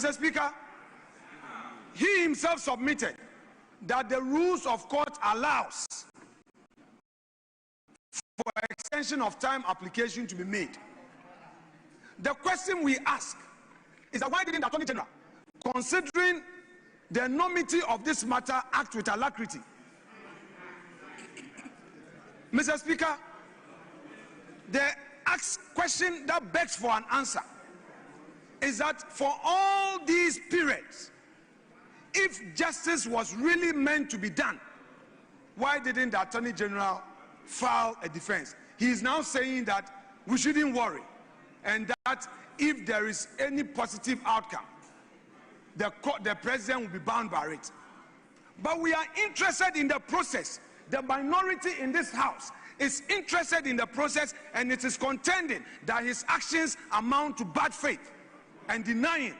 Mr. Speaker, he himself submitted that the rules of court allows for extension of time application to be made. The question we ask is that why didn't the Attorney General, considering the enormity of this matter, act with alacrity? Mr. Speaker, the question that begs for an answer is that for all these periods, if justice was really meant to be done, why didn't the Attorney General file a defense? He is now saying that we shouldn't worry, and that if there is any positive outcome, the president will be bound by it. But we are interested in the process. The minority in this House is interested in the process, and it is contending that his actions amount to bad faith and denying.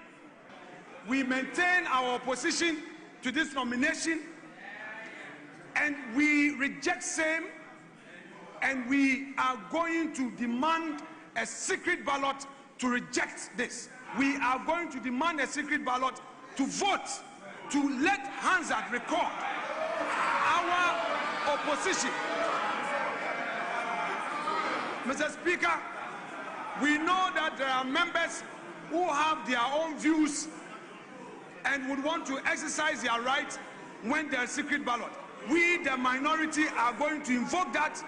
We maintain our opposition to this nomination, and we reject same, and we are going to demand a secret ballot to reject this. We are going to demand a secret ballot to vote, to let Hansard record our opposition. Mr. Speaker, we know that there are members who have their own views and would want to exercise their right when there's secret ballot. We, the minority, are going to invoke that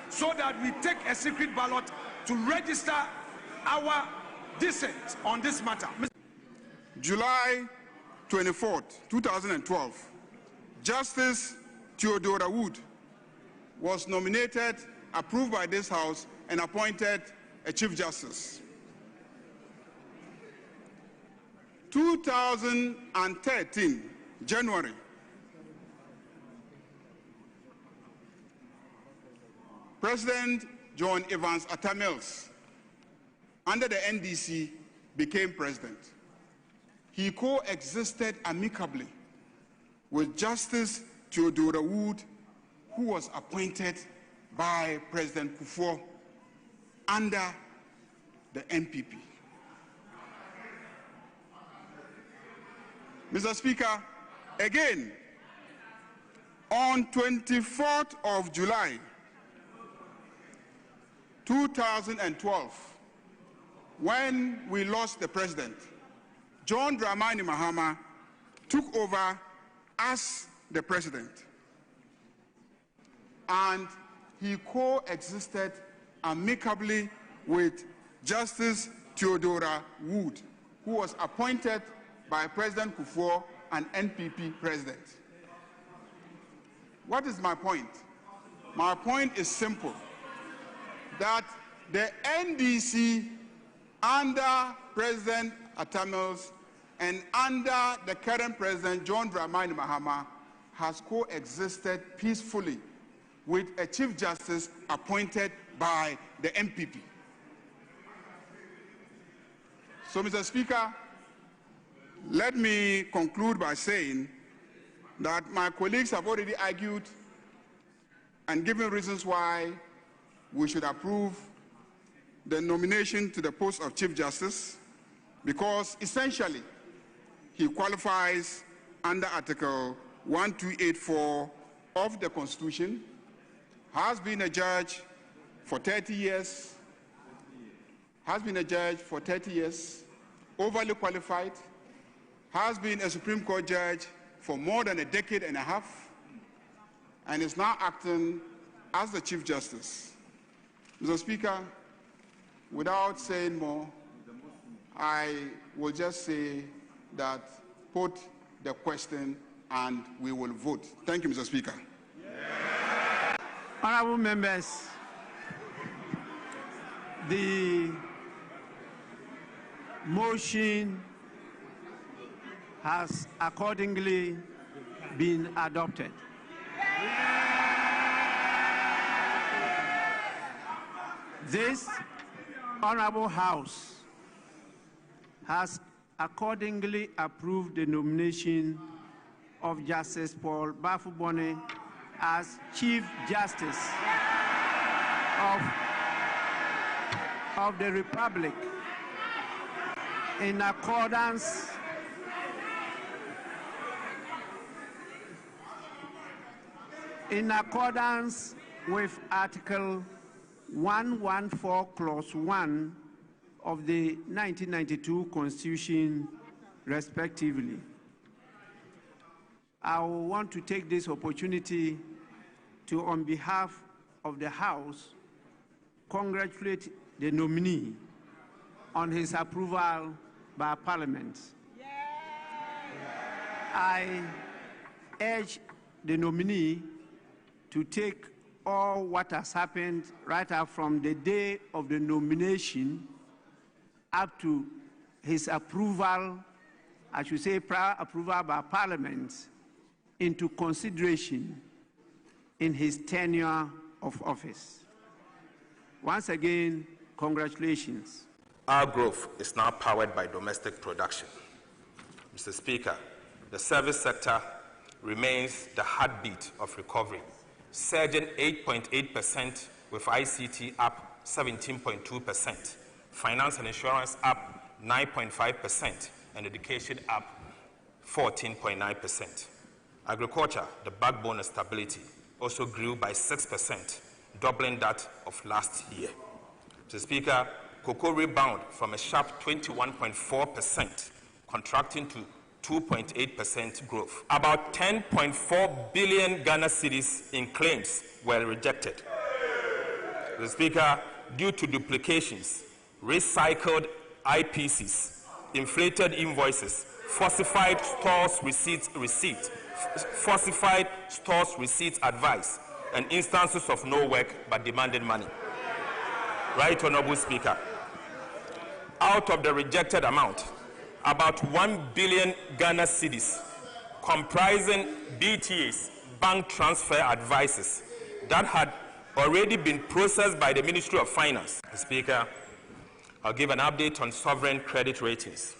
so that we take a secret ballot to register our dissent on this matter. July 24th, 2012, Justice Theodora Wood was nominated, approved by this House, and appointed a Chief Justice. 2013, January, President John Evans Atta Mills, under the NDC, became president. He coexisted amicably with Justice Theodora Wood, who was appointed by President Kufuor under the NPP. Mr. Speaker, again, on 24th of July, 2012, when we lost the president, John Dramani Mahama took over as the president, and he coexisted amicably with Justice Theodora Wood, who was appointed by President Kufuor, an NPP president. What is my point? My point is simple, that the NDC under President Atta Mills and under the current president, John Dramani Mahama, has coexisted peacefully with a Chief Justice appointed by the NPP. So, Mr. Speaker, let me conclude by saying that my colleagues have already argued and given reasons why we should approve the nomination to the post of Chief Justice, because essentially he qualifies under Article 1284 of the Constitution, has been a judge for 30 years, overly qualified, has been a Supreme Court judge for more than a decade and a half, and is now acting as the Chief Justice. Mr. Speaker, without saying more, I will just say that put the question and we will vote. Thank you, Mr. Speaker. Yeah. Honorable members, the motion has accordingly been adopted. This Honorable House has accordingly approved the nomination of Justice Paul Bafubone as Chief Justice of the Republic in accordance with Article 114, Clause 1 of the 1992 Constitution, respectively. I want to take this opportunity to, on behalf of the House, congratulate the nominee on his approval by Parliament. I urge the nominee to take all what has happened right up from the day of the nomination up to his approval, I should say prior approval by Parliament, into consideration in his tenure of office. Once again, congratulations. Our growth is now powered by domestic production. Mr. Speaker, the service sector remains the heartbeat of recovery, surging 8.8%, with ICT up 17.2%, finance and insurance up 9.5%, and education up 14.9%. Agriculture, the backbone of stability, also grew by 6%, doubling that of last year. Mr. Speaker, cocoa rebound from a sharp 21.4%, contracting to 2.8% growth. About 10.4 billion Ghana cedis in claims were rejected. Mr. Speaker, due to duplications, recycled IPCs, inflated invoices, falsified stores receipts advice, and instances of no work but demanding money. Right Honorable Speaker, out of the rejected amount, about 1 billion Ghana cedis, comprising BTAs, bank transfer advices, that had already been processed by the Ministry of Finance. Speaker, I'll give an update on sovereign credit ratings.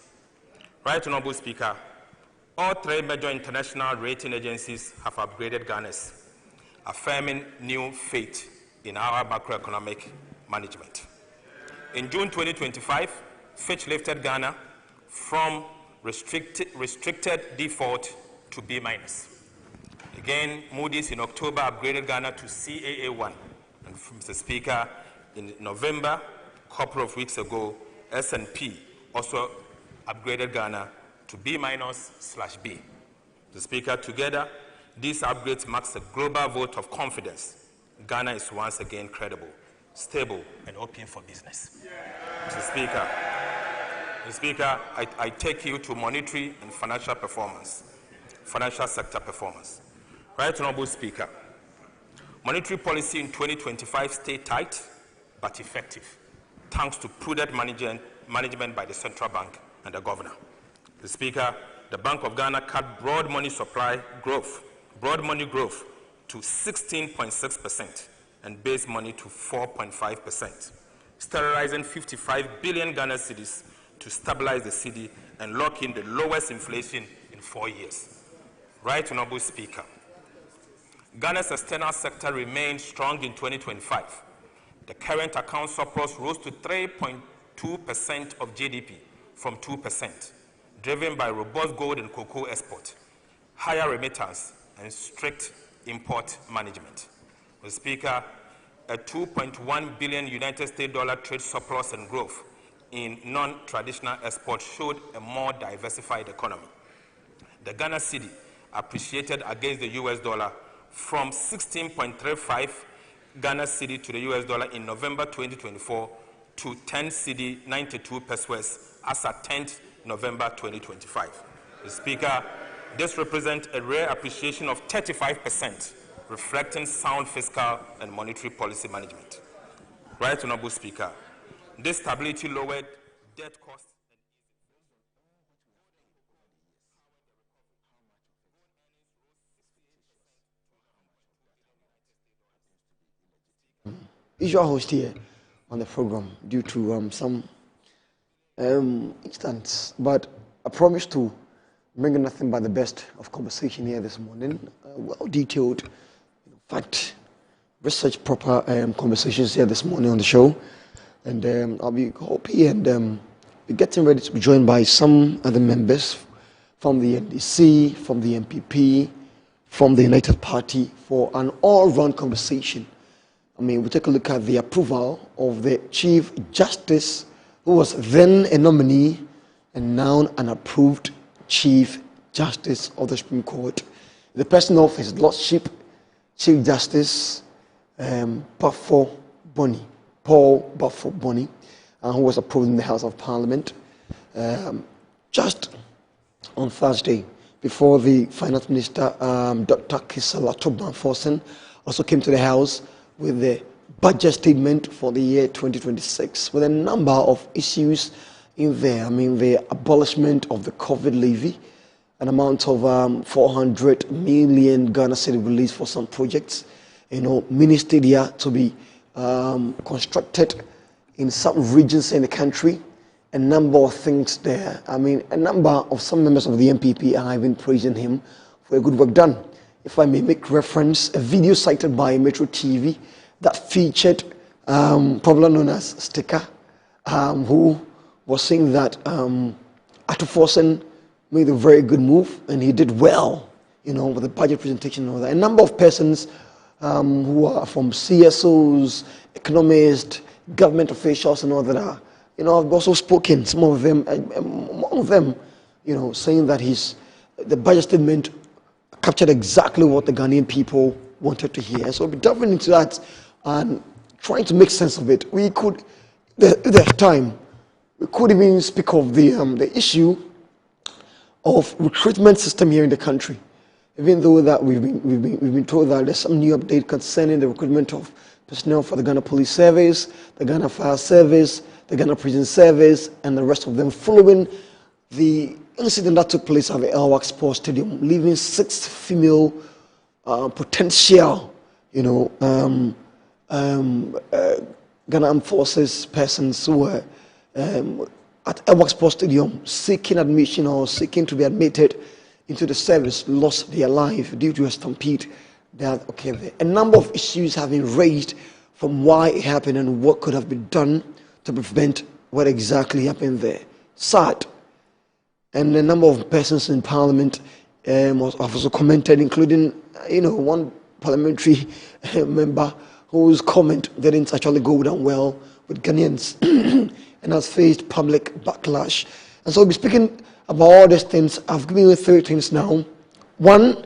Right Honorable Speaker, all three major international rating agencies have upgraded Ghana's, affirming new faith in our macroeconomic management. In June 2025, Fitch lifted Ghana from restricted default to B-. Again, Moody's in October upgraded Ghana to CAA1. And Mr. Speaker, in November, a couple of weeks ago, S&P also upgraded Ghana to B-/B. The Speaker, together, these upgrades marks a global vote of confidence. Ghana is once again credible, stable, and open for business. Mr. Speaker, I take you to monetary and financial sector performance. Right Honorable Speaker, monetary policy in 2025 stayed tight but effective, thanks to prudent management by the central bank and the governor. The Speaker, the Bank of Ghana cut broad money growth to 16.6% and base money to 4.5%, sterilizing 55 billion Ghana cedis to stabilize the cedi and lock in the lowest inflation in 4 years. Right Honorable Speaker, Ghana's external sector remained strong in 2025. The current account surplus rose to 3.2% of GDP from 2%, driven by robust gold and cocoa export, higher remittance, and strict import management. Mr. Speaker, a $2.1 billion United States dollar trade surplus and growth in non-traditional exports showed a more diversified economy. The Ghana cedi appreciated against the US dollar from 16.35 Ghana cedi to the US dollar in November 2024 to 10 cedi 92 pesos as at 10th November 2025. Mr. Speaker, this represents a rare appreciation of 35%, reflecting sound fiscal and monetary policy management. Right Honorable Speaker, this stability lowered debt costs. Usual host here on the program due to some instance, but I promise to bring nothing but the best of conversation here this morning. Well detailed, fact, research proper conversations here this morning on the show, and I'll be happy and we're getting ready to be joined by some other members from the NDC, from the MPP, from the United Party for an all-round conversation. I mean, we take a look at the approval of the Chief Justice, who was then a nominee and now an approved Chief Justice of the Supreme Court. The person of His Lordship, Chief Justice Paul Baffour Boni, who was approved in the House of Parliament just on Thursday, before the Finance Minister, Dr. Kisela Tobman-Forson, also came to the House with the budget statement for the year 2026, with a number of issues in there. I mean, the abolishment of the COVID levy, an amount of 400 million Ghana cedi released for some projects, mini stadia to be constructed in some regions in the country, a number of things there. I mean, a number of some members of the MPP are even praising him for a good work done. If I may make reference, a video cited by Metro TV that featured popularly known as Sticker, who was saying that Arthur Forson made a very good move and he did well, with the budget presentation and all that. A number of persons who are from CSOs, economists, government officials and all that are, I've also spoken, some of them, one of them, saying that the budget statement captured exactly what the Ghanaian people wanted to hear. So we'll be delving into that and trying to make sense of it. We could, there's time, we could even speak of the issue of recruitment system here in the country. Even though that we've been told that there's some new update concerning the recruitment of personnel for the Ghana Police Service, the Ghana Fire Service, the Ghana Prison Service, and the rest of them, following the incident that took place at the Elwak Sports Stadium, leaving 6 female potential, Ghana Armed Forces persons who were at Elwak Sports Stadium seeking admission or seeking to be admitted into the service, lost their life due to a stampede that occurred there. A number of issues have been raised from why it happened and what could have been done to prevent what exactly happened there. Sad. And a number of persons in Parliament have also commented, including, one parliamentary member whose comment didn't actually go down well with Ghanaians and has faced public backlash. And so we'll be speaking about all these things. I've given you 3 things now. 1,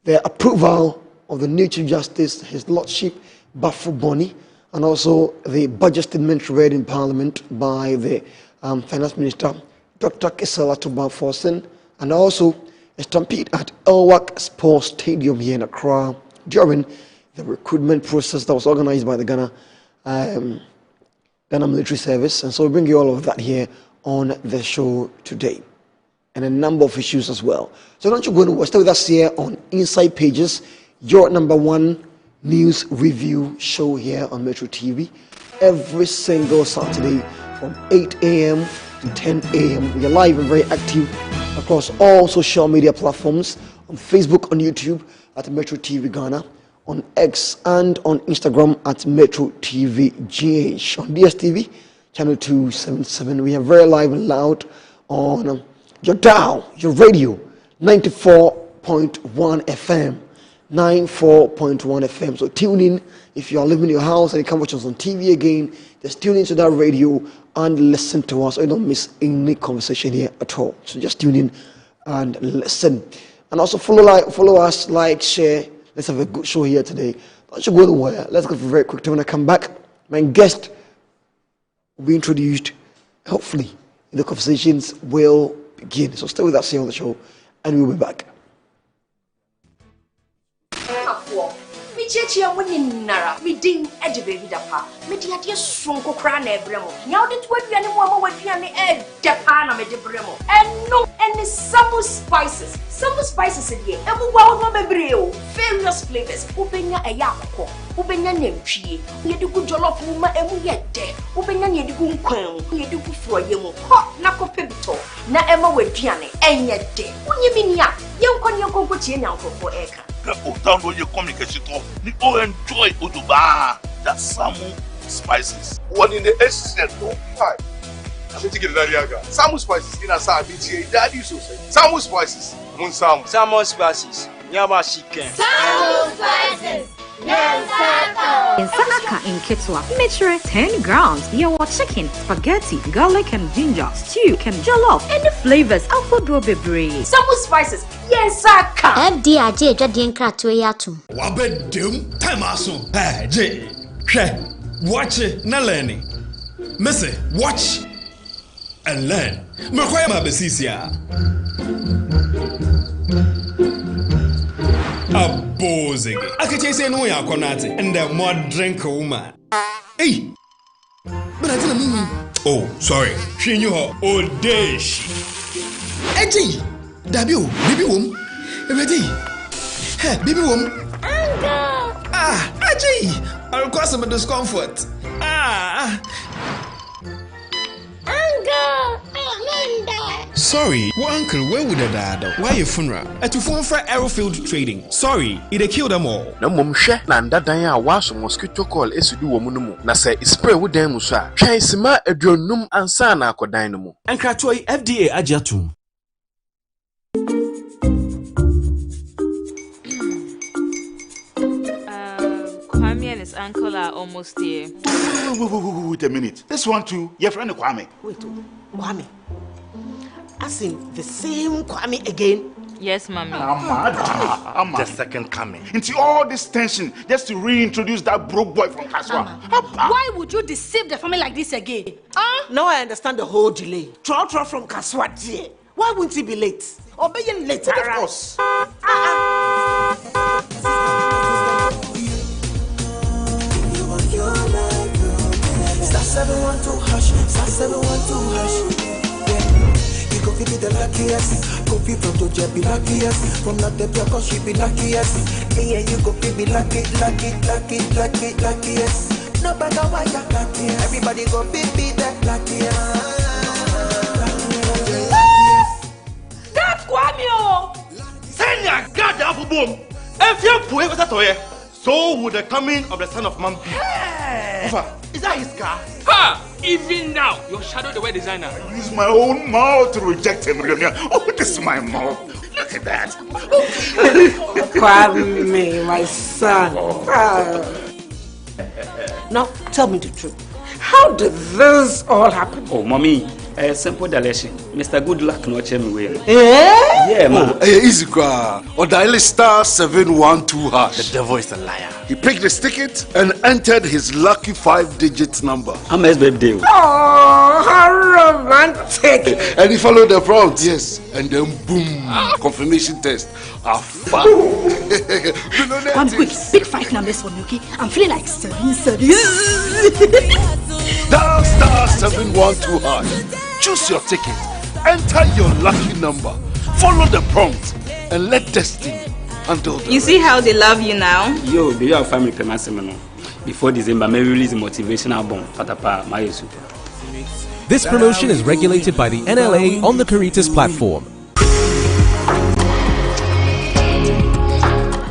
the approval of the new Chief Justice, His Lordship Baffour Boni, and also the budget statement read in Parliament by the Finance Minister, Dr. Kisela Tobman-Forson, and also a stampede at Elwak Sports Stadium here in Accra during the recruitment process that was organized by the Ghana Military Service. And so we bring you all of that here on the show today, and a number of issues as well. So don't you go anywhere. Stay with us here on Inside Pages, your #1 news review show here on Metro TV, every single Saturday from 8 a.m. to 10 a.m. We are live and very active across all social media platforms, on Facebook, on YouTube at Metro TV Ghana, on X and on Instagram at Metro TV GH, on DSTV channel 277. We are very live and loud on your dial, your radio, 94.1 FM. 94.1 FM. So tune in if you are living in your house and you can't watch us on TV again. Just tune into that radio and listen to us so you don't miss any conversation here at all. So just tune in and listen. And also follow us, like, share. Let's have a good show here today. Don't you go nowhere. Let's go for a very quick time. When I come back, my guest will be introduced. Hopefully, the conversations will begin. So stay with us here on the show and we'll be back. Chia winning Nara, me ding edge baby dapa, me dear sonko cran ebremo. Now the 20 animal would be an egg, Japan, me de bremo. And no, any summer spices in here, and we well no bebreo, various flavors, Ubenya a yako, Ubenya nemchi, we do good jollof woman and we get dead, Ubenya ye do quam, we do for you, hot nako pibito, na Emma with Gianni, and yet dead. When you mean ya, young con your cocoa now for acre. Down your communication to the all enjoy Uduba, that some spices. What in the essence, no fight. Samu spices in a BTA daddy so say. Samu spices. Mun Samu. Samu spices. Nyama chicken. Samu spices. Nsaka in Kitwa, mixture 10 grams, your chicken, spaghetti, garlic and ginger, stew, and jollof, and the flavors Alpha Bebre. Samu spices, Yensaka. FDAJ Jadien Kratoyatum. Wabedum, Tamaso. Hey, J. Watch it, na learning. Missy, watch and learn. Makwema Besisia. Abozig. I can say no ya konate and the more drink woman. Hey, but I didn't mean. Oh, sorry. She knew her. Oh, dish. Eddie, Dabio, baby womb. Ready? Hey, baby womb. Ah, Eddie. I'll cause some discomfort. Ah. Sorry, well, uncle, where would the dad? Why your funeral? At your phone for Aerofield Trading. Sorry, it killed them all. No mum share nanda danya was mosquito call esudu womunumu. Na say spray with them musa. Try sima edronum ansana ko dynamo. And Kratoi FDA Ajatum. Kwame and his uncle are almost here. Wait a minute. This one too, your friend Kwame. Wait, Kwame. As in the same Kwame again? Yes, mommy. I'm the second coming. Into all this tension just to reintroduce that broke boy from Kaswa. Why would you deceive the family like this again? Now I understand the whole delay. Troll from Kaswa, dear. Why wouldn't he be late? Or be late, of course. Star 712 hush, star 712 hush. You go be the luckiest. Copy from Georgia be luckiest. From not the block, she be luckiest. Yeah, you go be luckiest. No matter why you're luckiest. Everybody go be the luckiest. That's Kwame! Send your God up boom. If you put it toy, so would the coming of the Son of Man be. Is that his car? Ha! Even now, your shadow the way designer. I use my own mouth to reject him. Oh, this is my mouth. Look at that. Kwame, my son. Now, tell me the truth. How did this all happen? Oh, mommy, simple delation. Mr. Good Luck no check me way. Yeah, man. Easy car. Or dial star 712 hash. The devil is a liar. He picked his ticket and entered his lucky 5-digit number. How much birthday? Oh, how romantic! And he followed the prompt. Yes, and then boom, confirmation test. One quick, pick 5 numbers for me, okay? I'm feeling like 7. Dial star 712 hash. Choose your ticket. Enter your lucky number. Follow the prompt and let destiny handle the You see how they love you now? Yo, do you have family payment? Before December, may release a motivational album. Patapa, my super. This promotion is regulated by the NLA on the Caritas platform.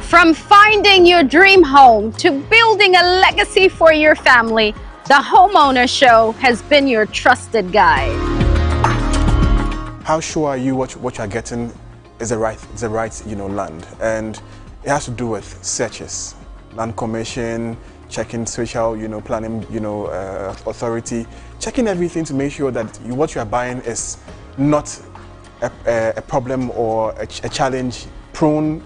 From finding your dream home to building a legacy for your family, the Homeowner Show has been your trusted guide. How sure are you what you're getting is the right land? And it has to do with searches, land commission, checking social planning authority, checking everything to make sure that what you are buying is not a problem or a challenge prone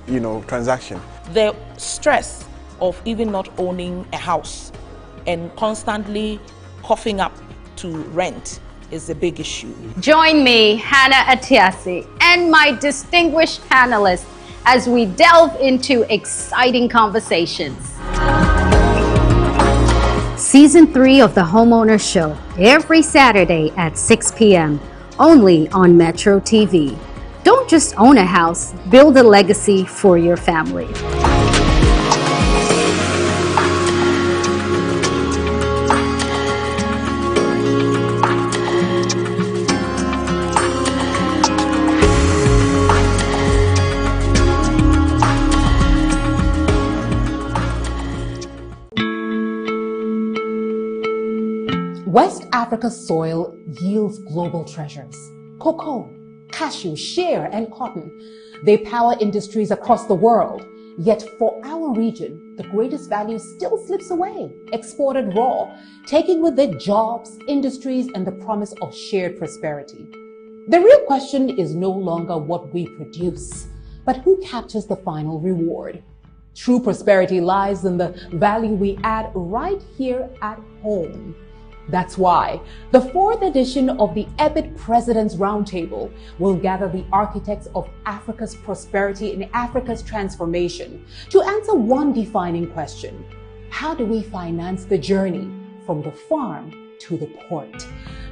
transaction. The stress of even not owning a house and constantly coughing up to rent is a big issue. Join me, Hannah Atiasi, and my distinguished panelists as we delve into exciting conversations. Season 3 of The Homeowner Show, every Saturday at 6 p.m., only on Metro TV. Don't just own a house, build a legacy for your family. West Africa's soil yields global treasures: cocoa, cashew, shea, and cotton. They power industries across the world. Yet for our region, the greatest value still slips away, exported raw, taking with it jobs, industries, and the promise of shared prosperity. The real question is no longer what we produce, but who captures the final reward. True prosperity lies in the value we add right here at home. That's why the 4th edition of the EBIT President's Roundtable will gather the architects of Africa's prosperity and Africa's transformation to answer one defining question: how do we finance the journey from the farm to the port?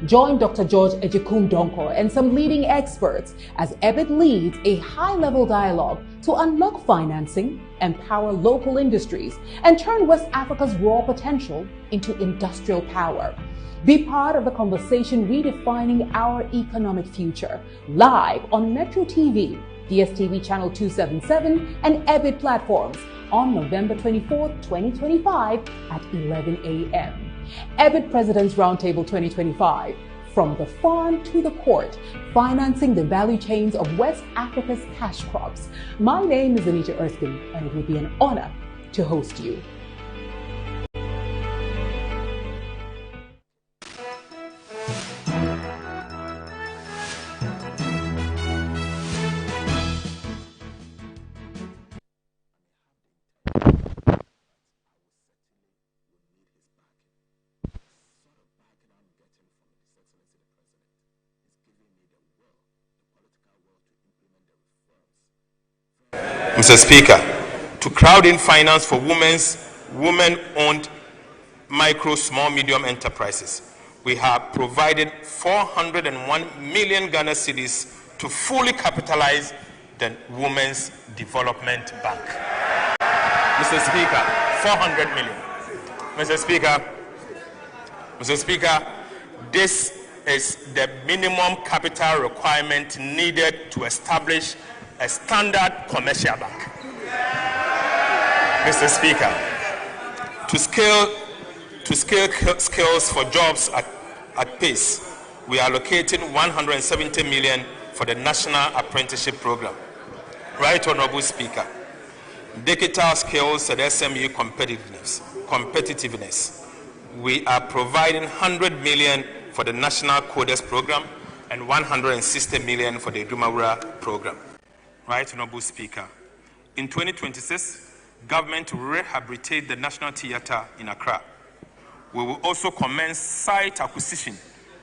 Join Dr. George Ejikum Donkor and some leading experts as EBIT leads a high-level dialogue to unlock financing, empower local industries, and turn West Africa's raw potential into industrial power. Be part of the conversation redefining our economic future, live on Metro TV, DSTV Channel 277, and EBIT platforms on November 24, 2025 at 11 a.m. EBIT President's Roundtable 2025, from the farm to the court, financing the value chains of West Africa's cash crops. My name is Anita Erskine, and it will be an honor to host you. Mr. Speaker, to crowd in finance for women-owned micro, small, medium enterprises, we have provided 401 million Ghana cedis to fully capitalize the Women's Development Bank. Mr. Speaker, 400 million. Mr. Speaker, this is the minimum capital requirement needed to establish a standard commercial bank. Mr. Speaker, to scale skills for jobs at pace, we are allocating 170 million for the National Apprenticeship Program. Right Honorable Speaker, digital skills and SME competitiveness, we are providing 100 million for the National Coders Program and 160 million for the Dumawura Program. Right Honorable Speaker, in 2026, government will rehabilitate the National Theatre in Accra. We will also commence site acquisition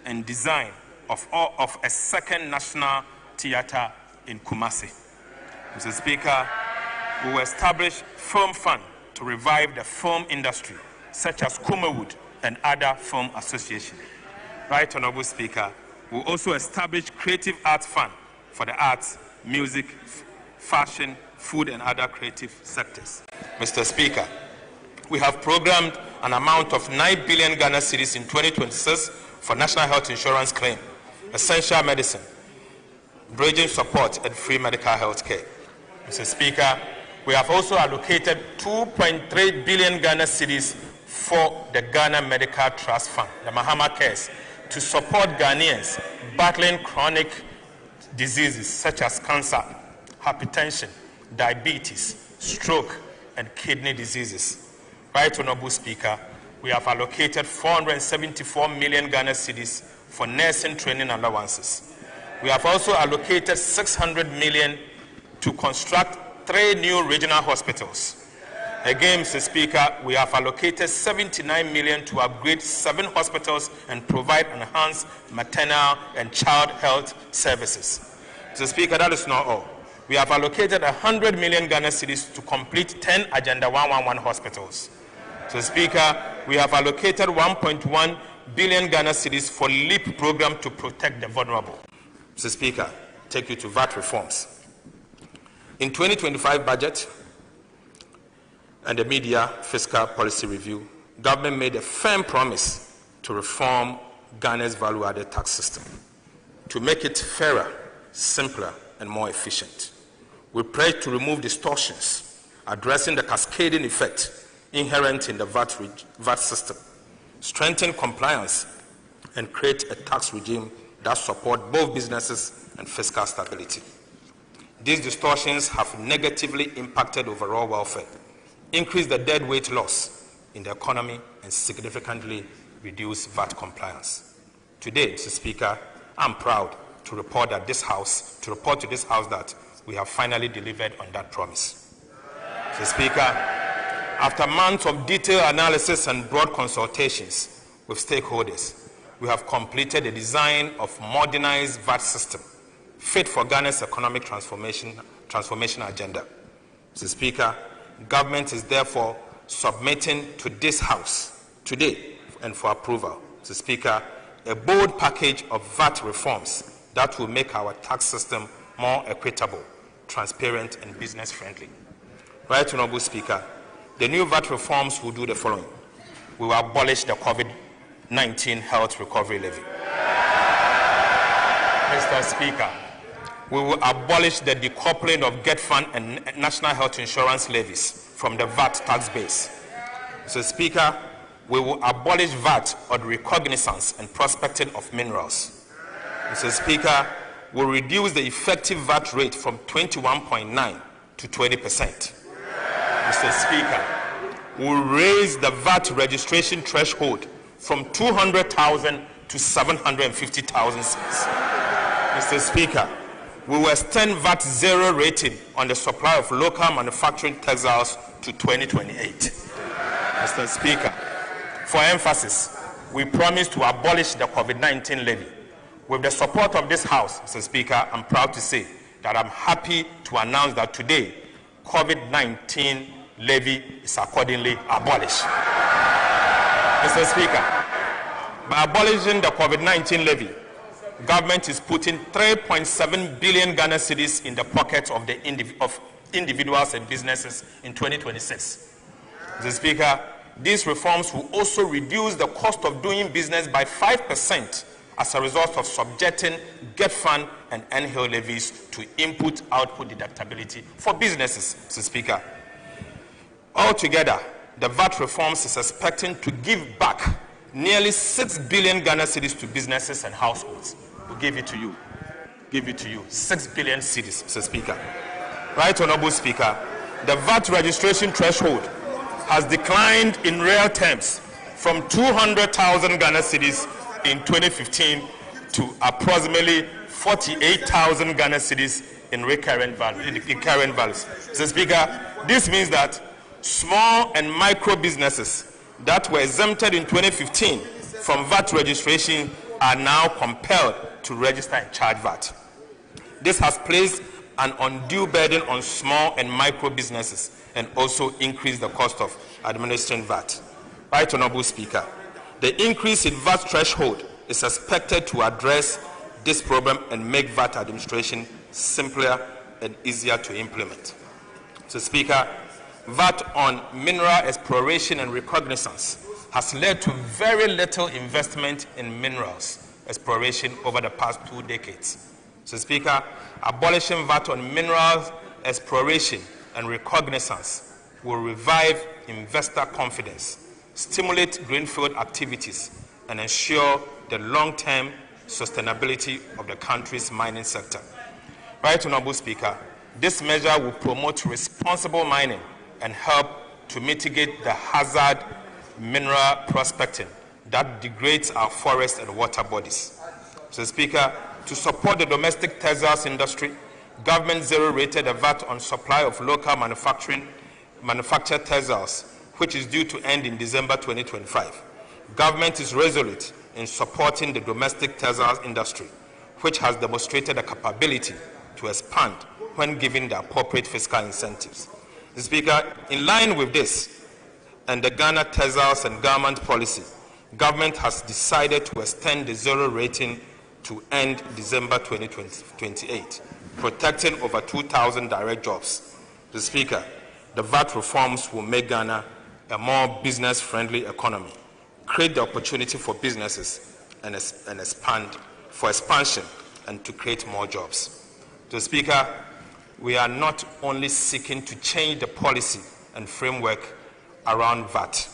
and design of a second National Theatre in Kumasi. Mr. Speaker, we will establish film fund to revive the film industry, such as Kumawood and other film associations. Right Honorable Speaker, we will also establish creative arts fund for the arts, music, fashion, food, and other creative sectors. Mr. Speaker, we have programmed an amount of 9 billion Ghana cedis in 2026 for national health insurance claim, essential medicine, bridging support, and free medical health care. Mr. Speaker, we have also allocated 2.3 billion Ghana cedis for the Ghana Medical Trust Fund, the Mahama Cares, to support Ghanaians battling chronic diseases such as cancer, hypertension, diabetes, stroke, and kidney diseases. Right Honorable Speaker, we have allocated 474 million Ghana cedis for nursing training allowances. We have also allocated 600 million to construct 3 new regional hospitals. Again, Mr. Speaker, we have allocated 79 million to upgrade 7 hospitals and provide enhanced maternal and child health services. Mr. Speaker, that is not all. We have allocated 100 million Ghana cedis to complete 10 Agenda 111 hospitals. Mr. Speaker, we have allocated 1.1 billion Ghana cedis for LEAP program to protect the vulnerable. Mr. Speaker, take you to VAT reforms. In 2025 budget and the media fiscal policy review, government made a firm promise to reform Ghana's value-added tax system to make it fairer, simpler, and more efficient. We pledge to remove distortions, addressing the cascading effect inherent in the VAT system, strengthen compliance, and create a tax regime that supports both businesses and fiscal stability. These distortions have negatively impacted overall welfare, increased the deadweight loss in the economy, and significantly reduced VAT compliance. Today, Mr. Speaker, I'm proud to report to this House that we have finally delivered on that promise. Mr. Speaker, after months of detailed analysis and broad consultations with stakeholders, we have completed the design of modernized VAT system fit for Ghana's economic transformation agenda. Mr. Speaker, government is therefore submitting to this House today and for approval, Mr. Speaker, a bold package of VAT reforms that will make our tax system more equitable, transparent, and business-friendly. Right, Honorable Speaker, the new VAT reforms will do the following. We will abolish the COVID-19 Health Recovery Levy. Mr. Speaker, we will abolish the decoupling of GetFund and National Health Insurance levies from the VAT tax base. Mr. Speaker, we will abolish VAT on recognizance and prospecting of minerals. Mr. Speaker, we will reduce the effective VAT rate from 21.9% to 20%. Mr. Speaker, we will raise the VAT registration threshold from 200,000 to 750,000 cedis. Mr. Speaker, we will extend VAT zero rating on the supply of local manufacturing textiles to 2028. Mr. Speaker, for emphasis, we promise to abolish the COVID-19 levy. With the support of this House, Mr. Speaker, I'm proud to say that I'm happy to announce that today, COVID-19 levy is accordingly abolished. Mr. Speaker, by abolishing the COVID-19 levy, government is putting 3.7 billion Ghana cedis in the pockets of the individuals and businesses in 2026. Mr. Speaker, these reforms will also reduce the cost of doing business by 5% as a result of subjecting GetFund and NHIL levies to input-output deductibility for businesses, Mr. Speaker. Altogether, the VAT reforms is expecting to give back nearly 6 billion Ghana cedis to businesses and households. We'll give it to you. 6 billion cedis, Mr. Speaker. Right, Honorable Speaker, the VAT registration threshold has declined in real terms from 200,000 Ghana cedis in 2015 to approximately 48,000 Ghana cedis in current values. Mr. Speaker, this means that small and micro businesses that were exempted in 2015 from VAT registration are now compelled to register and charge VAT. This has placed an undue burden on small and micro businesses and also increased the cost of administering VAT. Right, Honorable Speaker, the increase in VAT threshold is expected to address this problem and make VAT administration simpler and easier to implement. So, Speaker, VAT on mineral exploration and reconnaissance has led to very little investment in minerals exploration over the past 2 decades. So, Speaker, abolishing VAT on minerals exploration and reconnaissance will revive investor confidence, stimulate greenfield activities, and ensure the long-term sustainability of the country's mining sector. Right, Honorable Speaker, this measure will promote responsible mining and help to mitigate the hazard mineral prospecting that degrades our forests and water bodies. So, Speaker, to support the domestic textiles industry, government zero-rated a VAT on supply of local manufactured textiles, which is due to end in December 2025. Government is resolute in supporting the domestic textiles industry, which has demonstrated a capability to expand when given the appropriate fiscal incentives. Mr. Speaker, in line with this and the Ghana Textiles and Garment Policy, government has decided to extend the zero rating to end December 2028, protecting over 2,000 direct jobs. Mr. Speaker, the VAT reforms will make Ghana a more business-friendly economy, create the opportunity for businesses and expansion, and to create more jobs. Mr. Speaker, we are not only seeking to change the policy and framework around VAT,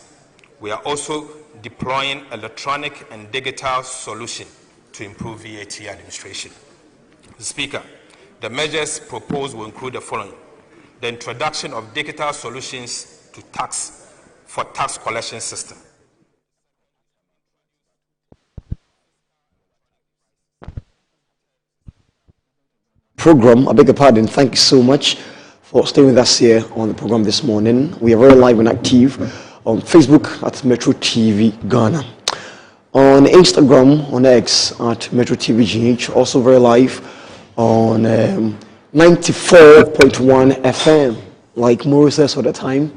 we are also deploying electronic and digital solution to improve VAT administration. Speaker, the measures proposed will include the following: the introduction of digital solutions to tax collection system. Program, I beg your pardon, thank you so much for staying with us here on the program this morning. We are very live and active on Facebook at Metro TV Ghana, on Instagram, on X at Metro TV GH, also very live on 94.1 FM. Like Maurice says all the time,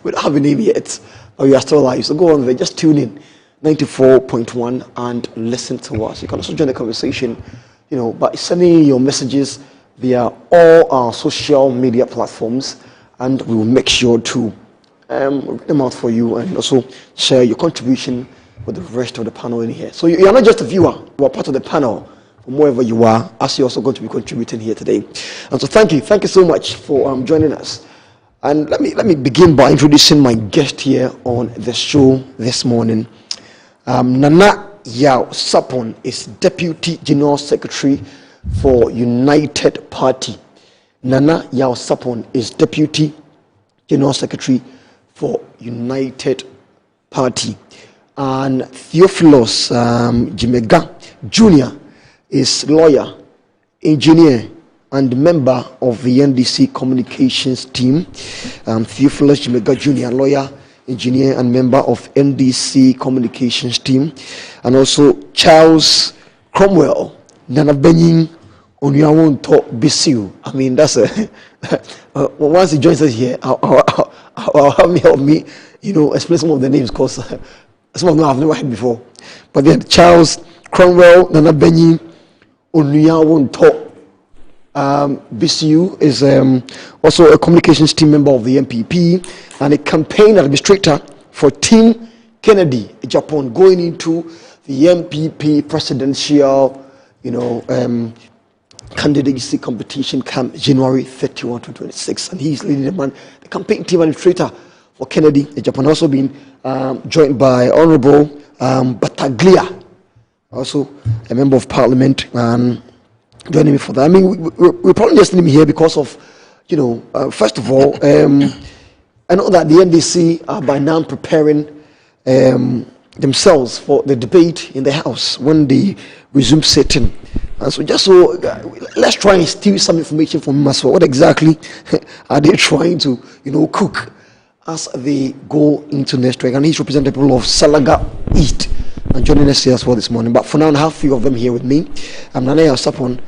we don't have a name yet, but we are still live. So go on there, just tune in 94.1 and listen to us. You can also join the conversation, by sending your messages via all our social media platforms, and we will make sure to read them out for you and also share your contribution with the rest of the panel in here. So you are not just a viewer, you are part of the panel from wherever you are, as you're also going to be contributing here today. And so thank you so much for joining us. And let me begin by introducing my guest here on the show this morning. Nana Yao Sapon is Deputy General Secretary for United Party. Nana Yao Sapon is Deputy General Secretary for United Party. And Theophilus Jimega Jr. is lawyer, engineer, and member of the NDC communications team. Theophilus Jimega Jr., lawyer, engineer, and member of NDC communications team. And also Charles Cromwell Nana Benin Onyawonto Bisiu. I mean, that's a once he joins us here, I'll have me help me, explain some of the names, because some of them I've never heard before. But then Charles Cromwell Nana Benin Onyawonto Bisiu is also a communications team member of the MPP and a campaign administrator for Team Kennedy Japan, going into the MPP presidential candidacy competition camp January 31 to 26, and he's leading the campaign team administrator for Kennedy Japan. Also been joined by Honorable Battaglia, also a member of Parliament, joining me for that. I mean, we're probably just leaving here because of, first of all, I know that the NDC are by now preparing themselves for the debate in the House when they resume sitting. And so let's try and steal some information from him as well. What exactly are they trying to, cook as they go into next week? And he's representative of Salaga East and joining us here as well this morning. But for now, I have a few of them here with me. I'm Nana Yao Sapon,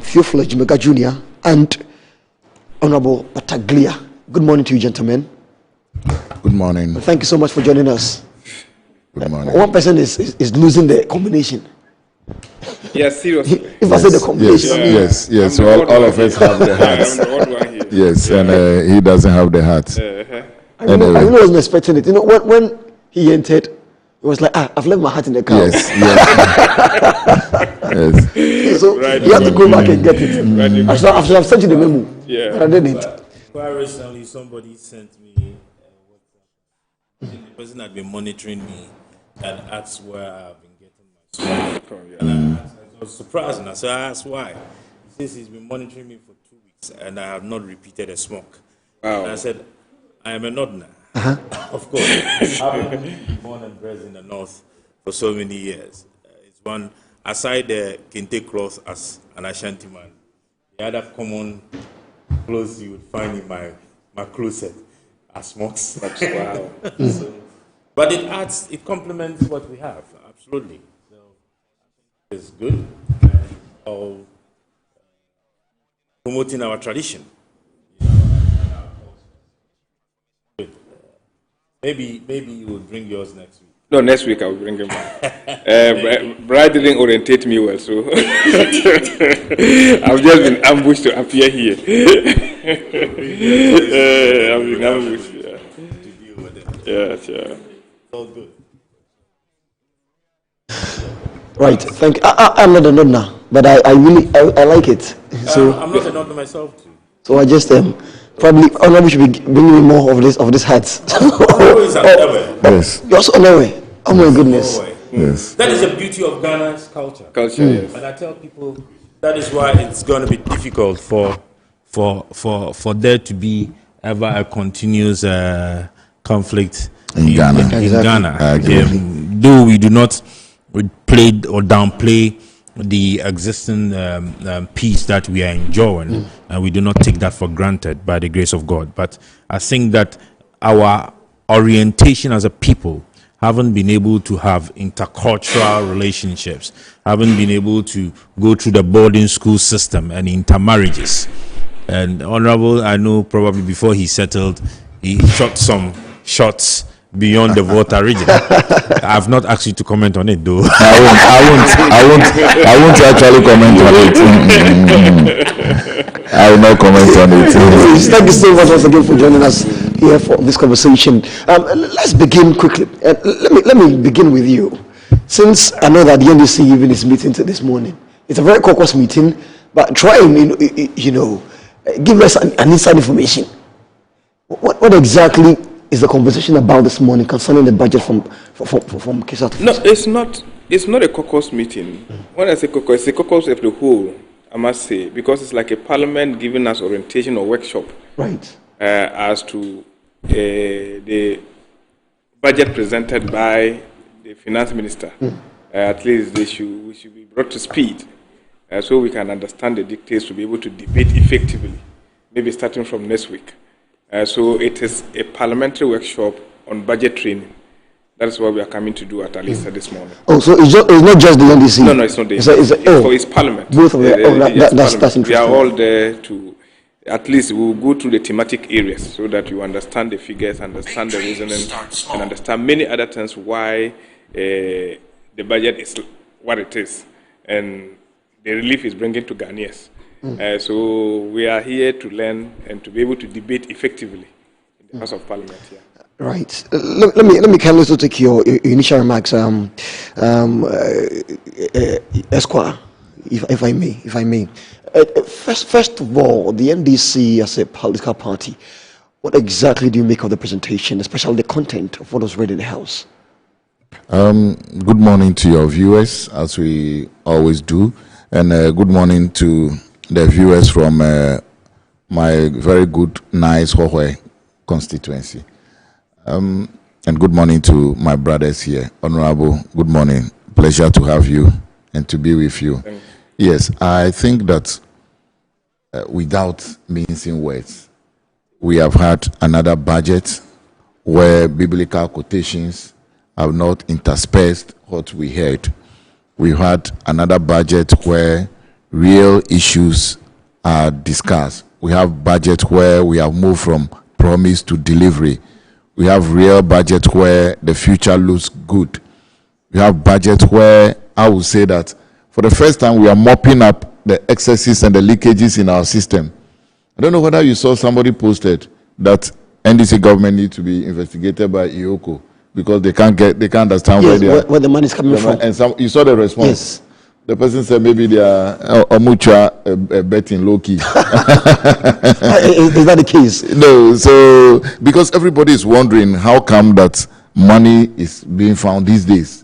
Theophilus Jimega Jr., and Honorable Battaglia. Good morning to you, gentlemen. Good morning. Thank you so much for joining us. Good morning. One person is losing the combination. Yes, seriously. If I say the combination. Yes. All of us have the hats. Yes, and he doesn't have the hat. I really wasn't expecting it. When he entered, it was like, I've left my hat in the car. Yes. So you have to go back and get it. I should have sent you the memo, but I didn't. Quite recently, somebody sent me the person had been monitoring me and asked where I've been getting my smoke. And I was surprised, and I said, I asked why. He says he's been monitoring me for 2 weeks and I have not repeated a smoke. Wow. And I said, I am a Northerner. Of course. I've been born and raised in the North for so many years. It's one, aside the kente cloth as an Ashanti man, the other common clothes you would find in my closet are smokes. Wow. But it complements what we have, absolutely. So it's good. All promoting our tradition. Maybe you will bring yours next week. No, next week I will bring him back. Brad didn't orientate me well, so I've just been ambushed to appear here. I've been ambushed. Yeah. To deal with it. Yes. All good. Right, thank you. I'm not a Northerner, but I really like it. So I'm not a Northerner myself too. So I just probably we should be bringing me more of this hats. Yes. You're also Onowe. Oh my goodness. Yes. That is the beauty of Ghana's culture. Yes. And I tell people that is why it's going to be difficult for there to be ever a continuous conflict in Ghana. Though we do not play or downplay the existing peace that we are enjoying, and we do not take that for granted by the grace of God. But I think that our orientation as a people haven't been able to have intercultural relationships, haven't been able to go through the boarding school system and intermarriages. And Honorable, I know probably before he settled, he shot some shots beyond the Volta region. I've not asked you to comment on it, though. I won't actually comment on it. I will not comment on it. Thank you so much once again for joining us here for this conversation. Let's begin quickly. Let me begin with you. Since I know that the NDC even is meeting this morning, it's a very caucus meeting, but try and give us an inside information. What exactly is the conversation about this morning concerning the budget from Kisa? No, it's not a caucus meeting. When I say caucus, it's a caucus of the whole, I must say, because it's like a parliament giving us orientation or workshop, right? As to the budget presented by the finance minister. At least we should be brought to speed, so we can understand the dictates to be able to debate effectively, maybe starting from next week. So it is a parliamentary workshop on budget training. That is what we are coming to do at Alisa this morning. Oh, so it's not just the NDC? No, it's not the NDC. It's parliament. Both of them. That's interesting. We are all there to, at least we will go through the thematic areas so that you understand the figures, understand the reasoning, and understand many other things why the budget is what it is, and the relief is bringing to Ghanaians. So we are here to learn and to be able to debate effectively in the House of Parliament here. Right. Let me kindly also take your initial remarks, Esquire, if I may. First of all, the NDC as a political party, what exactly do you make of the presentation, especially the content of what was read in the House? Good morning to your viewers, as we always do, and good morning to the viewers from my very good, nice Hohwe constituency. And good morning to my brothers here. Honorable, good morning. Pleasure to have you and to be with you. Yes, I think that without mincing words, we have had another budget where biblical quotations have not interspersed what we heard. We had another budget where real issues are discussed. We have budget where we have moved from promise to delivery. We have real budget where the future looks good. We have budget where I would say that for the first time we are mopping up the excesses and the leakages in our system. I don't know whether you saw somebody posted that NDC government needs to be investigated by IOCO because they can't understand where the money is coming from. And you saw the response. Yes. The person said maybe they are mutual betting low key. Is that the case? No. So because everybody is wondering how come that money is being found these days,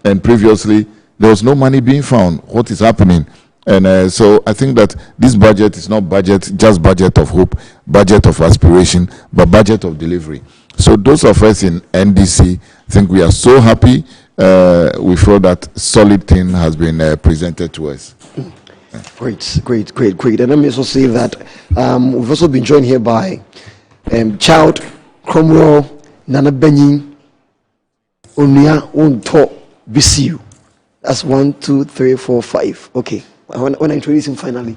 and previously there was no money being found. What is happening? And so I think that this budget is not just budget of hope, budget of aspiration, but budget of delivery. So those of us in NDC think we are so happy. We feel that solid thing has been presented to us. Great. And let me also say that we've also been joined here by Child, Cromwell, Nana Benyin, Onia, Unto, BCU. That's 1, 2, 3, 4, 5. Okay. When I introduce him finally,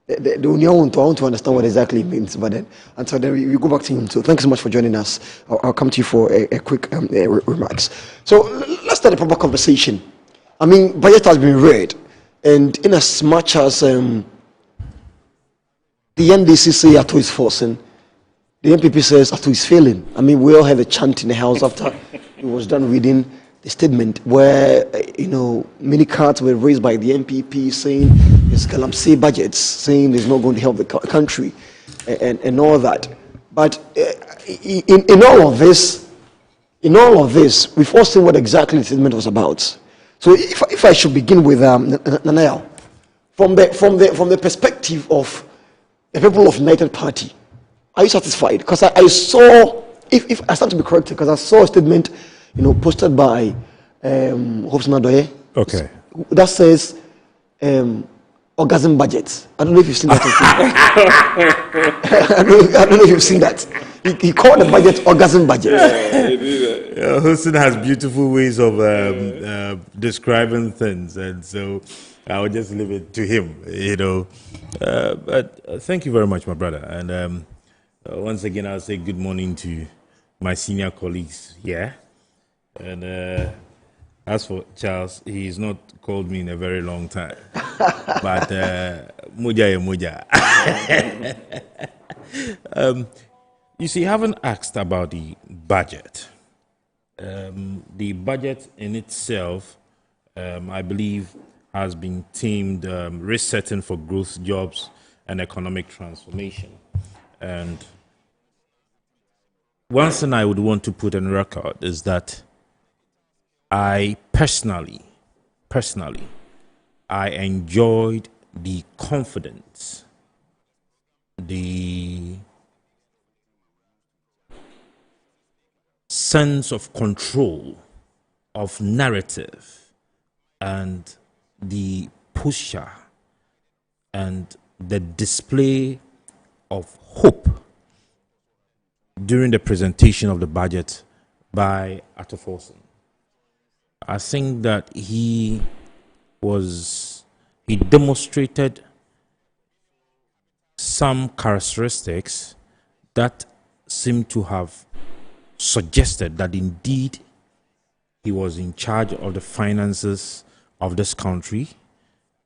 the Onia Unto, I want to understand what exactly it means. But then, until then, we go back to him. So thanks so much for joining us. I'll come to you for a quick remarks. So let's start a proper conversation. I mean, budget has been read, and in as much as the NDC say Ato is forcing, the NPP says Ato is failing. I mean, we all had a chant in the House after it was done reading the statement where, many cards were raised by the NPP saying it's Galamsey budgets, saying it's not going to help the country and all that. But in all of this, in all of this, we've all seen what exactly the statement was about. So if I should begin with Nanayao, from the perspective of the people of United Party, are you satisfied? Because I saw, if I stand to be corrected, because I saw a statement, posted by Hopes Nadoye. Okay. That says orgasm budget. I don't know if you've seen that. I don't know if you've seen that. He called the budget orgasm budget. Hussein has beautiful ways of describing things, and so I'll just leave it to him. But thank you very much, my brother. And once again, I'll say good morning to my senior colleagues here. And as for Charles, he's not called me in a very long time. But Muja. You see, I haven't asked about the budget. The budget in itself, I believe, has been themed resetting for growth, jobs, and economic transformation. And one thing I would want to put on record is that I personally, I enjoyed the confidence, the sense of control, of narrative, and the posture and the display of hope during the presentation of the budget by Ato Forson. I think that he demonstrated some characteristics that seem to have suggested that indeed he was in charge of the finances of this country,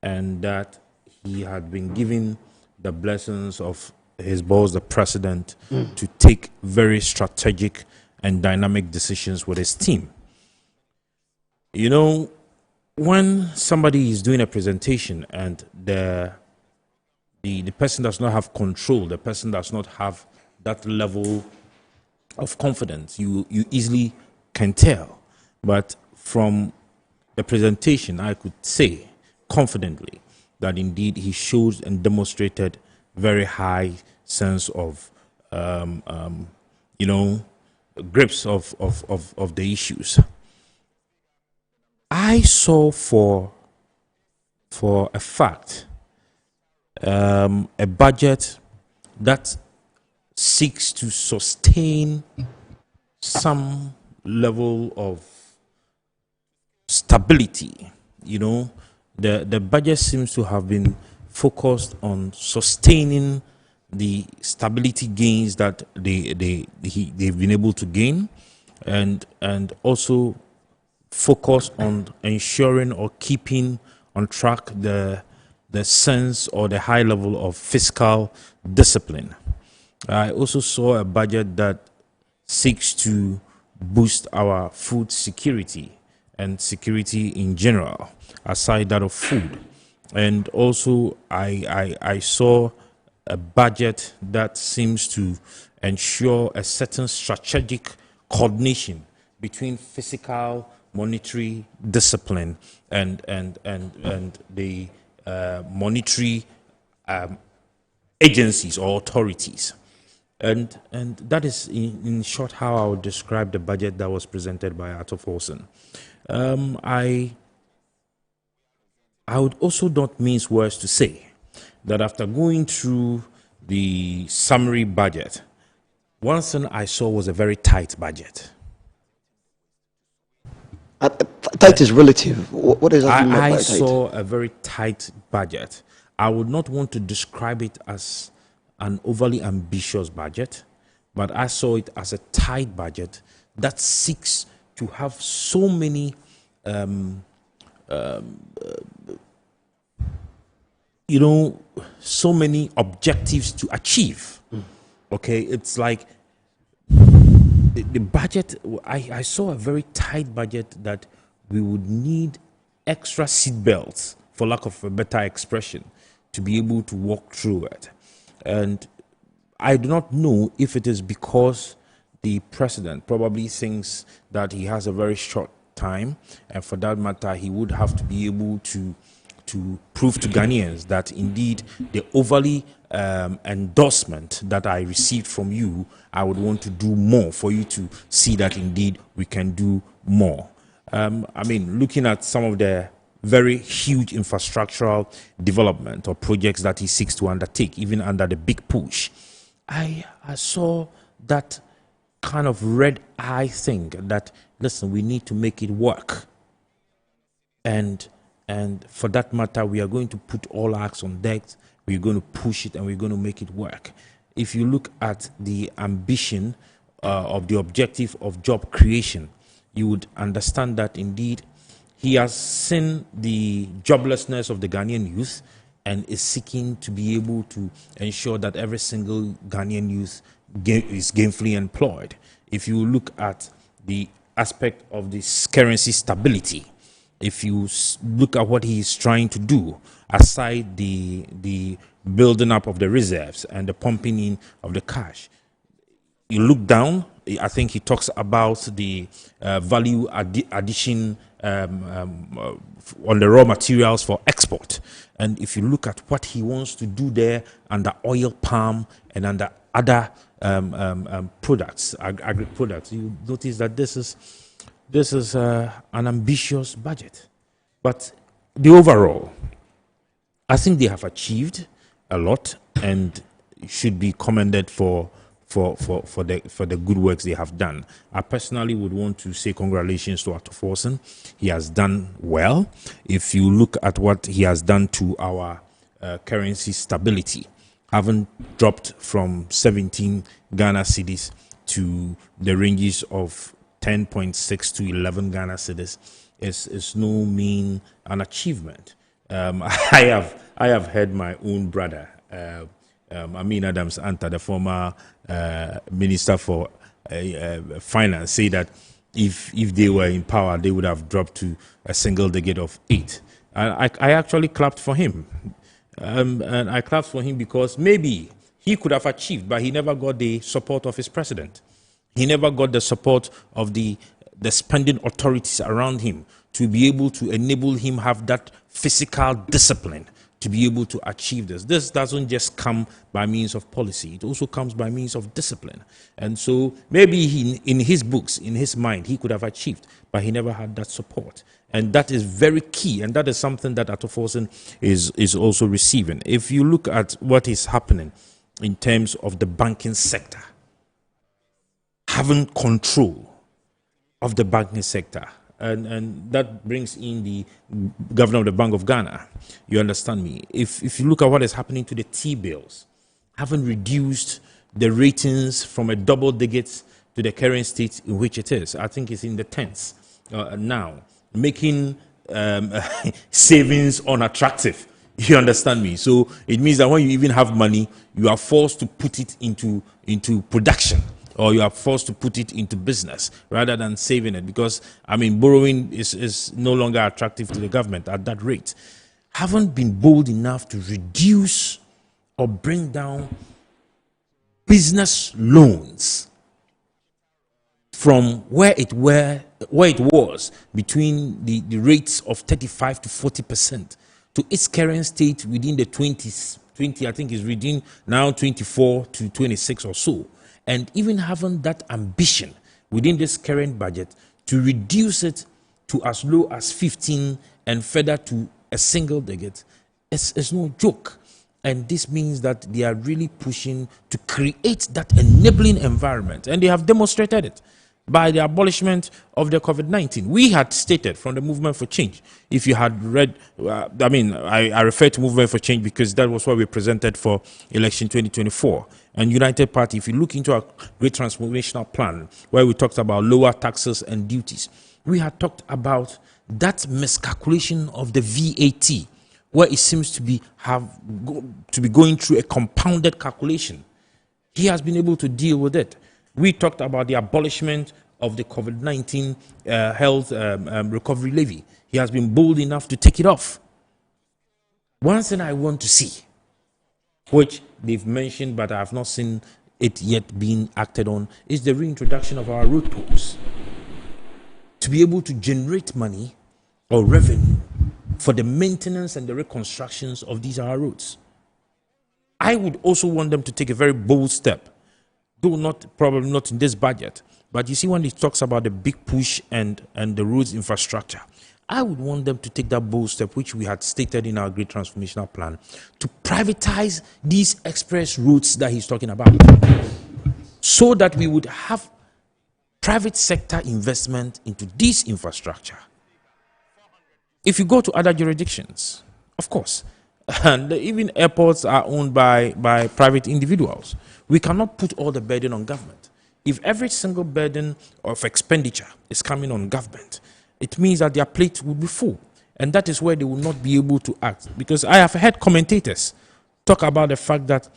and that he had been given the blessings of his boss, the president, to take very strategic and dynamic decisions with his team. When somebody is doing a presentation and the person does not have control, the person does not have that level of confidence, you easily can tell. But from the presentation, I could say confidently that indeed he showed and demonstrated very high sense of, grips of the issues. I saw for a fact a budget that seeks to sustain some level of stability. The budget seems to have been focused on sustaining the stability gains that they've been able to gain, and also focus on ensuring or keeping on track the sense or the high level of fiscal discipline. I also saw a budget that seeks to boost our food security and security in general, aside that of food. And also I saw a budget that seems to ensure a certain strategic coordination between fiscal, monetary discipline and the monetary agencies or authorities. And that is in short how I would describe the budget that was presented by Ato Forson. I would also not mince words to say that after going through the summary budget, one thing I saw was a very tight budget. Tight is relative. What is that? I saw a very tight budget. I would not want to describe it as an overly ambitious budget, but I saw it as a tight budget that seeks to have so many so many objectives to achieve. Okay, it's like the budget, I saw a very tight budget that we would need extra seatbelts, for lack of a better expression, to be able to walk through it. And I do not know if it is because the president probably thinks that he has a very short time, and for that matter, he would have to be able to prove to Ghanaians that indeed the overly endorsement that I received from you, I would want to do more for you to see that indeed we can do more. I mean, looking at some of the very huge infrastructural development or projects that he seeks to undertake, even under the big push, I saw that kind of red eye thing that, listen, we need to make it work. And for that matter, we are going to put all our eggs on deck. We're going to push it and we're going to make it work. If you look at the ambition of the objective of job creation, you would understand that indeed he has seen the joblessness of the Ghanaian youth and is seeking to be able to ensure that every single Ghanaian youth is gainfully employed. If you look at the aspect of this currency stability, if you look at what he is trying to do, aside the building up of the reserves and the pumping in of the cash, you look down, I think he talks about the value addition on the raw materials for export. And if you look at what he wants to do there under oil palm and under other products, agri products, you notice that this is an ambitious budget. But the overall, I think they have achieved a lot and should be commended for the good works they have done. I personally would want to say congratulations to Arthur Forson. He has done well. If you look at what he has done to our currency stability, having dropped from 17 Ghana cedis to the ranges of 10.6 to 11 Ghana cedis is no mean an achievement. I have heard my own brother, Amin Adams Anta, the former Minister for Finance, say that if they were in power, they would have dropped to a single digit of 8. I actually clapped for him. And I clapped for him because maybe he could have achieved, but he never got the support of his president. He never got the support of the spending authorities around him to be able to enable him have that physical discipline to be able to achieve this. This doesn't just come by means of policy. It also comes by means of discipline. And so maybe he, in his books, in his mind, he could have achieved, but he never had that support. And that is very key. And that is something that Arthur Forson is also receiving. If you look at what is happening in terms of the banking sector, having control of the banking sector, and that brings in the governor of the Bank of Ghana. You understand me? If you look at what is happening to the T-bills, having reduced the ratings from a double digit to the current state in which it is, I think it's in the tens now, making savings unattractive. You understand me? So it means that when you even have money, you are forced to put it into production, or you are forced to put it into business rather than saving it, because, I mean, borrowing is no longer attractive to the government at that rate. Haven't been bold enough to reduce or bring down business loans from where it was between the rates of 35 to 40% to its current state within the 20s. 20, I think, is reading now 24 to 26 or so. And even having that ambition within this current budget to reduce it to as low as 15 and further to a single digit is no joke. And this means that they are really pushing to create that enabling environment. And they have demonstrated it by the abolishment of the COVID-19. We had stated from the Movement for Change, if you had read, I refer to Movement for Change because that was what we presented for election 2024. And United Party, if you look into our great transformational plan, where we talked about lower taxes and duties, we had talked about that miscalculation of the VAT, where it seems to be going through a compounded calculation. He has been able to deal with it. We talked about the abolishment of the COVID-19 health recovery levy. He has been bold enough to take it off. One thing I want to see, which they've mentioned but I have not seen it yet being acted on is the reintroduction of our road tolls, to be able to generate money or revenue for the maintenance and the reconstructions of these our roads. I would also want them to take a very bold step, though probably not in this budget, but you see when it talks about the big push and the roads infrastructure, I would want them to take that bold step, which we had stated in our great transformational plan, to privatize these express routes that he's talking about, so that we would have private sector investment into this infrastructure. If you go to other jurisdictions, of course, and even airports are owned by private individuals, we cannot put all the burden on government. If every single burden of expenditure is coming on government, it means that their plate will be full, and that is where they will not be able to act. Because I have heard commentators talk about the fact that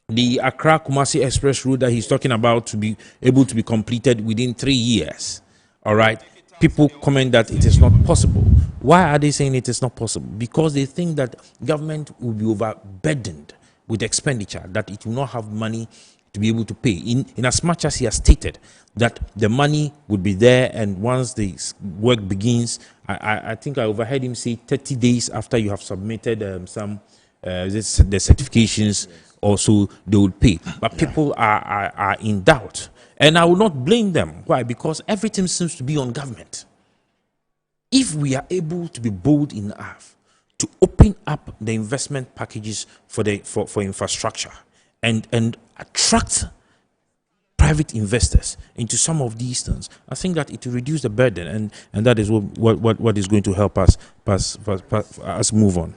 the Accra-Kumasi Express route that he's talking about to be able to be completed within 3 years. All right. People comment that it is not possible. Why are they saying it is not possible? Because they think that government will be overburdened with expenditure, that it will not have money to be able to pay. In as much as he has stated that the money would be there, and once the work begins, I think I overheard him say 30 days after you have submitted the certifications, also they would pay. But people are in doubt. And I will not blame them. Why? Because everything seems to be on government. If we are able to be bold enough to open up the investment packages for infrastructure and attract private investors into some of these things, I think that it will reduce the burden, and that is what is going to help us move on.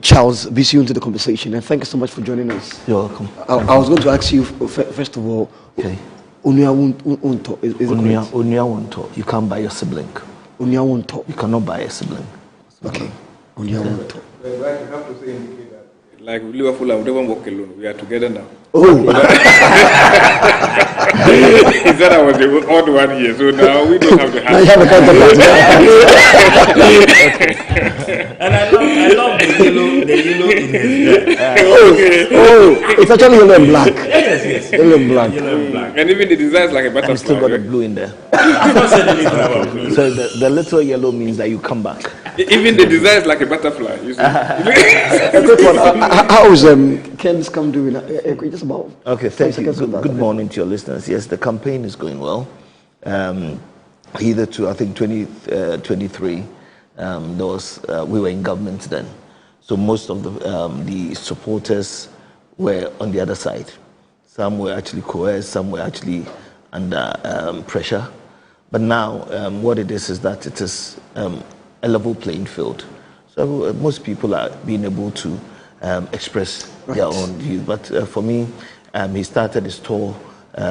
Charles, vice you into the conversation, and thank you so much for joining us. You're welcome. I was going to ask you first of all. Okay. Onuya won't is Onuya won't. You can't buy your sibling. Onuya won't. You cannot buy a sibling. Okay. Onuya won't. Like Liverpool, I would never walk alone. We are together now. Oh. He said I was the odd one here, so now we don't have the hand. Now you have a counterpart. And I love the yellow in his It's actually yellow and black. Yes. Yellow and black. And even the design is like a butterfly. And still got a blue in there. I've not said anything about blue. So the little yellow means that you come back. Even the design is like a butterfly. You see? A quick one. How is Ken's come doing? Just about. Okay, thank you. Good morning to your listeners. Yes, the campaign is going well. Either to, I think, 2023, we were in government then. So most of the supporters were on the other side. Some were actually coerced, some were actually under pressure. But now what it is that it is a level playing field. So most people are being able to express their own views. But for me, he started his tour.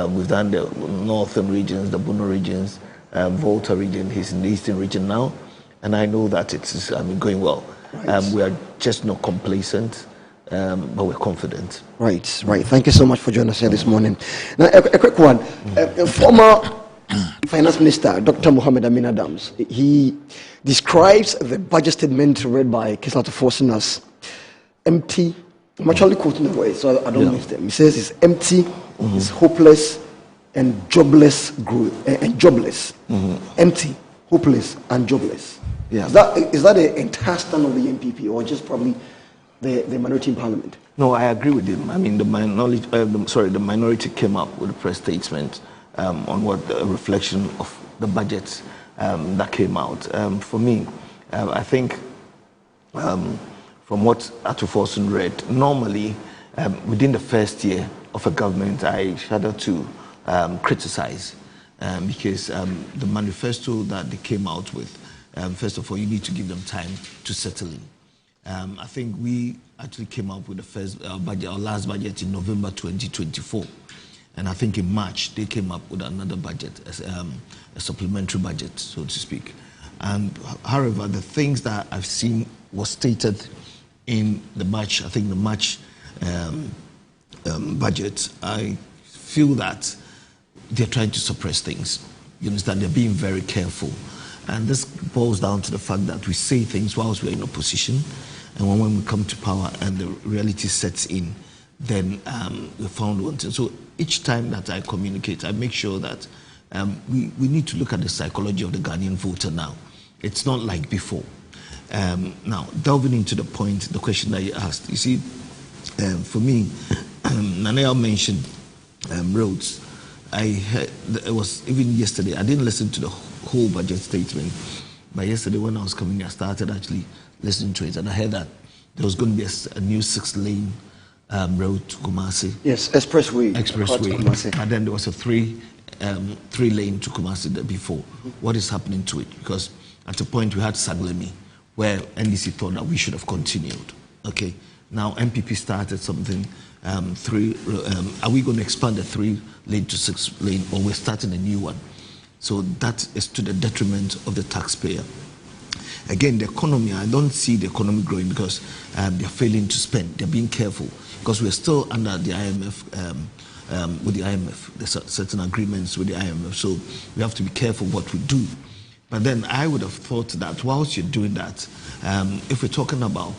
We've done the northern regions, the Bono regions, Volta region. He's in the eastern region now. And I know that it's going well. Right. We are just not complacent, but we're confident. Right. Thank you so much for joining us here this morning. Now, a quick one. Former Finance Minister, Dr. Mohamed Amin Adams, he describes the budget statement read by Kisalato Forson as empty. I'm actually quoting the words, so I don't miss them. He says it's empty, it's hopeless, and jobless. Empty, hopeless, and jobless. Yeah. Is that the entire stand of the NPP, or just probably the minority in Parliament? No, I agree with him. I mean, the minority came up with a press statement on what the reflection of the budget that came out. For me, I think from what Ato Forson read, normally within the first year of a government, I shudder to criticize because the manifesto that they came out with, first of all, you need to give them time to settle in. I think we actually came up with the first budget, our last budget in November 2024. And I think in March, they came up with another budget, a supplementary budget, so to speak. And however, the things that I've seen was stated in the March, I think the March budget, I feel that they're trying to suppress things. You understand? They're being very careful. And this boils down to the fact that we say things whilst we're in opposition. And when we come to power and the reality sets in, then we found one thing. So each time that I communicate, I make sure that we need to look at the psychology of the Ghanaian voter now. It's not like before. Now, delving into the point, the question that you asked, you see, for me, Nanaya mentioned roads. I heard, it was even yesterday, I didn't listen to the whole budget statement, but yesterday when I was coming, I started actually listening to it, and I heard that there was going to be a new 6-lane road to Kumasi. Yes, expressway. And then there was a 3-lane to Kumasi before. What is happening to it? Because at a point we had Saglemi, where NDC thought that we should have continued. Okay, now MPP started something. Are we going to expand the 3-lane to 6-lane, or we're starting a new one? So that is to the detriment of the taxpayer. Again, the economy, I don't see the economy growing because they're failing to spend. They're being careful because we're still under the IMF, with the IMF. There's certain agreements with the IMF. So we have to be careful what we do. But then I would have thought that whilst you're doing that, if we're talking about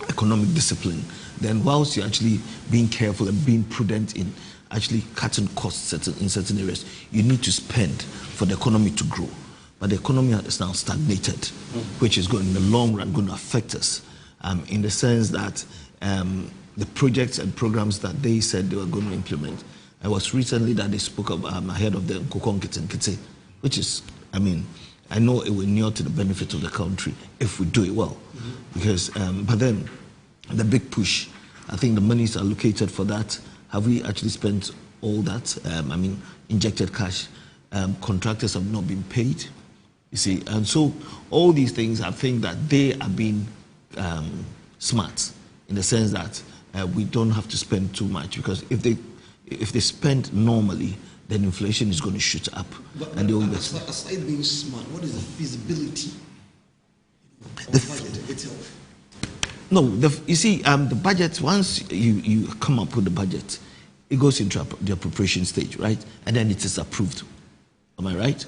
economic discipline, then whilst you're actually being careful and being prudent in actually cutting costs in certain areas, you need to spend for the economy to grow. But the economy is now stagnated, which is going in the long run going to affect us in the sense that the projects and programs that they said they were going to implement. It was recently that they spoke of ahead of the Nkokon Kite, which is, I mean, I know it will inure to the benefit of the country if we do it well. Because, but then the big push, I think the monies are allocated for that. Have we actually spent all that? I mean, injected cash. Contractors have not been paid. You see, and so all these things, I think that they are being smart in the sense that we don't have to spend too much, because if they spend normally, then inflation is going to shoot up. But and they will aside being smart, what is the feasibility of the budget itself? No, you see, the budget, once you come up with the budget, it goes into the appropriation stage, right? And then it is approved. Am I right?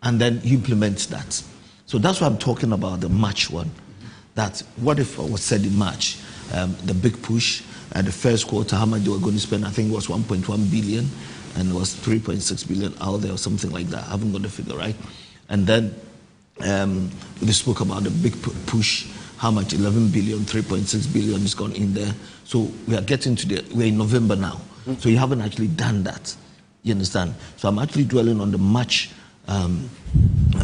And then you implement that. So that's what I'm talking about, the March one. That what if it was said in March, the big push, the first quarter, how much they were going to spend, I think it was 1.1 billion, and it was 3.6 billion out there or something like that. I haven't got the figure, right? And then they spoke about the big push, how much, 11 billion, 3.6 billion is gone in there. So we are getting to we're in November now. So you haven't actually done that. You understand? So I'm actually dwelling on the March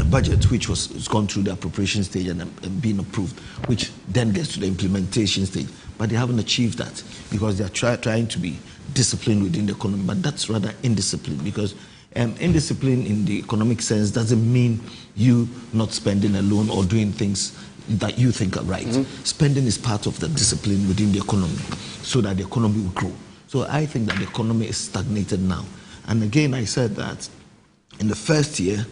budget, which has gone through the appropriation stage and being approved, which then gets to the implementation stage. But they haven't achieved that because they are trying to be disciplined within the economy. But that's rather indiscipline, because indiscipline in the economic sense doesn't mean you not spending alone or doing things that you think are right. Spending is part of the discipline within the economy so that the economy will grow. So I think that the economy is stagnated now. And again, I said that in the first year,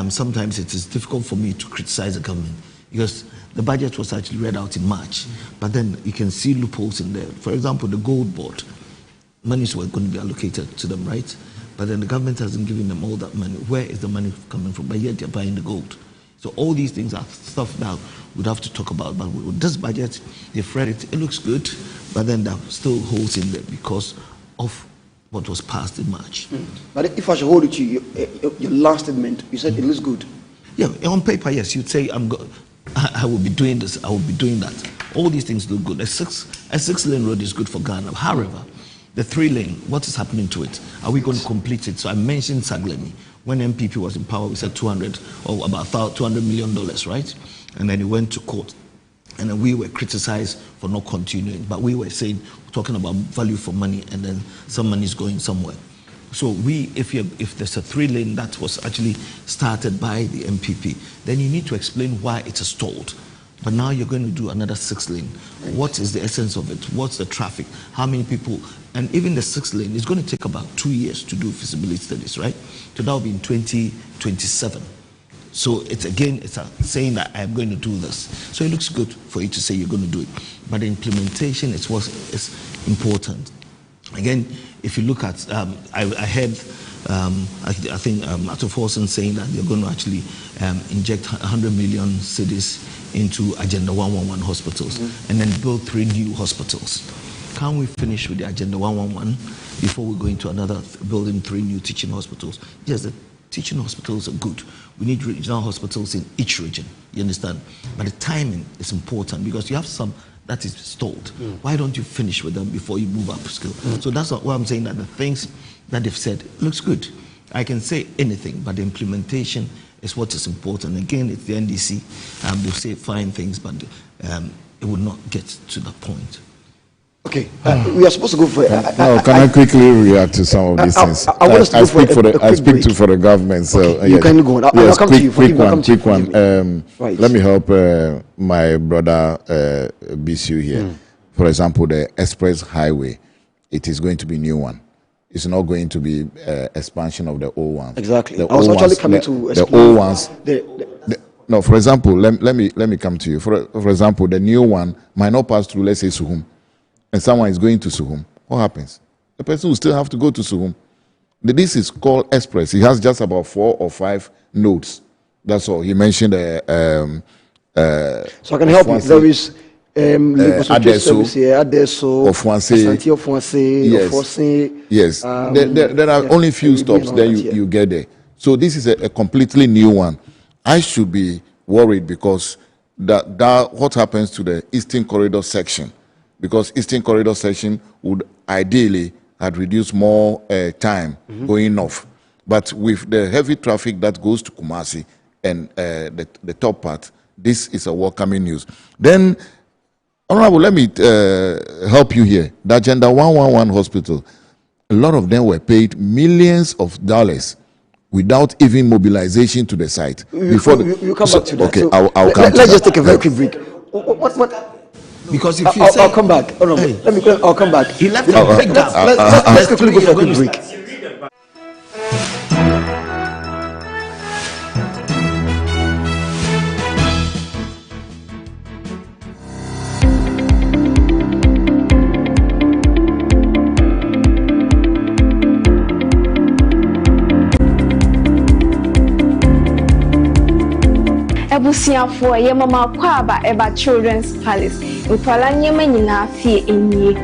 sometimes it is difficult for me to criticize the government because the budget was actually read out in March. But then you can see loopholes in there. For example, the gold board, monies were going to be allocated to them, right? But then the government hasn't given them all that money. Where is the money coming from? But yet they're buying the gold. So all these things are stuff that we'd have to talk about. But with this budget, they've read it, it looks good, but then there are still holes in there because of what was passed in March. But if I should hold it to you, your last statement, you said it looks good. Yeah, on paper, yes, you'd say I will be doing this, I will be doing that. All these things look good. A 6-lane road is good for Ghana. However, the 3-lane, what is happening to it? Are we going to complete it? So I mentioned Saglemi. When MPP was in power, we said about $200 million, right? And then it went to court. And then we were criticized for not continuing. But we were saying, talking about value for money, and then some money is going somewhere. So if there's a 3-lane that was actually started by the MPP, then you need to explain why it is stalled. But now you're going to do another 6-lane. What is the essence of it? What's the traffic? How many people? And even the 6-lane is going to take about 2 years to do feasibility studies, right? So that will be in 2027. So it's saying that I'm going to do this. So it looks good for you to say you're going to do it. But the implementation is what is important. Again, if you look at, I heard, I think Ato Forson saying that they're going to actually inject 100 million cedis into Agenda 111 hospitals and then build 3 new hospitals. Can we finish with the Agenda 111 before we go into another building 3 new teaching hospitals? Yes, the teaching hospitals are good. We need regional hospitals in each region, you understand? But the timing is important because you have some that is stalled. Why don't you finish with them before you move up skill? So that's what I'm saying, that the things that they've said looks good. I can say anything, but the implementation is what is important. Again, it's the NDC. They'll say fine things, but it would not get to the point. Okay, we are supposed to go for. Can I quickly react to some of these things? I speak for the government. So okay, you can go. I'll come to you. Quick one. Right. Let me help my brother BCU here. For example, the Express Highway, it is going to be a new one. It's not going to be expansion of the old ones. Exactly. The I was actually coming to the old ones. No, for example, let me come to you. For example, the new one might not pass through, let's say, Suhum, and someone is going to Suhum. What happens? The person will still have to go to Suhum. This is called Express. He has just about 4 or 5 nodes. That's all. He mentioned so I can help you. There is Adeso, Ofuanse. Yes. There are only few stops, then you get there. So this is a completely new one. I should be worried because that what happens to the Eastern Corridor section, because Eastern Corridor section would ideally have reduced more time going off. But with the heavy traffic that goes to Kumasi and the top part, this is a welcoming news. Then, Honorable, let me help you here. The Agenda 111 hospital, a lot of them were paid millions of dollars without even mobilization to the site. You come back to that. Okay, so I'll come. Let's just take a very quick break. What? Because if you I'll come back. Oh, no, I'll come back. He left a breakdown. Let's quickly go for a quick break. Ebusiafo ye mama kwa aba eba Children's Palace. Nkwala nyema nyina fie enyi.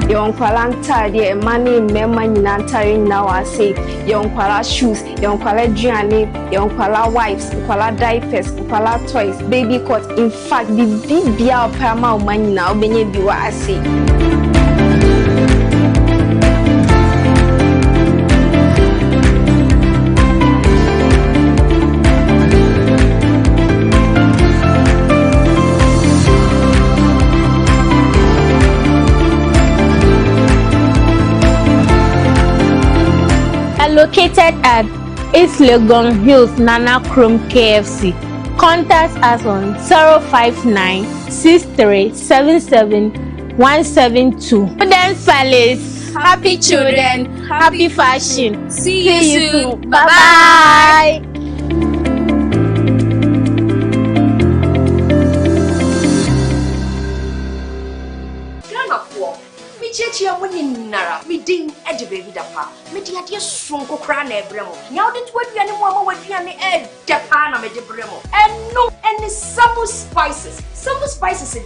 Yonkwala ntade mani mema nyina ntare nyina wase. Yonkwala shoes, yonkwala duane, yonkwala wipes, yonkwala diapers, yonkwala toys, baby coat. In fact, the bibia opama umanyina obenye biwa ase. Located at East Legon Hills, Nana Krum KFC. Contact us on 059 6377 172. Children's Palace. Happy children, happy fashion. See you soon. Bye bye. Chia woni nara mi din ede baby da pa me dia de sonko kra na ebremo nya ode to aduane mo ama waduane e de pa na me de bremo eno any some spices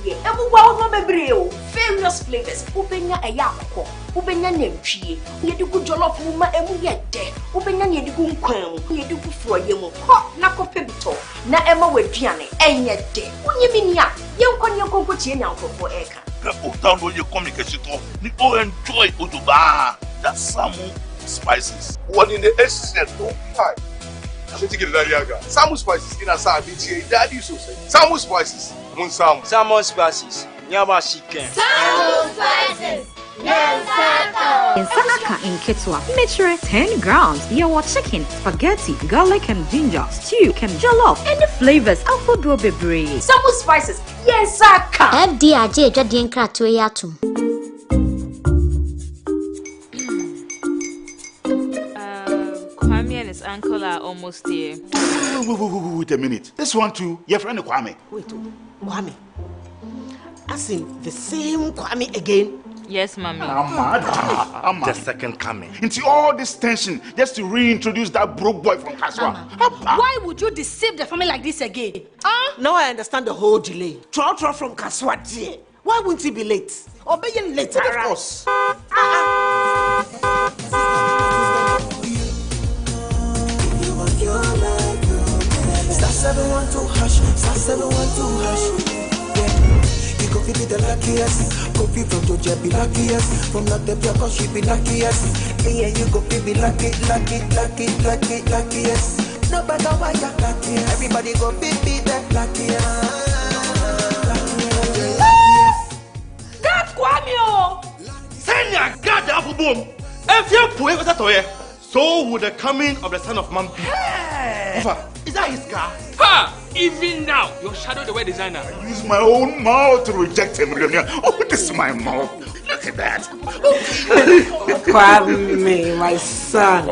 de e bu wa wo bebre o various flavors ubenya eya akoko ubenya nantwie ye de gu jollof mu ma emu ye de ubenya ye de gu nkwan ye de gu froye mu ho na kope bito na ema waduane enye de unyimi nia ye nkon ye konko tie nyankofo eka. Autant de communication, ni enjoy Oduba, that Samu spices. One in the essence, no five. I'm going to get that yaga. Samu spices in a Samu, daddy so say. Samu spices, Mun Samu. Samu spices, Nyama chicken. Samu spices. Nsaka in Ketwa, measure 10 grams. Your chicken, spaghetti, garlic and ginger, stew, can jollof, and the flavors of Bebre. Samu spices, yes, Saka. FDIJ Jadien Kratoyatum. Kwame and his uncle are almost here. Wait a minute. This one too, your friend Kwame. Wait, Kwame. As in the same Kwame again. Yes, mommy. The second coming. Into all this tension just to reintroduce that broke boy from Kaswa. Why would you deceive the family like this again? Now I understand the whole delay. Trotro from Kaswati. Why wouldn't he be late? Obey you later. Of course. Star 712 hash, star 712 hash. Yeah, you go feel the luckiest. Coffee from Georgia be luckiest. From Latepia, cause she be luckiest. Yeah, you go feel be luckiest. No matter why you're luckiest. Everybody go be the luckiest. That's Kwamio! Senya God the apple boom. If you put it with so would the coming of the Son of Man be. Hey. Is that his car? Ha! Even now, your shadow the way designer. I use my own mouth to reject him. Oh, this is my mouth. Look at that. Kwame, my son.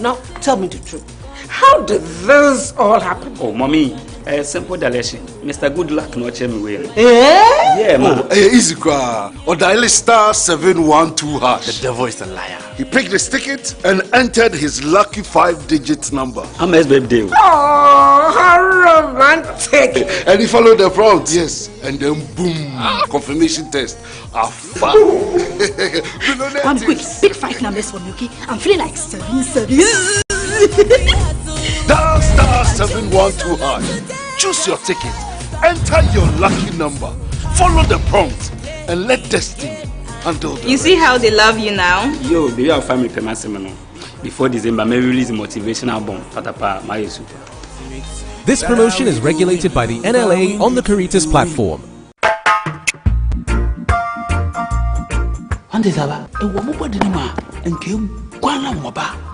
Now, tell me the truth. How did this all happen? Oh, mommy, simple direction. Mr. Good Luck no check me way. Yeah, man. Easy cry. Or dial star 712 hash. The devil is a liar. He picked his ticket and entered his lucky 5-digit number. How much birthday? Oh, how romantic! And he followed the prompts, yes. And then boom, confirmation test. One quick, pick 5 numbers for me, okay? I'm feeling like 7. Dial star 712 hash. Choose your ticket. Enter your lucky number. Follow the prompt and let destiny handle the You see how they love you now? Yo, do you have family payment seminar? Before December, may release a motivational album. Patapa, my super. This promotion is regulated by the NLA on the Caritas platform.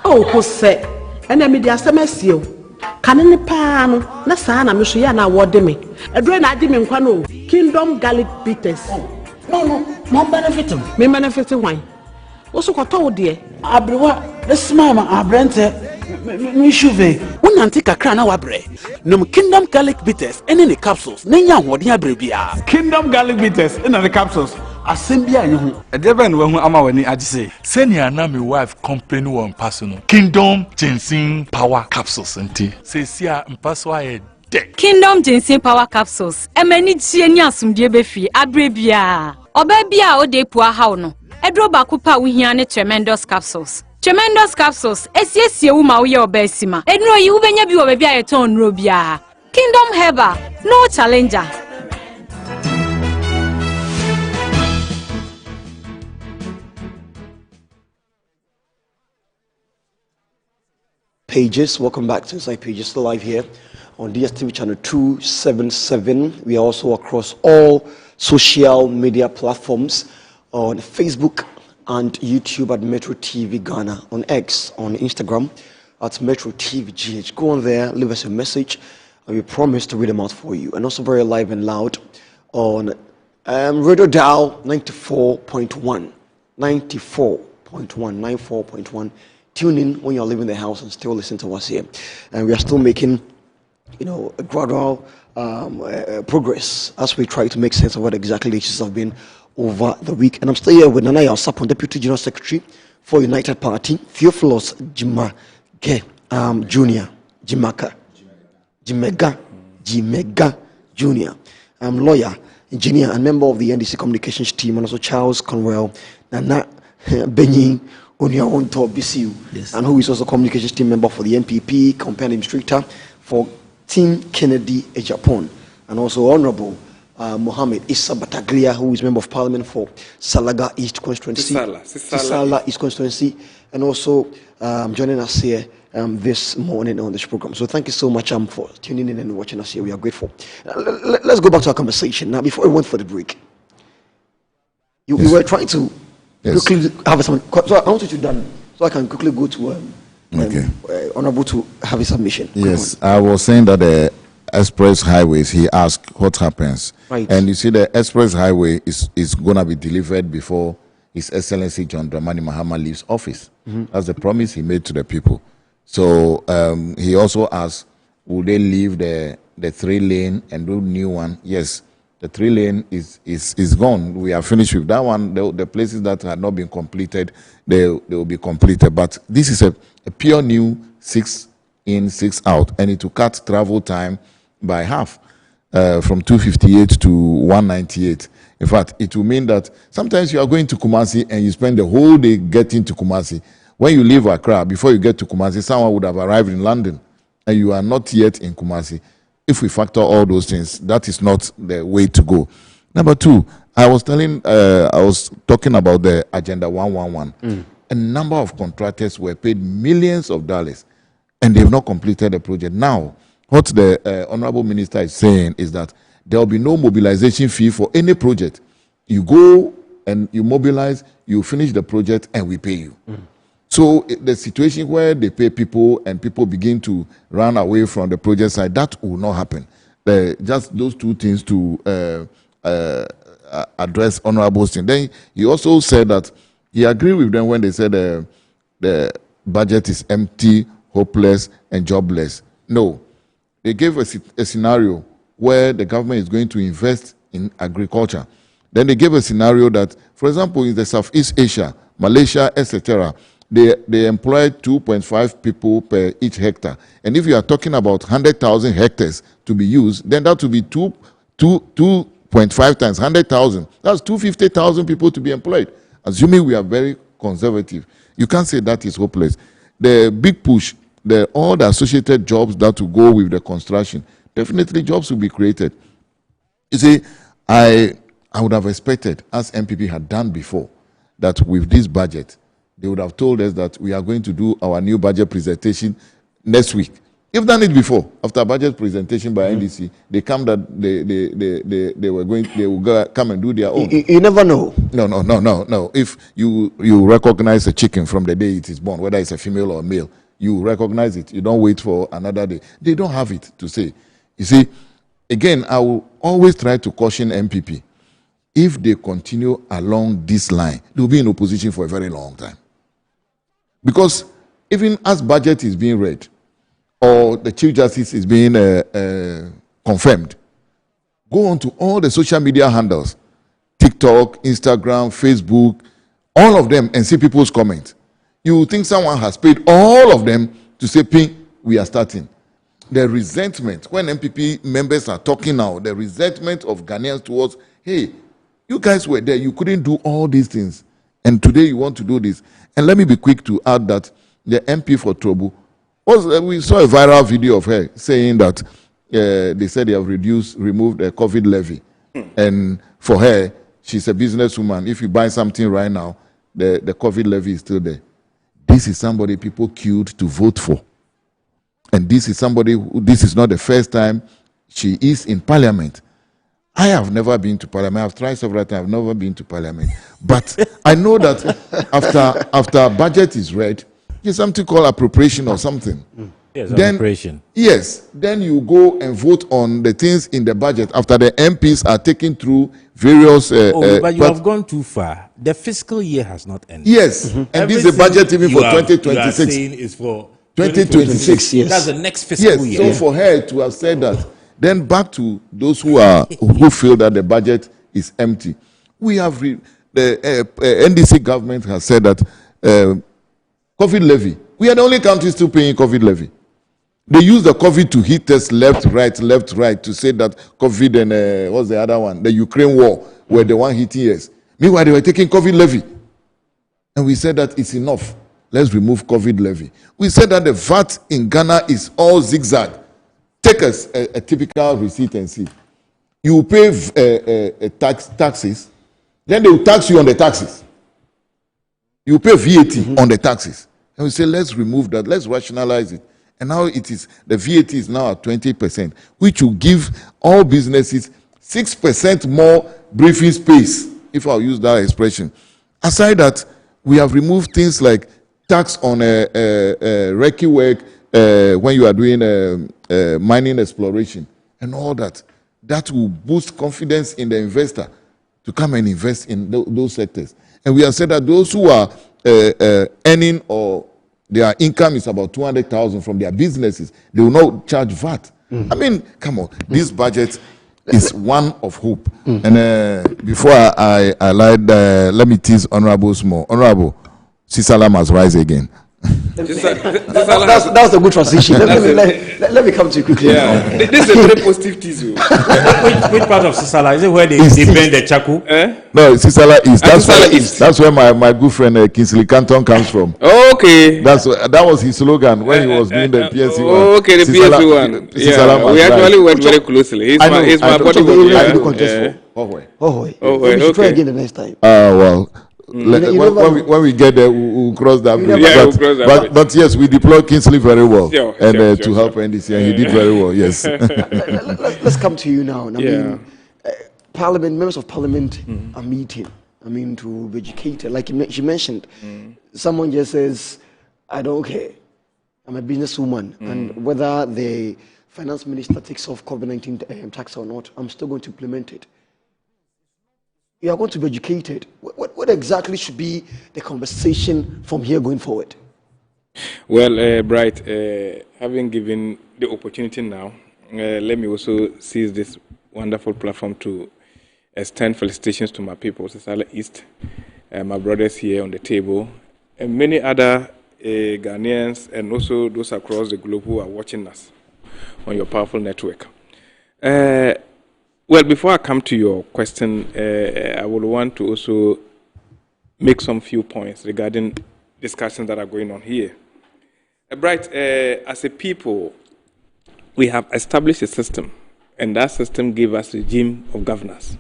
Oh, Jose, and I'm the SMS. Canini Pano, Nasana, Michiana, what me? A drain I didn't quano. Kingdom Garlic Bitters. No, benefit him. Me benefit wine. Also, what told dear? Abrewa, the smile, I brent me shuve. One antique crana wabre. No Kingdom Garlic Bitters, and any capsules. Nanya, what ya brebia. Kingdom Garlic Bitters, and the capsules. Assembia you. A devil when I'm when I say, send your name, my wife complain one personal. Kingdom Ginseng Power Capsules and tea. Say, see, I'm password. Kingdom Ginseng Power Capsules. Emeni genia sum die befi abrebia. Obebia o de poa haw no. Edro ba kupa wo hia ne tremendous capsules. Tremendous capsules. Esiesie wo ma wo ye obesima. Edro yi wo benya bi wo ba bia ye ton ro bia. Kingdom Herbal. No challenger. Pages, welcome back to Inside Pages, still live here on DSTV channel 277. We are also across all social media platforms on Facebook and YouTube at Metro TV Ghana, on X, on Instagram at Metro TV GH. Go on there, leave us a message, and we promise to read them out for you. And also very live and loud on Radio Dial 94.1, 94.1. Tune in when you're leaving the house and still listen to us here. And we are still making, a gradual progress as we try to make sense of what exactly the issues have been over the week. And I'm still here with Nana Yosapon, Deputy General Secretary for United Party, Theophilus Jimega Jr., lawyer, engineer, and member of the NDC communications team, and also Charles Conwell, Nana Benyin on your own top BCU, yes. And who is also communications team member for the NPP, campaign administrator for Team Kennedy Japan, and also Honorable Mohammed Issa Bataglia, who is member of parliament for Salaga East Constituency, Sisala East Constituency, and also joining us here this morning on this program. So thank you so much for tuning in and watching us here. We are grateful. Let's go back to our conversation now. Before we went for the break, you were trying to quickly have some. So I want you to done so I can quickly go to Honorable to have his submission. Yes, I was saying that the express highways. He asked what happens, right? And you see, the express highway is gonna be delivered before His Excellency John Dramani Mahama leaves office. That's the promise he made to the people. So he also asked, will they leave the 3-lane and do new one? Yes, The 3 lane is gone. We are finished with that one. The places that had not been completed, they will be completed. But this is a pure new 6 in, 6 out, and it will cut travel time by half, from 258 to 198. In fact, it will mean that sometimes you are going to Kumasi and you spend the whole day getting to Kumasi. When you leave Accra, before you get to Kumasi, someone would have arrived in London, and you are not yet in Kumasi. If we factor all those things, that is not the way to go. Number 2, I was talking about the Agenda 111. A number of contractors were paid millions of dollars, and they have not completed the project. Now, what the Honorable Minister is saying is that there will be no mobilization fee for any project. You go and you mobilize, you finish the project, and we pay you. So the situation where they pay people and people begin to run away from the project side, that will not happen. Just those 2 things to address Honorable Singh. Then he also said that he agreed with them when they said the budget is empty, hopeless, and jobless. No. They gave a scenario where the government is going to invest in agriculture. Then they gave a scenario that, for example, in the Southeast Asia, Malaysia, etc., they employ 2.5 people per each hectare. And if you are talking about 100,000 hectares to be used, then that will be 2.5 times 100,000. That's 250,000 people to be employed. Assuming we are very conservative, you can't say that is hopeless. The big push, all the associated jobs that will go with the construction, definitely jobs will be created. You see, I would have expected, as MPP had done before, that with this budget, they would have told us that we are going to do our new budget presentation next week. You've done it before. After budget presentation by NDC, they come that they will come and do their own. You never know. No. If you recognize a chicken from the day it is born, whether it's a female or a male, you recognize it. You don't wait for another day. They don't have it to say. You see, again, I will always try to caution MPP. If they continue along this line, they will be in opposition for a very long time. Because even as budget is being read, or the Chief Justice is being confirmed, go on to all the social media handles, TikTok, Instagram, Facebook, all of them, and see people's comments. You think someone has paid all of them to say, Ping, we are starting. The resentment, when MPP members are talking now, the resentment of Ghanaians towards, hey, you guys were there, you couldn't do all these things, and today you want to do this. And let me be quick to add that the MP for Trobu, we saw a viral video of her saying that they said they have removed the COVID levy. And for her, she's a businesswoman. If you buy something right now, the COVID levy is still there. This is somebody people queued to vote for. And this is somebody who, this is not the first time she is in parliament. I have never been to parliament. I've tried several times. I've never been to parliament. But I know that after budget is read, there's something called appropriation or something. Yes, appropriation. Yes. Then you go and vote on the things in the budget after the MPs are taken through various... but you have gone too far. The fiscal year has not ended. Yes. And this is a budget even for 2026. You are saying is for 2026. Yes. That's the next fiscal year. So for her to have said that, then back to those who feel that the budget is empty. We have the NDC government has said that COVID levy. We are the only country still paying COVID levy. They use the COVID to hit us left, right to say that COVID and what's the other one? The Ukraine war were the one hitting us. Meanwhile, they were taking COVID levy. And we said that it's enough. Let's remove COVID levy. We said that the VAT in Ghana is all zigzag. Take us a typical receipt and see. You pay taxes, then they will tax you on the taxes. You pay VAT on the taxes. And we say, let's remove that, let's rationalize it. And now the VAT is now at 20%, which will give all businesses 6% more breathing space, if I'll use that expression. Aside that, we have removed things like tax on recce work when you are doing mining exploration and all that. That will boost confidence in the investor to come and invest in those sectors. And we have said that those who are earning or their income is about 200,000 from their businesses, they will not charge VAT. I mean, come on, this budget, is one of hope. And before I lied, let me tease Honorable Small. Honorable, Sisala must rise again. That's a good transition. Let me come to you quickly. Yeah, this is a very positive tease. Which part of Sisala? Is it where they burn the charcoal? No, Sisala East. That's where my good friend Kingsley Canton comes from. Okay. That was his slogan when he was doing the PSC one. Oh, okay, the PSC one. Yeah, we actually worked very closely. He's my bodyguard. Okay. Again the next time. Well. When we get there, we'll cross that bridge. Yeah, we'll cross that bridge. But yes, we deployed Kingsley very well, sure, to help NDC, and he did very well. Yes. Let's come to you now. I mean, Parliament members of Parliament are meeting. I mean, to be educated, like she mentioned. Someone just says, "I don't care. I'm a businesswoman, and whether the finance minister takes off COVID-19 tax or not, I'm still going to implement it." You are going to be educated. What exactly should be the conversation from here going forward? Well, Bright, having given the opportunity now, let me also seize this wonderful platform to extend felicitations to my people, Sisala East, my brothers here on the table, and many other Ghanaians, and also those across the globe who are watching us on your powerful network. Well, before I come to your question, I would want to also make some few points regarding discussions that are going on here. Bright, as a people, we have established a system, and that system gave us a regime of governance.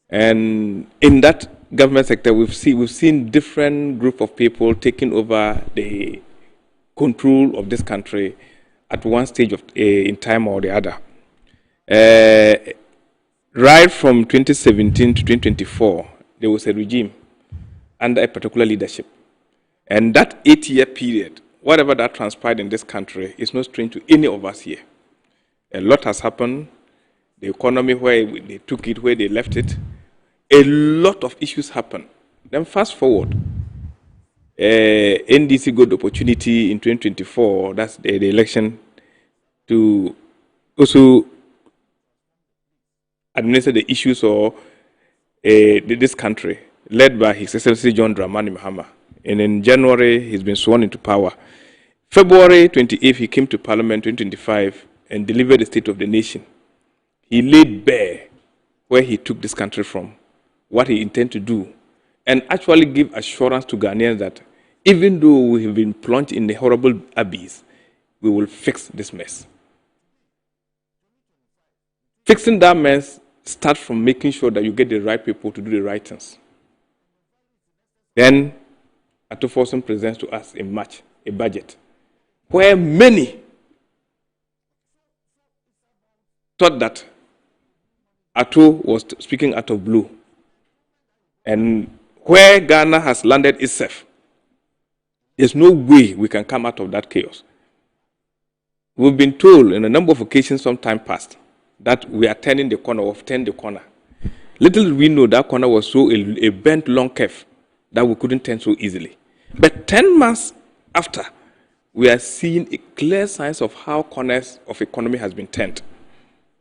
And in that government sector, we've seen different group of people taking over the control of this country at one stage of in time or the other. Right from 2017 to 2024, there was a regime under a particular leadership. And that 8-year period, whatever that transpired in this country, is not strange to any of us here. A lot has happened. The economy, where they took it, where they left it. A lot of issues happened. Then fast forward, NDC got the opportunity in 2024, that's the election, to also administer the issues of this country, led by His Excellency John Dramani Mahama. And in January, he's been sworn into power. February 28th, he came to Parliament 2025 and delivered the State of the Nation. He laid bare where he took this country from, what he intended to do, and actually give assurance to Ghanaians that even though we have been plunged in a horrible abyss, we will fix this mess. Fixing that mess starts from making sure that you get the right people to do the right things. Then, Ato Forson presents to us in March a budget where many thought that Ato was speaking out of blue, and where Ghana has landed itself, there's no way we can come out of that chaos. We've been told in a number of occasions some time past that we are turning the corner, or turned the corner. Little did we know that corner was so a bent long curve that we couldn't turn so easily. But 10 months after, we are seeing a clear signs of how corners of economy has been turned,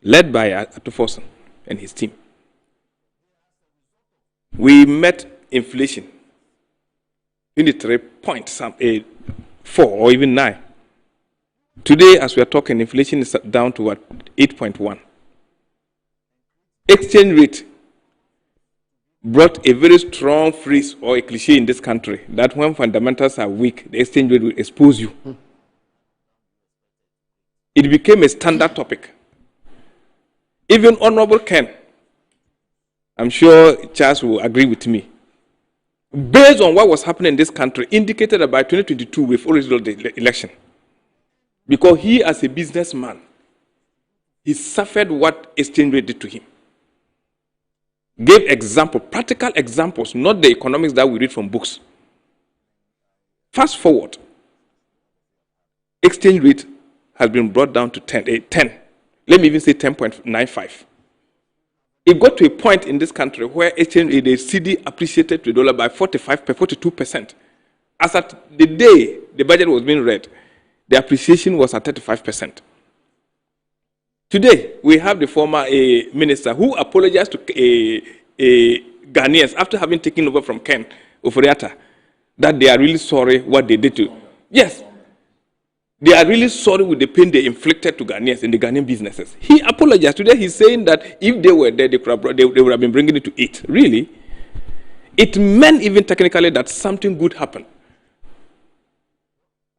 led by Ato Forson and his team. We met inflation 23.4 or even 9. Today, as we are talking, inflation is down to 8.1. Exchange rate brought a very strong freeze, or a cliche in this country, that when fundamentals are weak, the exchange rate will expose you. It became a standard topic. Even Honorable Ken, I'm sure Charles will agree with me, based on what was happening in this country, indicated that by 2022 we've already lost the election. Because he, as a businessman, he suffered what exchange rate did to him. Gave example, practical examples, not the economics that we read from books. Fast forward, exchange rate has been brought down to 10. Let me even say 10.95. It got to a point in this country where exchange rate, the CD appreciated to the dollar by 42%. As at the day the budget was being read, the appreciation was at 35%. Today, we have the former minister who apologized to Ghanaians after having taken over from Ken Ofori-Atta, that they are really sorry what they did to. Yes, they are really sorry with the pain they inflicted to Ghanaians in the Ghanaian businesses. He apologized. Today, he's saying that if they were there, they would have been bringing it to it. Really? It meant even technically that something good happened.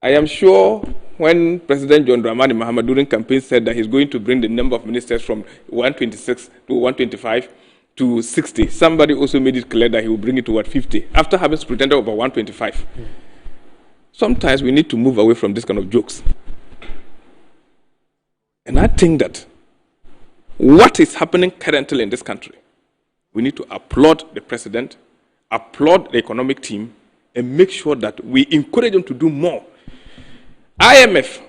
I am sure when President John Dramani Mahama during campaign said that he's going to bring the number of ministers from 126 to 125 to 60, somebody also made it clear that he will bring it to 50 after having pretended over 125. Sometimes we need to move away from this kind of jokes. And I think that what is happening currently in this country, we need to applaud the president, applaud the economic team, and make sure that we encourage them to do more. IMF,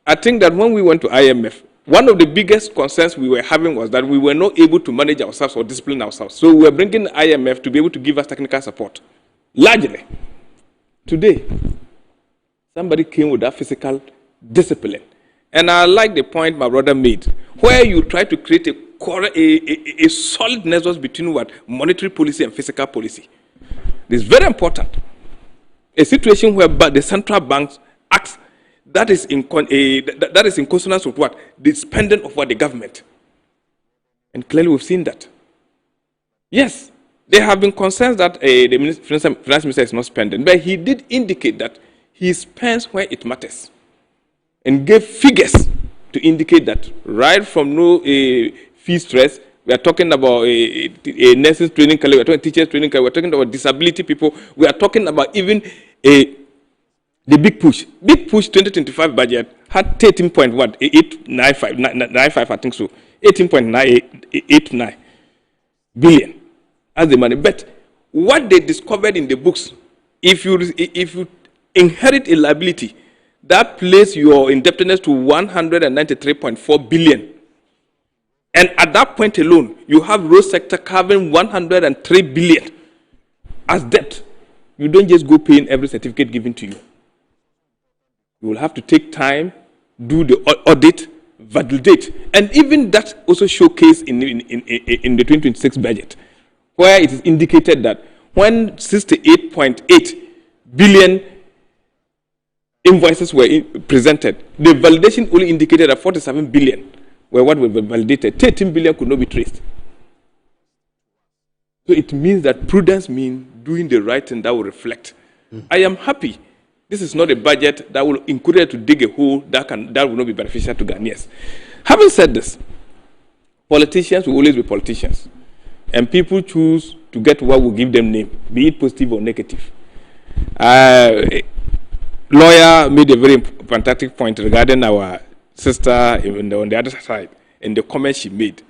I think that when we went to IMF, one of the biggest concerns we were having was that we were not able to manage ourselves or discipline ourselves. So we were bringing IMF to be able to give us technical support, largely. Today, somebody came with that physical discipline. And I like the point my brother made, where you try to create a solid nexus between what monetary policy and fiscal policy. It's very important. A situation where the central banks acts that is in consonance with what? The spending of what the government. And clearly we've seen that. Yes, there have been concerns that the finance minister is not spending, but he did indicate that he spends where it matters and gave figures to indicate that right from no fee stress, we are talking about a nursing training college, we are talking teachers training college, we are talking about disability people, we are talking about even the big push. Big push 2025 budget had 13.895, I think so. 18.989 billion as the money. But what they discovered in the books, if you inherit a liability, that places your indebtedness to 193.4 billion. And at that point alone, you have road sector covering 103 billion as debt. You don't just go paying every certificate given to you. You will have to take time, do the audit, validate, and even that also showcased in the 2026 budget, where it is indicated that when 68.8 billion invoices were presented, the validation only indicated that 47 billion were what were validated. 13 billion could not be traced. So it means that prudence means doing the right thing that will reflect. I am happy. This is not a budget that will encourage to dig a hole that will not be beneficial to Ghanaians. Having said this, politicians will always be politicians. And people choose to get what will give them name, be it positive or negative. Lawyer made a very fantastic point regarding our sister on the other side in the comments she made.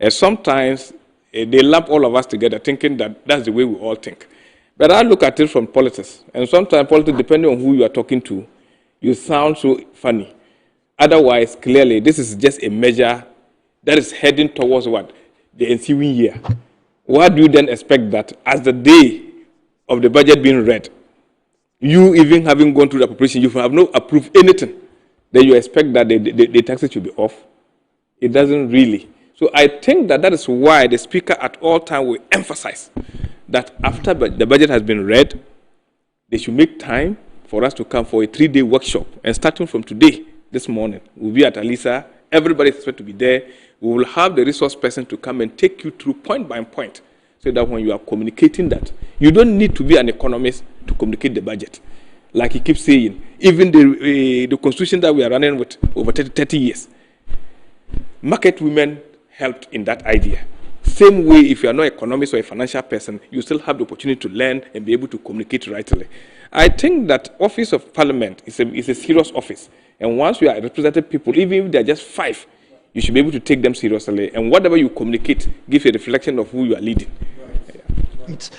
Sometimes they lump all of us together thinking that that's the way we all think. But I look at it from politics. And sometimes politics, depending on who you are talking to, you sound so funny. Otherwise, clearly, this is just a measure that is heading towards what? The ensuing year. What do you then expect that as the day of the budget being read, you even having gone through the appropriation, you have not approved anything, then you expect that the taxes should be off? It doesn't really. So I think that is why the Speaker at all times will emphasize that after the budget has been read, they should make time for us to come for a 3-day workshop. And starting from today, this morning, we'll be at Alisa. Everybody is expected to be there. We will have the resource person to come and take you through point by point, so that when you are communicating that, you don't need to be an economist to communicate the budget. Like he keeps saying, even the constitution that we are running with over 30 years, market women helped in that idea. Same way, if you are not an economist or a financial person, you still have the opportunity to learn and be able to communicate rightly. I think that Office of Parliament is a serious office. And once you are representing people, even if they are just 5, you should be able to take them seriously. And whatever you communicate gives a reflection of who you are leading. Right.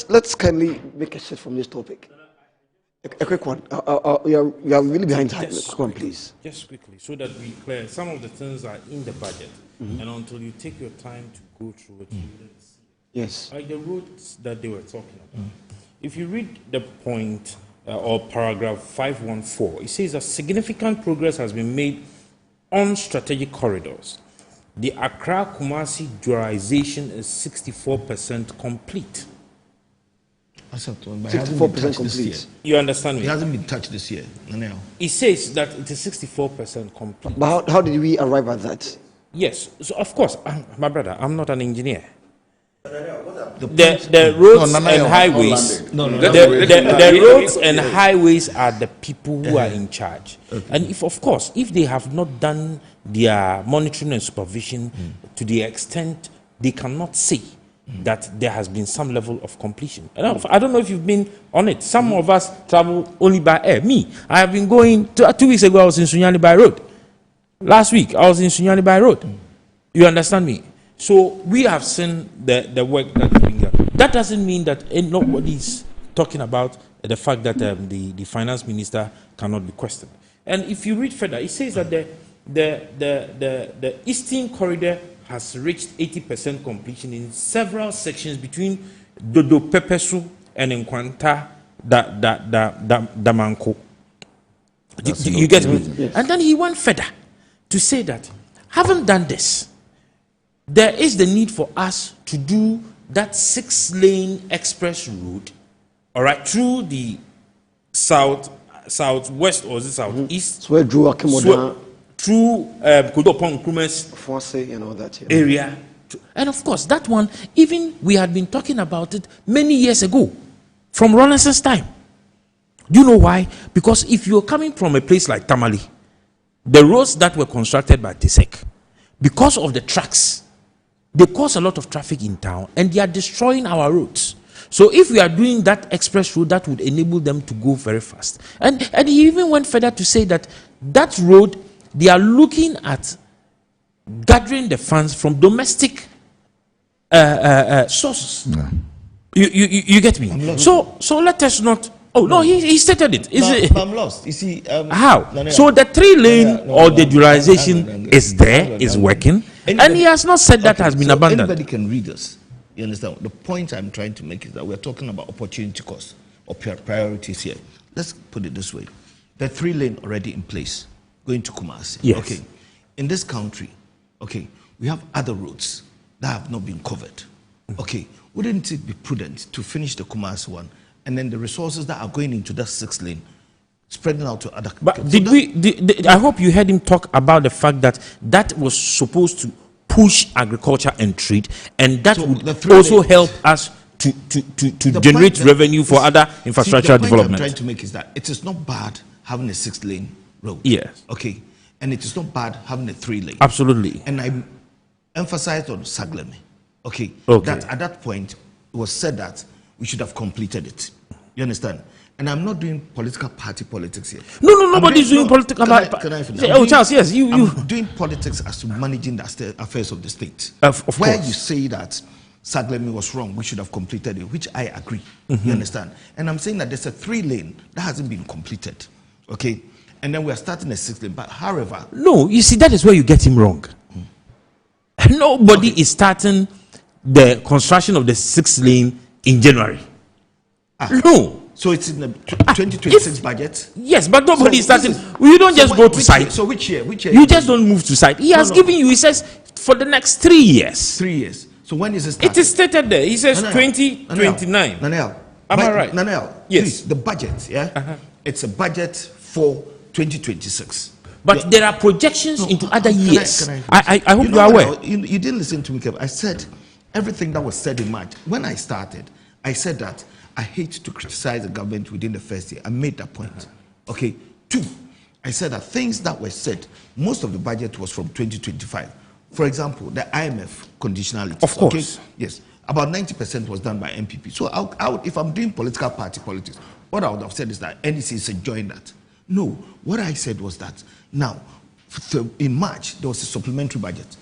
Let's kindly make a shift from this topic. A quick one. You are really behind time. Quick one, please. Just quickly, so that we clear. Some of the things are in the budget, and until you take your time to go through it, you wouldn't see. Yes. Like the roads that they were talking about. If you read the point or paragraph 514, it says that significant progress has been made on strategic corridors, the Accra-Kumasi dualization is 64% complete. 64% complete. You understand me? It hasn't been touched this year. No. It says that it is 64% complete. But how did we arrive at that? Yes, so of course, my brother, I'm not an engineer. The roads and highways, the roads and highways are the people who are in charge. And if they have not done their monitoring and supervision to the extent they cannot say that there has been some level of completion. And I don't know if you've been on it. Some of us travel only by air. Me, I have been going, 2 weeks ago I was in Sunyani by road. Last week I was in Sunyani by road. You understand me? So we have seen the work that is being done. That doesn't mean that nobody's talking about the fact that the finance minister cannot be questioned. And if you read further, it says that the Eastern Corridor has reached 80% completion in several sections between Dodo Pepesu and Nkwanta Damanko. You get me? Yes. And then he went further to say that, having done this, there is the need for us to do that 6-lane express road, all right, through the southwest or the southeast. So where Drew Akimoda, through Kodopon Krumes Fonse and all that area. And of course, that one, even we had been talking about it many years ago, from Rawlinson's time. Do you know why? Because if you're coming from a place like Tamale, the roads that were constructed by TSEC, because of the tracks, they cause a lot of traffic in town and they are destroying our roads. So if we are doing that express road, that would enable them to go very fast. And he even went further to say that that road, they are looking at gathering the funds from domestic sources. Yeah. You get me? So let us not. Oh no, he stated it. I'm lost. You see, how? So the 3-lane or the dualization is there, is working, and he has not said that has been abandoned. Anybody can read this. You understand? The point I'm trying to make is that we're talking about opportunity cost or priorities here. Let's put it this way: the 3-lane already in place, going to Kumasi. Yes. Okay. In this country, okay, we have other roads that have not been covered. Okay, wouldn't it be prudent to finish the Kumasi one? And then the resources that are going into that 6-lane, spreading out to other. But I hope you heard him talk about the fact that that was supposed to push agriculture and trade, and that would also help us to generate revenue for other infrastructure development. The point I'm trying to make is that it is not bad having a 6-lane road. Yes. Okay. And it is not bad having a 3-lane. Absolutely. And I emphasized on Sagleme. Okay. That at that point it was said that we should have completed it. You understand? And I'm not doing political party politics here. No, nobody's doing political party. Can I finish? Charles, yes, you. I'm doing politics as to managing the affairs of the state. Of where course. You say that Sagleme was wrong, we should have completed it, which I agree. You understand? And I'm saying that there's a 3-lane that hasn't been completed. Okay? And then we're starting a 6-lane. But however... No, you see, that is where you get him wrong. Nobody is starting the construction of the 6-lane in January. No. So it's in the 2026 budget? Yes, but nobody is starting. You don't just go to site. So which year? You just don't move to site. He has given you, he says, for the next 3 years. 3 years. So when is it starting? It is stated there. He says 2029. Nanel. Am I right? Nanel, yes. Please, the budget, yeah? It's a budget for 2026. But there are projections into other years. I hope you are aware. You didn't listen to me, Kev. I said everything that was said in March. When I started, I said that I hate to criticize the government within the first year. I made that point. Okay. 2, I said that things that were said, most of the budget was from 2025. For example, the IMF conditionality. Of course. Okay? Yes. About 90% was done by MPP. So I would, if I'm doing political party politics, what I would have said is that NEC should join that. No. What I said was that now, in March, there was a supplementary budget.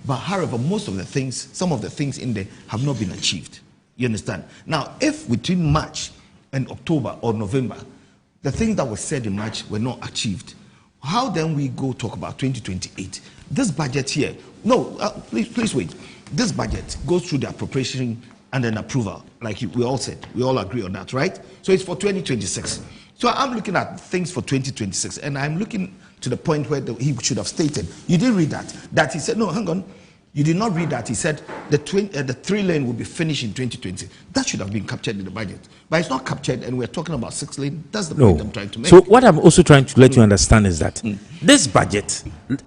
But however, some of the things in there have not been achieved. You understand? Now, if between March and October or November, the things that were said in March were not achieved, how then we go talk about 2028? This budget here, please wait. This budget goes through the appropriation and then approval, like we all said. We all agree on that, right? So it's for 2026. So I'm looking at things for 2026, and I'm looking to the point where he should have stated. You didn't read that. That he said, no, hang on. You did not read that. He said the 3-lane will be finished in 2020. That should have been captured in the budget. But it's not captured, and we're talking about 6-lane. That's the point I'm trying to make. So what I'm also trying to let you understand is that this budget,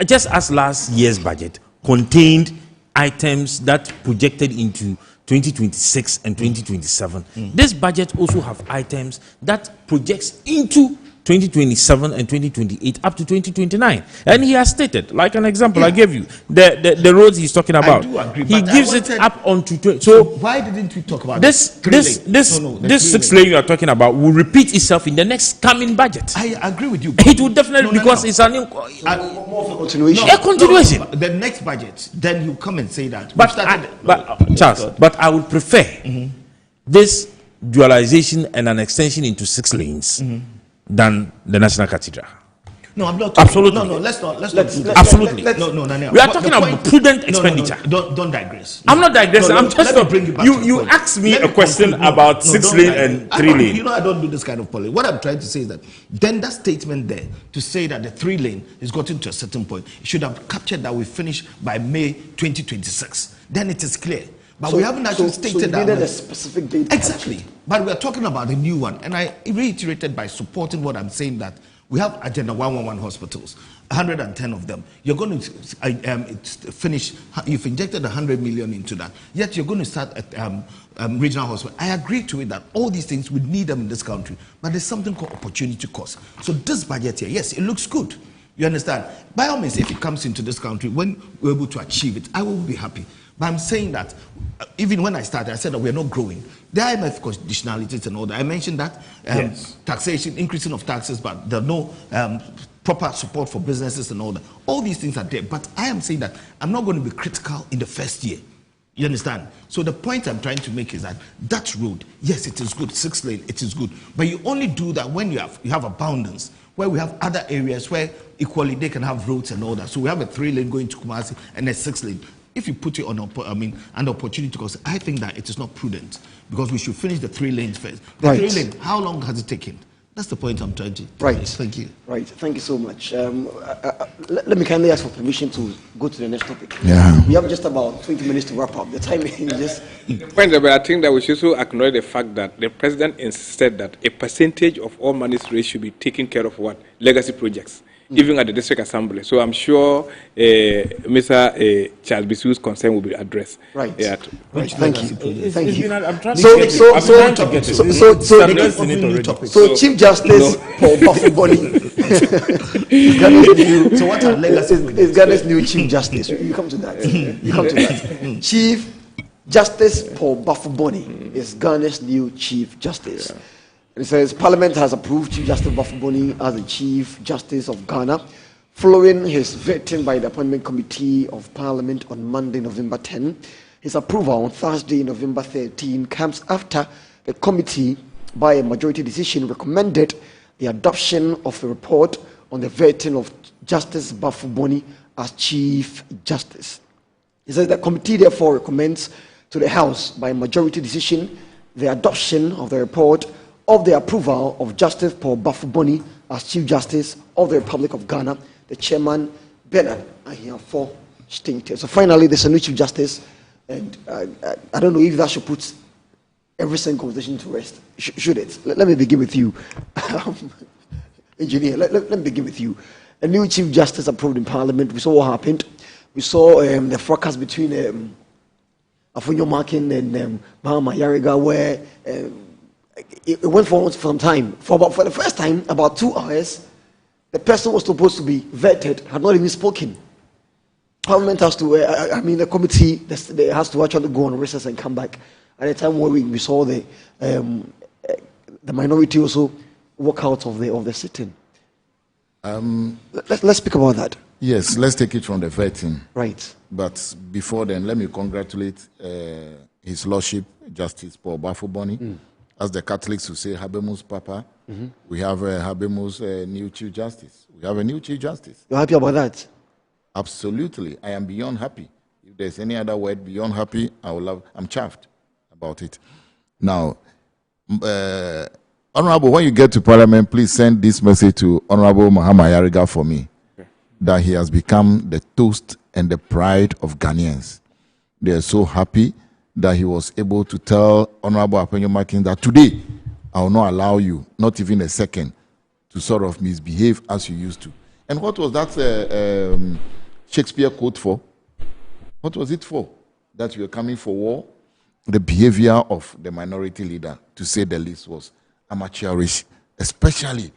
just as last year's budget, contained items that projected into 2026 and 2027. This budget also have items that projects into 2027 and 2028 up to 2029, and he has stated, like an example I gave you, the roads he's talking about. I do agree, he gives it up onto 20. So why didn't we talk about this 6-lane you are talking about will repeat itself in the next coming budget? I agree with you. It will definitely, because it's a continuation. A continuation. The next budget, then you come and say that. Charles, but I would prefer this dualization and an extension into 6 lanes than the National Cathedral. No, I'm not. Absolutely. No, let's not. Absolutely. No. We are talking about prudent expenditure. Don't digress. I'm not digressing. I'm just not bring you back. You asked me a question about 6-lane and 3-lane. You know, I don't do this kind of politics. What I'm trying to say is that then that statement there to say that the 3-lane is gotten to a certain point, it should have captured that we finish by May 2026. Then it is clear. But we haven't actually stated that. Needed a specific date. Exactly. But we are talking about a new one. And I reiterated by supporting what I'm saying, that we have Agenda 111 hospitals, 110 of them. You're going to finish, you've injected 100 million into that. Yet you're going to start at regional hospital. I agree to it that all these things, we need them in this country. But there's something called opportunity cost. So this budget here, yes, it looks good. You understand? By all means, if it comes into this country, when we're able to achieve it, I will be happy. But I'm saying that even when I started, I said that we're not growing. The IMF conditionalities and all that. I mentioned that taxation, increasing of taxes, but there are no proper support for businesses and all that. All these things are there. But I am saying that I'm not going to be critical in the first year. You understand? So the point I'm trying to make is that that road, yes, it is good. 6-lane, it is good. But you only do that when you have abundance, where we have other areas where equally they can have roads and all that. So we have a 3-lane going to Kumasi and a 6-lane. If you put it on, an opportunity cost, I think that it is not prudent, because we should finish the 3 lanes first. The 3-lane, how long has it taken? That's the point I'm trying to. Right. Thank you. Right. Thank you so much. Let me kindly ask for permission to go to the next topic. Yeah. We have just about 20 minutes to wrap up. The time is just. The point, but I think that we should also acknowledge the fact that the president insisted that a percentage of all monies raised should be taken care of legacy projects, even at the district assembly. So I'm sure Mr. Charles Bisu's concern will be addressed. Right. Yeah. Right. Thank you. Thank you. I'm trying to get it. So Chief Justice Paul Bafuboni. So what are legacy? Is Ghana's new Chief Justice? You come to that. You come to that. Chief Justice Paul Bafuboni is Ghana's new Chief Justice. Yeah. It says Parliament has approved Chief Justice Bafuboni as the Chief Justice of Ghana, following his vetting by the Appointment Committee of Parliament on Monday, November 10. His approval on Thursday, November 13, comes after the committee, by a majority decision, recommended the adoption of a report on the vetting of Justice Bafuboni as Chief Justice. He says the committee therefore recommends to the House, by a majority decision, the adoption of the report of the approval of Justice Paul Bafuboni as Chief Justice of the Republic of Ghana, the Chairman Bernard Ahiafo stated. So finally, there's a new Chief Justice, and I don't know if that should put every single conversation to rest. Should it? Let me begin with you, Engineer. Let me begin with you. A new Chief Justice approved in Parliament. We saw what happened. We saw the fracas between Afonyo Makin and Mahama Yariga, where it went for some time. For the first time, about 2 hours, the person was supposed to be vetted had not even spoken. Parliament has to, the committee has to actually go on recess and come back. At the time where we saw the minority also walk out of the sitting. Let's speak about that. Yes, let's take it from the vetting. Right. But before then, let me congratulate His Lordship, Justice Paul Bafuboni. As the Catholics who say, Habemus Papa, we have Habemus new Chief Justice. We have a new Chief Justice. You're happy about that? Absolutely. I am beyond happy. If there's any other word beyond happy, I'm chuffed about it. Now, all Honorable, when you get to Parliament, please send this message to Honorable Mahama Yariga for me, that he has become the toast and the pride of Ghanaians. They are so happy that he was able to tell Honorable Apenyo Markin that today, I will not allow you, not even a second, to sort of misbehave as you used to. And what was that Shakespeare quote for? What was it for? That you were coming for war? The behavior of the minority leader, to say the least, was amateurish, especially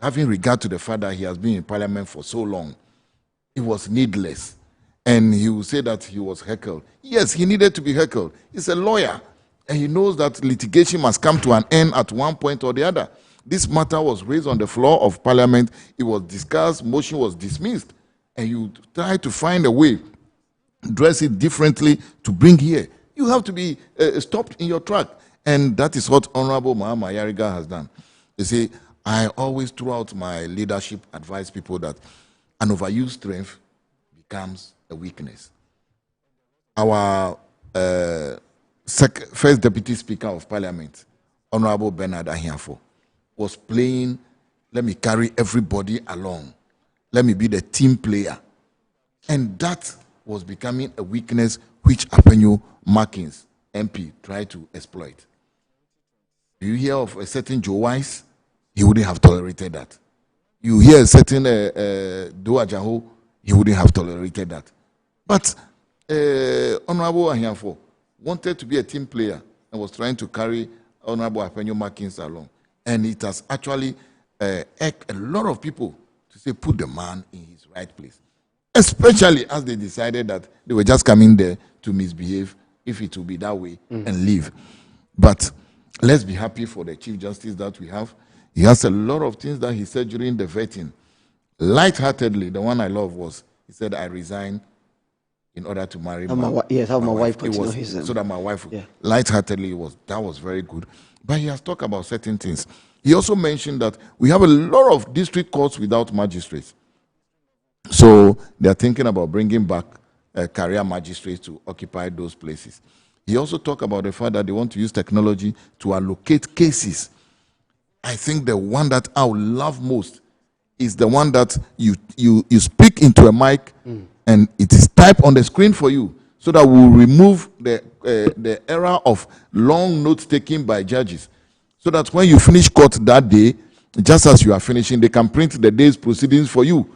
having regard to the fact that he has been in Parliament for so long. It was needless. And he will say that he was heckled. Yes, he needed to be heckled. He's a lawyer, and he knows that litigation must come to an end at one point or the other. This matter was raised on the floor of Parliament. It was discussed, motion was dismissed, and you try to find a way, dress it differently to bring here. You have to be stopped in your track. And that is what Honorable Mahama Yariga has done. You see, I always, throughout my leadership, advise people that an overused strength becomes a weakness. Our first Deputy Speaker of Parliament, Honorable Bernard Ahiafo, was playing, let me carry everybody along. Let me be the team player. And that was becoming a weakness which Apenyo Markins, MP, tried to exploit. Do you hear of a certain Joe Wise? He wouldn't have tolerated that. You hear a certain Doa Jaho, he wouldn't have tolerated that. But Honorable Ahiafo wanted to be a team player and was trying to carry Honorable Apenyo Markins along. And it has actually irked a lot of people to say, put the man in his right place. Especially as they decided that they were just coming there to misbehave, if it will be that way, and leave. But let's be happy for the Chief Justice that we have. He has a lot of things that he said during the vetting. Lightheartedly, the one I love was, he said, I resign in order to marry my wife. So that my wife, lightheartedly, that was very good. But he has talked about certain things. He also mentioned that we have a lot of district courts without magistrates. So they are thinking about bringing back career magistrates to occupy those places. He also talked about the fact that they want to use technology to allocate cases. I think the one that I would love most is the one that you speak into a mic and it is typed on the screen for you, so that we'll remove the era of long notes taken by judges, so that when you finish court that day, just as you are finishing, they can print the day's proceedings for you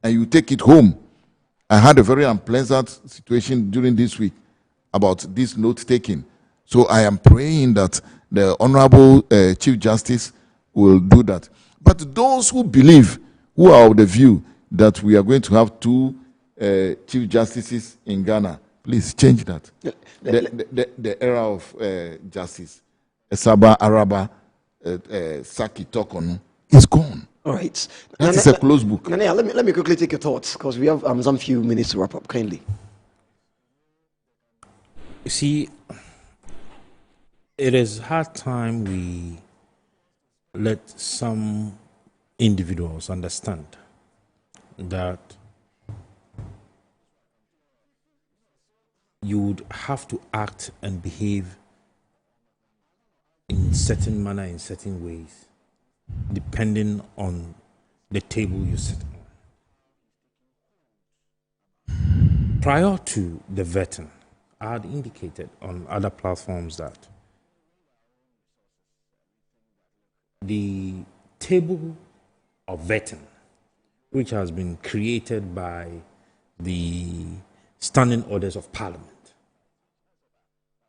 and you take it home. I had a very unpleasant situation during this week about this note taking. So I am praying that the Honorable Chief Justice will do that. But those who believe, who are of the view that we are going to have two Chief Justices in Ghana, please change that. The era of justice, Saba Araba, Saki Tokono, is gone. All right. That is a closed book. Nana, let me quickly take your thoughts, because we have some few minutes to wrap up. Kindly. You see, it is hard time we let some individuals understand that you would have to act and behave in certain manner, in certain ways, depending on the table you sit on. Prior to the vetting, I had indicated on other platforms that the table of vetting, which has been created by the standing orders of Parliament,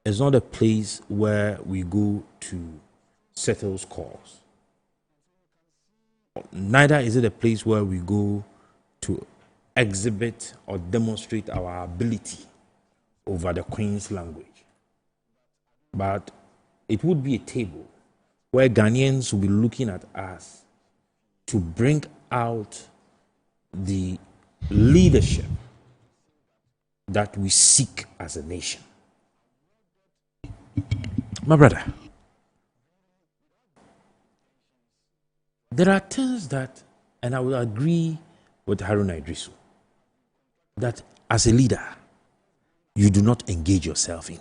is not a place where we go to settle scores. Neither is it a place where we go to exhibit or demonstrate our ability over the Queen's language. But it would be a table where Ghanaians will be looking at us to bring out the leadership that we seek as a nation. My brother, there are things that, and I will agree with Haruna Idrisu, that as a leader, you do not engage yourself in.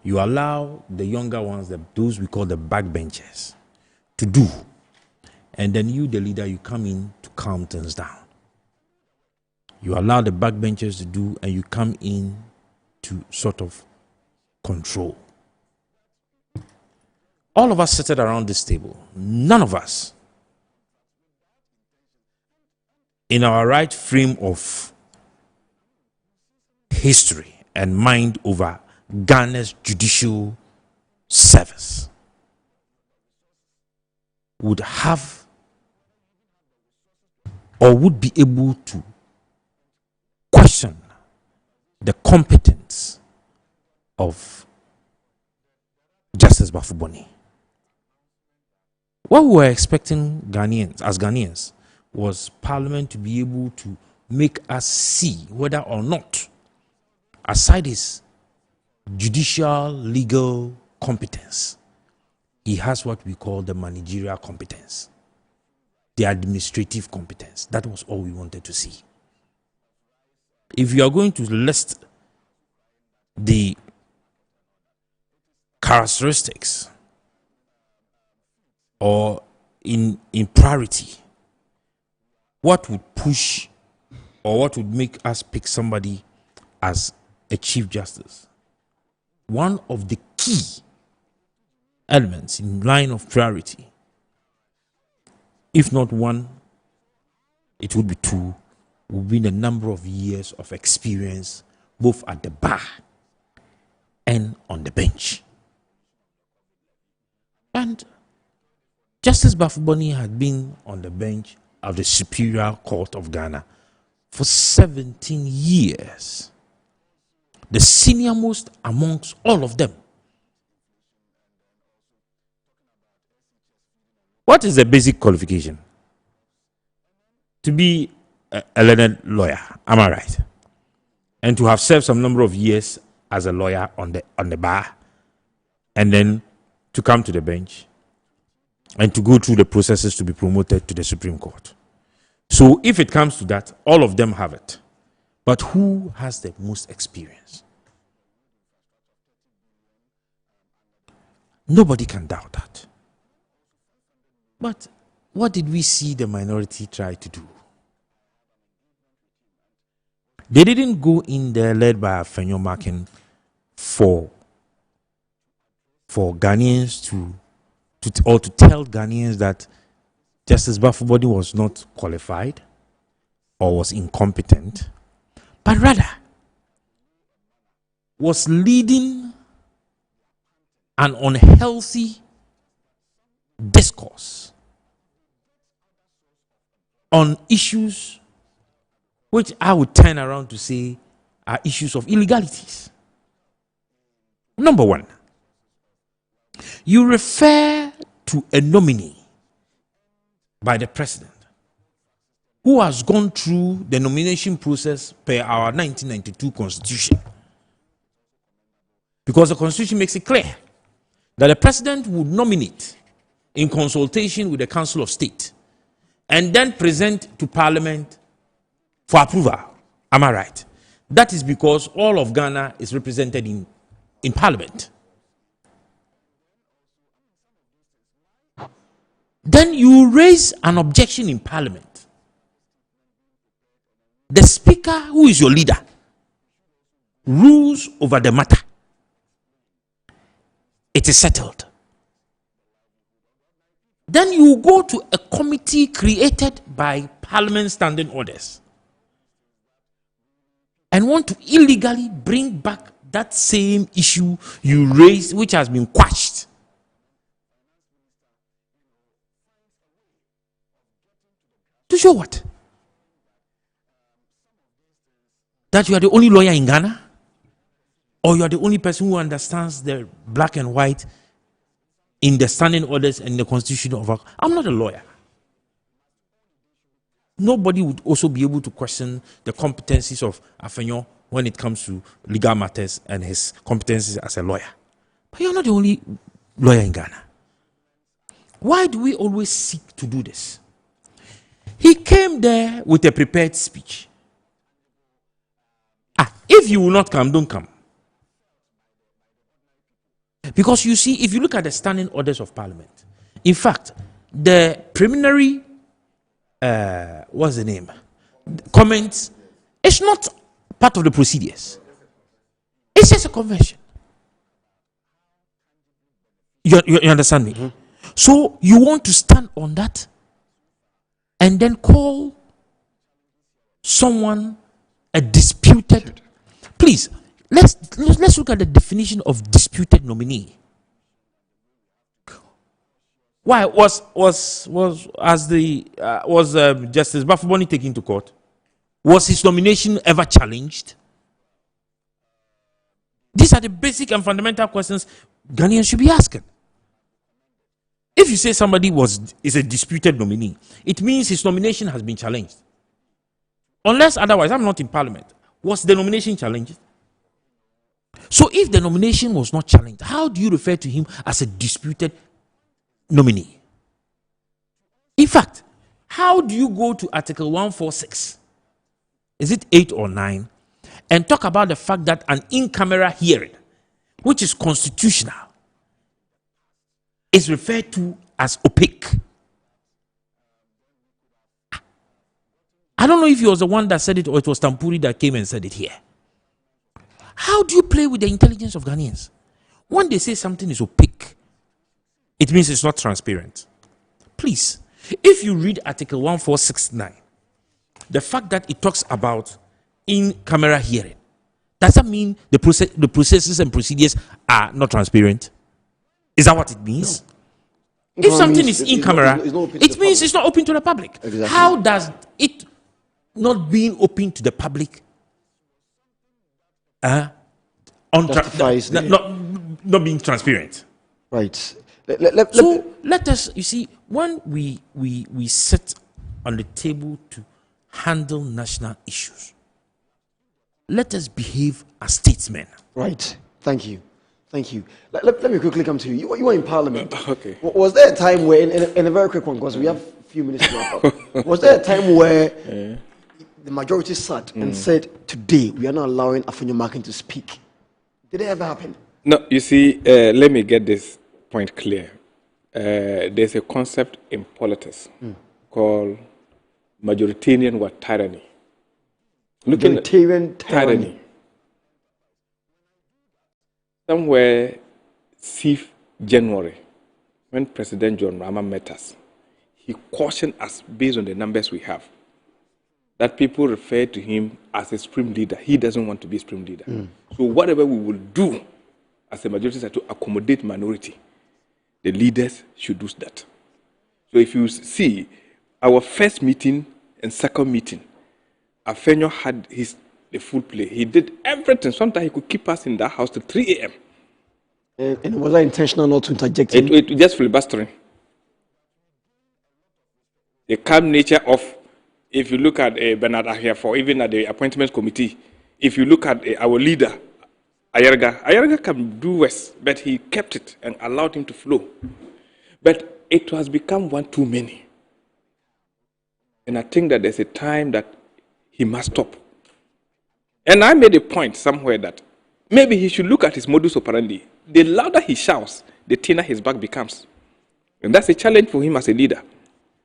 You allow the younger ones, those we call the backbenchers, to do. And then you, the leader, you come in to calm things down. You allow the backbenchers to do, and you come in to sort of control. All of us seated around this table, none of us, in our right frame of history and mind over Ghana's judicial service, would have or would be able to question the competence of Justice Bafuboni. What we were expecting as Ghanaians was Parliament to be able to make us see whether or not, aside his judicial legal competence, he has what we call the managerial competence, the administrative competence. That was all we wanted to see. If you are going to list the characteristics or in priority, what would push or what would make us pick somebody as a Chief Justice? One of the key elements in line of priority, if not one, it would be two, would be the number of years of experience both at the bar and on the bench. And Justice Bafuboni had been on the bench of the Superior Court of Ghana for 17 years. The senior most amongst all of them. What is the basic qualification? To be a learned lawyer, am I right? And to have served some number of years as a lawyer on the bar, and then to come to the bench and to go through the processes to be promoted to the Supreme Court. So if it comes to that, all of them have it. But who has the most experience? Nobody can doubt that. But what did we see the minority try to do? They didn't go in there led by Afenyo Makin for Ghanaians to tell Ghanaians that Justice Bafuboni was not qualified or was incompetent, but rather was leading an unhealthy discourse on issues which I would turn around to say are issues of illegalities. Number one, you refer to a nominee by the president who has gone through the nomination process per our 1992 constitution. Because the constitution makes it clear that the president would nominate in consultation with the Council of State and then present to Parliament for approval. Am I right? That is because all of Ghana is represented in Parliament. Then you raise an objection in Parliament. The Speaker, who is your leader, rules over the matter. It is settled. Then you go to a committee created by Parliament standing orders and want to illegally bring back that same issue you raised, which has been quashed. To show what? That you are the only lawyer in Ghana? Or you are the only person who understands the black and white in the standing orders and the constitution of our... I'm not a lawyer. Nobody would also be able to question the competencies of Afenyo when it comes to legal matters and his competencies as a lawyer. But you're not the only lawyer in Ghana. Why do we always seek to do this? He came there with a prepared speech. If you will not come, don't come. Because you see, if you look at the standing orders of Parliament, in fact, the preliminary, what's the name? Comments, it's not part of the procedures. It's just a convention. You understand me? Mm-hmm. So you want to stand on that and then call someone a disputed. Please, let's look at the definition of disputed nominee. Why was Justice Bafuboni taken to court? Was his nomination ever challenged? These are the basic and fundamental questions Ghanaians should be asking. If you say somebody is a disputed nominee, it means his nomination has been challenged. Unless otherwise, I'm not in Parliament. Was the nomination challenged? So if the nomination was not challenged, how do you refer to him as a disputed nominee? In fact, how do you go to Article 146? Is it 8 or 9? And talk about the fact that an in-camera hearing, which is constitutional, is referred to as opaque. I don't know if he was the one that said it or it was Tampuri that came and said it here. How do you play with the intelligence of Ghanaians? When they say something is opaque, it means it's not transparent. Please, if you read Article 1469, the fact that it talks about in-camera hearing, does that mean the processes and procedures are not transparent? Is that what it means? No. If something is in camera, it means it's not open to the public. Exactly. How does it not being open to the public not being transparent? Right. So let us, you see, when we sit on the table to handle national issues, let us behave as statesmen. Right. Thank you. Thank you. Let me quickly come to you. You were in Parliament. Okay. Was there a time where, in a very quick one, because we have a few minutes to wrap up, was there a time where the majority sat and said, today we are not allowing Afenyo-Markin to speak? Did it ever happen? No, you see, let me get this point clear. There's a concept in politics called majoritarian tyranny. Majoritarian tyranny. Somewhere, 6th January, when President John Mahama met us, he cautioned us based on the numbers we have, that people refer to him as a supreme leader. He doesn't want to be a supreme leader. So whatever we will do as a majority to accommodate minority, the leaders should do that. So if you see, our first meeting and second meeting, Afenyo had the full play. He did everything. Sometimes he could keep us in that house till 3 a.m. And was that intentional not to interject him? It just filibustering. The calm nature of, if you look at Bernard Ahiafo, even at the appointments committee, if you look at our leader, Ayerga can do worse, but he kept it and allowed him to flow. But it has become one too many. And I think that there's a time that he must stop. And I made a point somewhere that maybe he should look at his modus operandi. The louder he shouts, the thinner his back becomes. And that's a challenge for him as a leader.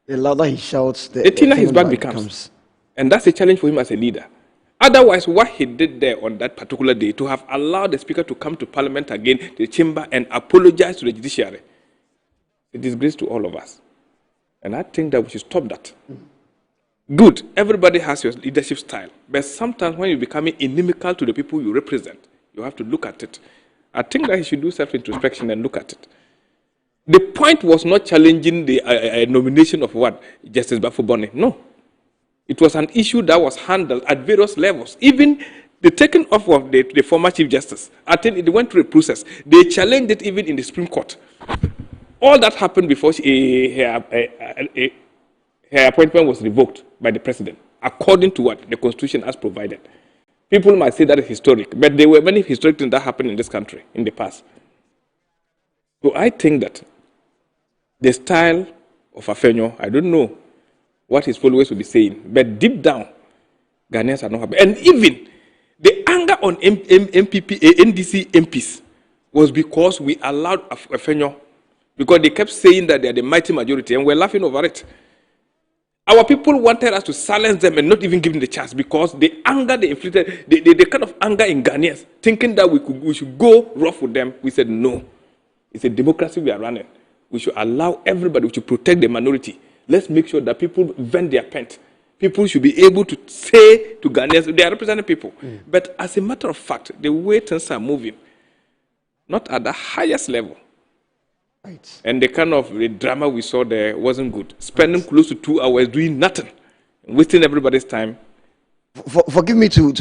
The louder he shouts, the thinner his back becomes. And that's a challenge for him as a leader. Otherwise, what he did there on that particular day, to have allowed the speaker to come to Parliament again, to the chamber, and apologize to the judiciary, it's a disgrace to all of us. And I think that we should stop that. Good, everybody has your leadership style, but sometimes when you're becoming inimical to the people you represent, you have to look at it. I think that he should do self-introspection and look at it. The point was not challenging the nomination of what? Justice Bafuboni. No. It was an issue that was handled at various levels. Even the taking off of the former Chief Justice, I think it went through a process. They challenged it even in the Supreme Court. All that happened before her appointment was revoked by the president, according to what the Constitution has provided. People might say that is historic, but there were many historic things that happened in this country in the past. So I think that the style of Afenyo, I don't know what his followers will be saying, but deep down, Ghanaians are not happy. And even the anger on NDC MPs was because we allowed Afenyo, because they kept saying that they are the mighty majority, and we're laughing over it. Our people wanted us to silence them and not even give them the chance, because the anger they inflicted, the kind of anger in Ghanaians, thinking that we should go rough with them, we said no. It's a democracy we are running. We should allow everybody, we should protect the minority. Let's make sure that people vent their pain. People should be able to say to Ghanaians, they are representing people. But as a matter of fact, the way things are moving, not at the highest level. Right. And the kind of the drama we saw there wasn't good. Spending close to 2 hours doing nothing, wasting everybody's time. Forgive me to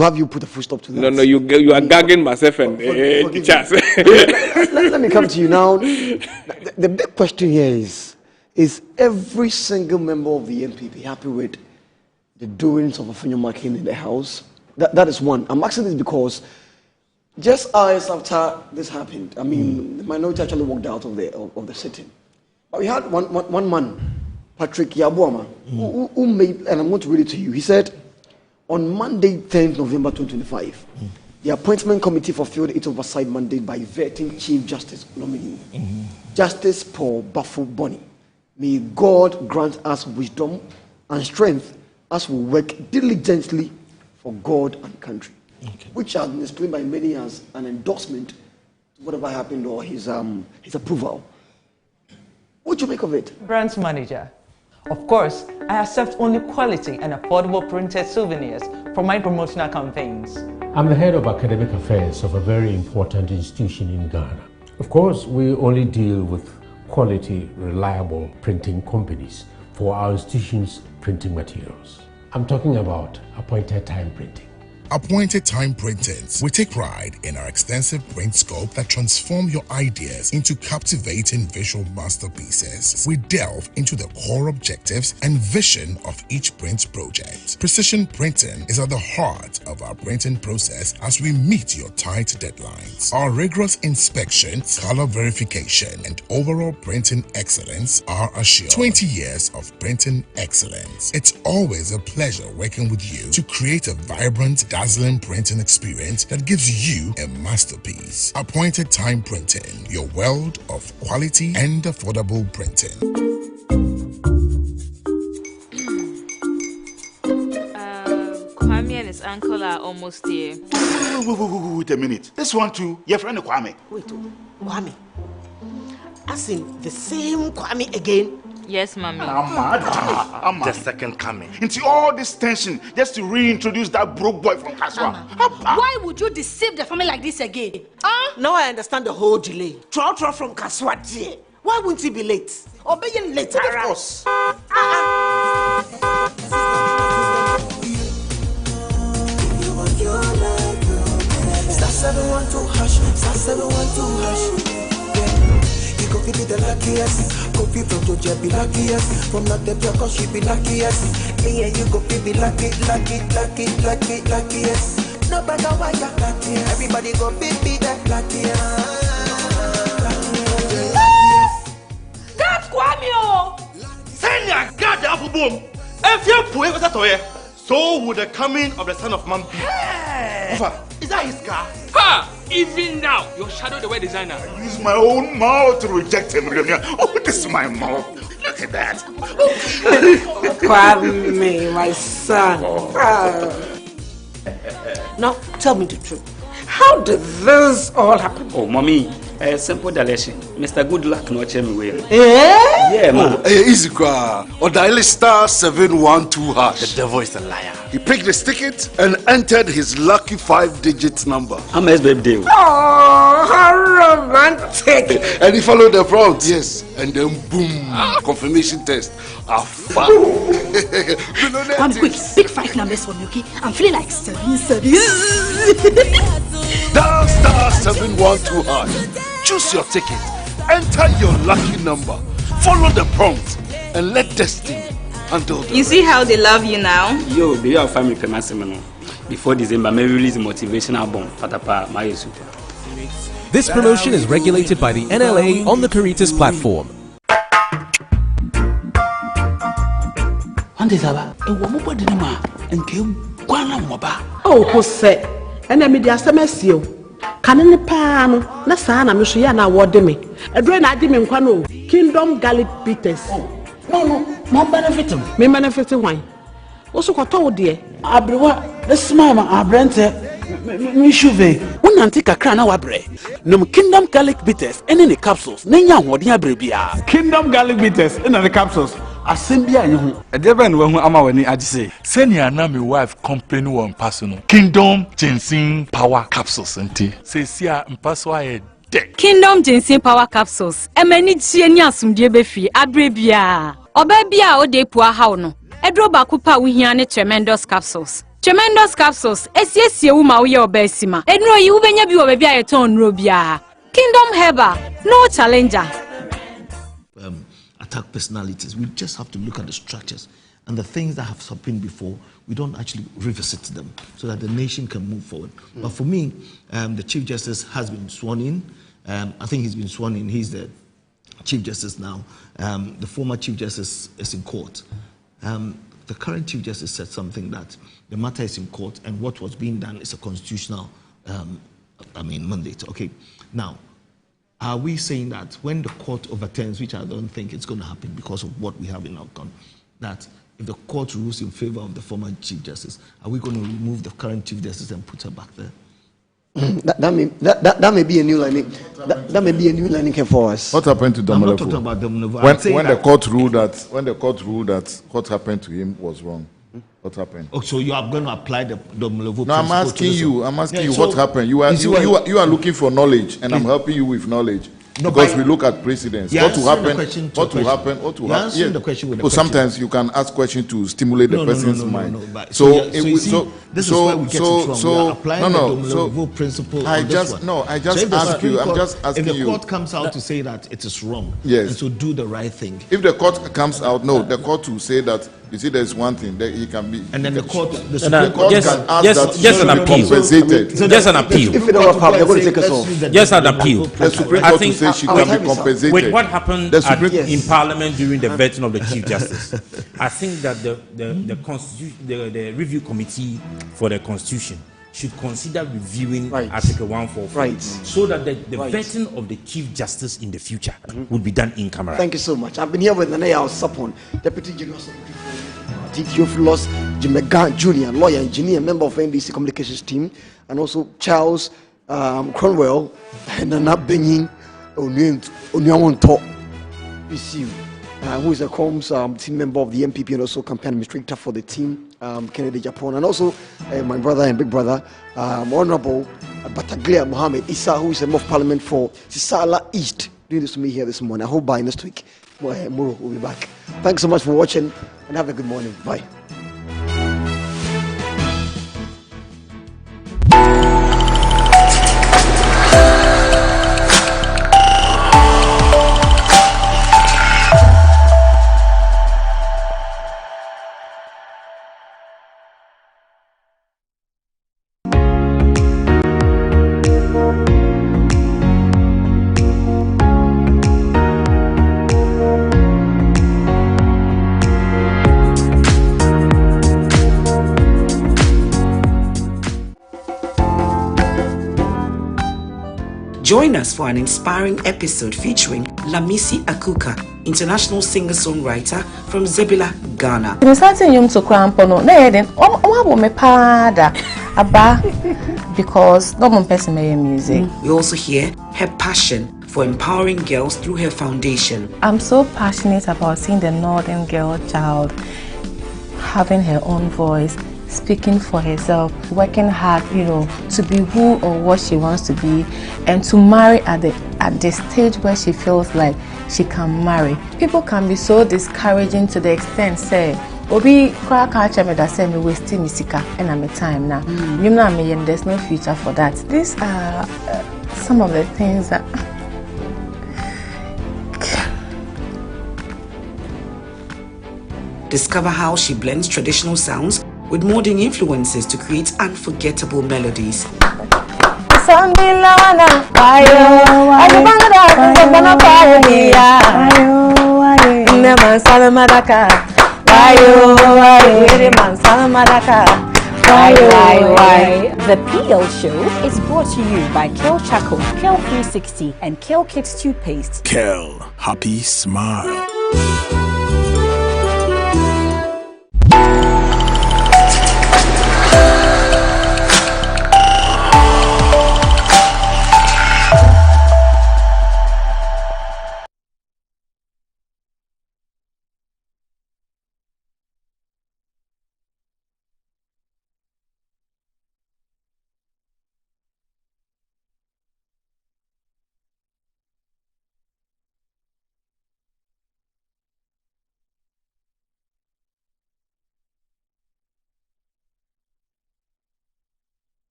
have you put a full stop to that. No, you are gagging myself and Charles. Let me come to you now. The big question here is every single member of the MPP happy with the doings of Afenyo Makin in the House? That is one. I'm asking this because just hours after this happened, I mean, the minority actually walked out of the sitting. But we had one man, Patrick Yabuama, who made, and I'm going to read it to you. He said, on Monday, 10th November 2025, the appointment committee fulfilled its oversight mandate by vetting Chief Justice nominee, Justice Paul Bafo Boni. May God grant us wisdom and strength as we work diligently for God and country. Okay. Which has been explained by many as an endorsement to whatever happened or his approval. What do you make of it? Branch manager. Of course, I accept only quality and affordable printed souvenirs for my promotional campaigns. I'm the head of academic affairs of a very important institution in Ghana. Of course, we only deal with quality, reliable printing companies for our institution's printing materials. I'm talking about appointed time printing. Appointed Time Printings. We take pride in our extensive print scope that transform your ideas into captivating visual masterpieces. We delve into the core objectives and vision of each print project. Precision printing is at the heart of our printing process as we meet your tight deadlines. Our rigorous inspection, color verification, and overall printing excellence are assured. 20 years of printing excellence. It's always a pleasure working with you to create a vibrant, dazzling printing experience that gives you a masterpiece. Appointed Time Printing, your world of quality and affordable printing. Kwame and his uncle are almost here. Wait a minute. This one too, your friend Kwame. Wait, Kwame. As in the same Kwame again? Yes, Mommy. The second coming. Into all this tension just to reintroduce that broke boy from Kaswa. Why would you deceive the family like this again? Now I understand the whole delay. Troll from Kaswa dear. Why wouldn't he be late? Or being late? Of course. Star 712 hash, star 712 hash. Go be the luckiest. Go be from Georgia, be luckiest. From not the cause she be luckiest. Me and you go be luckiest. No matter why you're luckiest. Everybody go be that luckiest. That's Kwame! Send your God the apple boom. If you put it toy, so would the coming of the Son of Man be. Hey. Is that his car? Ha! Even now, your shadow the way designer. I use my own mouth to reject him. Oh, this is my mouth. Look at that. Kwame, my son. Now, tell me the truth. How did this all happen? Oh, Mommy, simple direction. Mr. Goodluck no check me well. Eh? Yeah, man. Easy qua. Or dial star 712 hash. The devil is a liar. He picked his ticket and entered his lucky 5-digit number. I'm his baby. Oh, how romantic. And he followed the prompt. Yes. And then boom. Confirmation test. One quick, pick 5 numbers for me, okay? I'm feeling like 7. Dial star 712 hash. Choose your ticket. Enter your lucky number. Follow the prompt and let destiny handle the You see how they love you now? Yo, be your family permanent. Before December, may release a motivational album. Patapa, my super. This promotion is regulated by the NLA on the Caritas platform. Oh, Jose, and I made the SMS. Kanene pa no na saa na me so ya na award me. Edre na adi me nkwa no. Kingdom Garlic Bitters. No, my benefit him. Me benefit why? Also kwato wo de. Abrewa, this mama abrante me shuve. Wonante kakra na wabre. Num Kingdom Garlic Bitters ene ne capsules. Nenya hoden abre bia. Kingdom Garlic Bitters ene the capsules. Asembia nye ho. Edeben we hu ama wani agise. Senior na me wife company won personal. Kingdom Ginseng Power Capsules enti. Se sia mpaso aye Kingdom Ginseng Power Capsules. Emani tie ni asumdie befi abre bia. Oba bia o de pua haw no. Edro ba kupa wo hia ne Tremendous Capsules. Tremendous Capsules esiesie wo ma wo ye oba asima. Enro yi wo benya bi wo ba bia ye ton nro bia. Kingdom Herbal, no challenger. Attack personalities. We just have to look at the structures and the things that have happened before. We don't actually revisit them so that the nation can move forward. But for me, the Chief Justice has been sworn in. I think he's been sworn in. He's the Chief Justice now. The former Chief Justice is in court. The current Chief Justice said something that the matter is in court and what was being done is a constitutional, mandate. Okay, now, are we saying that when the court overturns, which I don't think it's going to happen because of what we have in outcome, that if the court rules in favor of the former Chief Justice, are we going to remove the current Chief Justice and put her back there? That may be a new learning. That may be a new learning for us. What happened to Dom Melevo? I'm not talking about Dom Melevo. When the court ruled that what happened to him was wrong. What happened? Oh, so you are going to apply the Dom Melevo? No, I'm asking you what happened. You are looking for knowledge, and I'm helping you with knowledge. No, because we look at precedents. What will happen? What will happen? What will happen? Yeah. The question with the sometimes you can ask questions to stimulate the person's mind. So this is where we get it wrong. We are applying the Dom Melevo principle. I just ask you. I'm just asking you. If the court comes out to say that it is wrong, yes, and so do the right thing. If the court comes out, the court will say that. You see, there's one thing that he can be, and then the Supreme Court can ask that he should be compensated. Just an appeal. If we don't have, they're going to take us off. Just an appeal. The Supreme Court will say she can be compensated. With what happened in Parliament during the vetting of the Chief Justice, I think that the review committee for the Constitution should consider reviewing Article 144, so that the vetting of the Chief Justice in the future would be done in camera. Thank you so much. I've been here with Nanaya Sapon, Deputy General Secretary for Theophilus Jimega Jr., lawyer, engineer, member of NDC Communications team, and also Charles Cromwell and Nana Benin Onyamonto, who is a comms team member of the MPP and also campaign administrator for the team, Kennedy Japan, and also my brother and big brother, Honorable Bataglia Mohammed Issa, who is a member of parliament for Sisala East, doing this to me here this morning. I hope by next week, Muro will be back. Thanks so much for watching and have a good morning. Bye. Join us for an inspiring episode featuring Lamisi Akuka, international singer-songwriter from Zebula, Ghana. Because no one person may music. We also hear her passion for empowering girls through her foundation. I'm so passionate about seeing the Northern girl child having her own voice, speaking for herself, working hard, to be who or what she wants to be, and to marry at the stage where she feels like she can marry. People can be so discouraging to the extent, say, Obi can't me that say me wasting misika and I'm a time now. There's no future for that. These are some of the things that discover how she blends traditional sounds with modern influences to create unforgettable melodies. Why? The PL Show is brought to you by Kel Chaco, Kel 360, and Kel Kids Toothpaste. Kel, happy smile.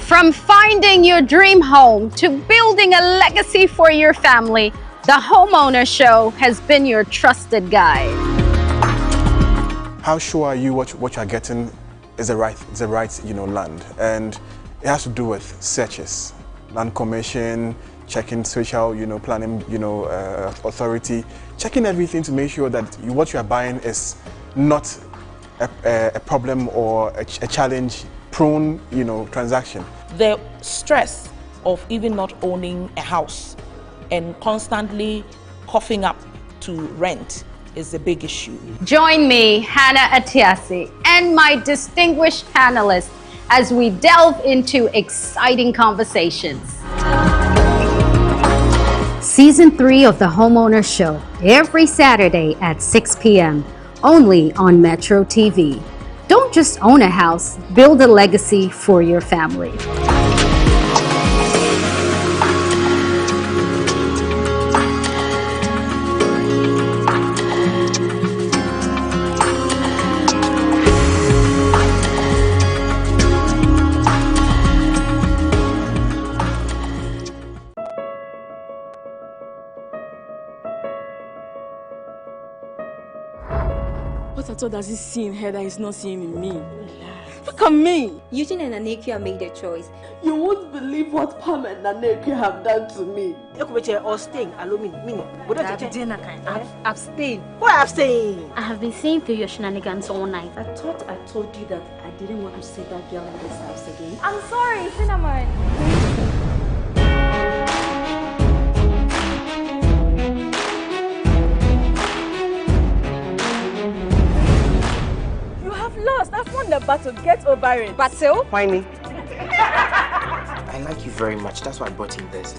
From finding your dream home to building a legacy for your family, the Homeowner Show has been your trusted guide. How sure are you what you are getting is the right land? And it has to do with searches, land commission, checking social planning authority, checking everything to make sure that what you are buying is not a problem or a challenge-prone transaction. The stress of even not owning a house and constantly coughing up to rent is a big issue. Join me, Hannah Atiasi, and my distinguished panelists as we delve into exciting conversations. Season 3 of the Homeowner Show, every Saturday at 6 p.m., only on Metro TV. Don't just own a house, build a legacy for your family. What does he see in her that he's not seeing in me? Look at me! Eugene and Anekia made a choice. You won't believe what Pam and Anekia have done to me. Or staying, Abstain. Why abstain? I have been seeing through your shenanigans all night. I thought I told you that I didn't want to see that girl in this house again. I'm sorry, Cinnamon. Lost. I've won the battle. Get over it. Battle? Whiny. I like you very much. That's why I brought him this.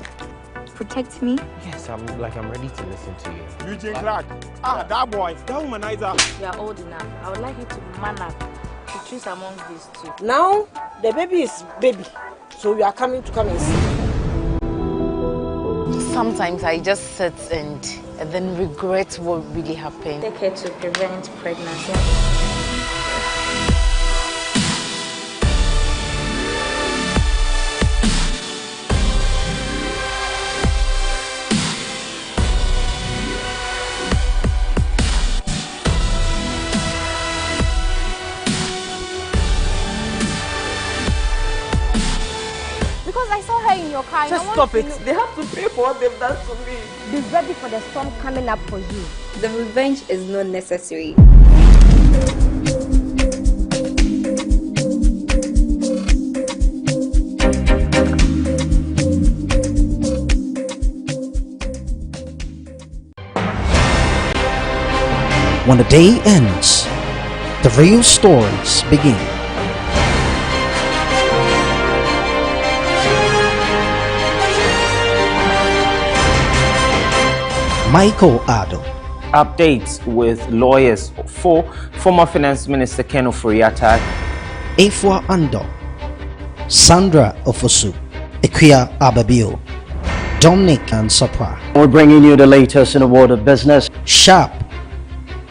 Protect me? Yes, I'm ready to listen to you. Eugene Clark. That boy. That womanizer. You are old enough. I would like you to man up to choose amongst these two. Now, the baby is baby. So you are coming to come and see. Sometimes I just sit and then regret what really happened. Take care to prevent pregnancy. Just stop it. They have to pay for what they've done to me. Be ready for the storm coming up for you. The revenge is not necessary. When the day ends, the real stories begin. Michael Ado. Updates with lawyers for former Finance Minister Ken Ofori-Atta. Efua Ando. Sandra Ofosu. Ikuya Ababio. Dominic and Sopra. We're bringing you the latest in the world of business. Sharp,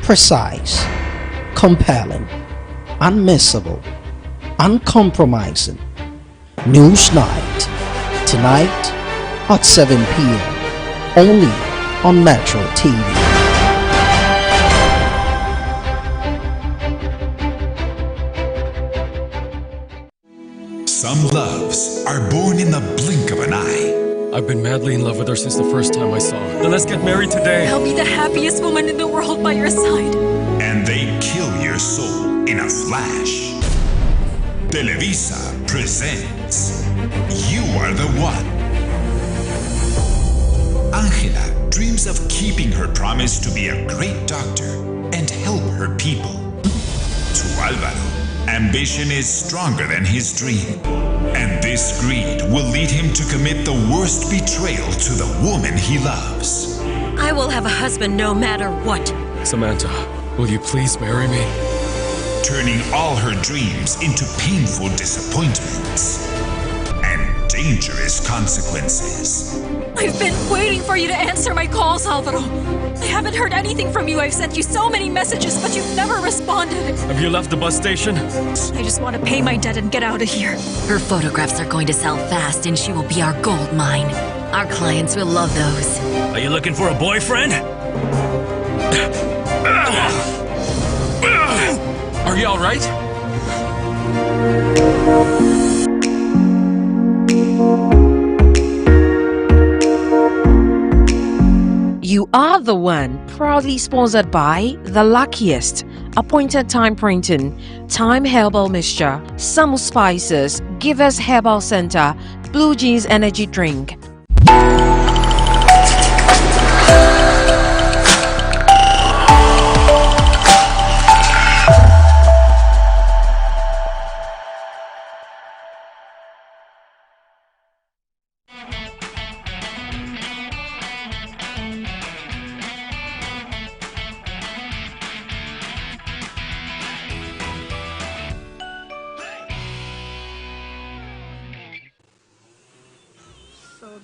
precise, compelling, unmissable, uncompromising. News Night. Tonight at 7 p.m. Only on Metro TV. Some loves are born in the blink of an eye. I've been madly in love with her since the first time I saw her. Then let's get married today. I'll be the happiest woman in the world by your side. And they kill your soul in a flash. Televisa presents You Are the One. Angela dreams of keeping her promise to be a great doctor and help her people. To Alvaro, ambition is stronger than his dream. And this greed will lead him to commit the worst betrayal to the woman he loves. I will have a husband no matter what. Samantha, will you please marry me? Turning all her dreams into painful disappointments and dangerous consequences. I've been waiting for you to answer my calls, Alvaro. I haven't heard anything from you. I've sent you so many messages, but you've never responded. Have you left the bus station? I just want to pay my debt and get out of here. Her photographs are going to sell fast and she will be our gold mine. Our clients will love those. Are you looking for a boyfriend? Are you all right? You Are the One, proudly sponsored by The Luckiest, Appointed Time Printing, Time Herbal Mixture, Samu Spices, Givers Herbal Center, Blue Jeans Energy Drink.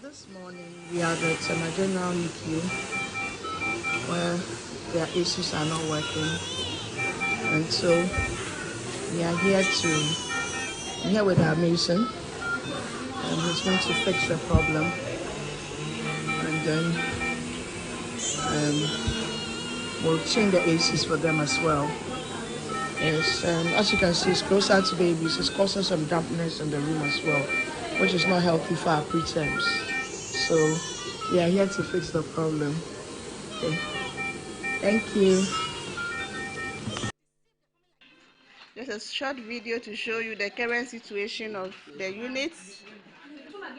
This morning we are at my general NICU where their issues are not working, and so we are here with our Mason, and he's going to fix the problem, and then we'll change the ACs for them as well. Yes, as you can see, it's closer to babies. It's causing some dampness in the room as well, which is not healthy for our preterms. So we are here to fix the problem. Okay. Thank you. Just a short video to show you the current situation of the units.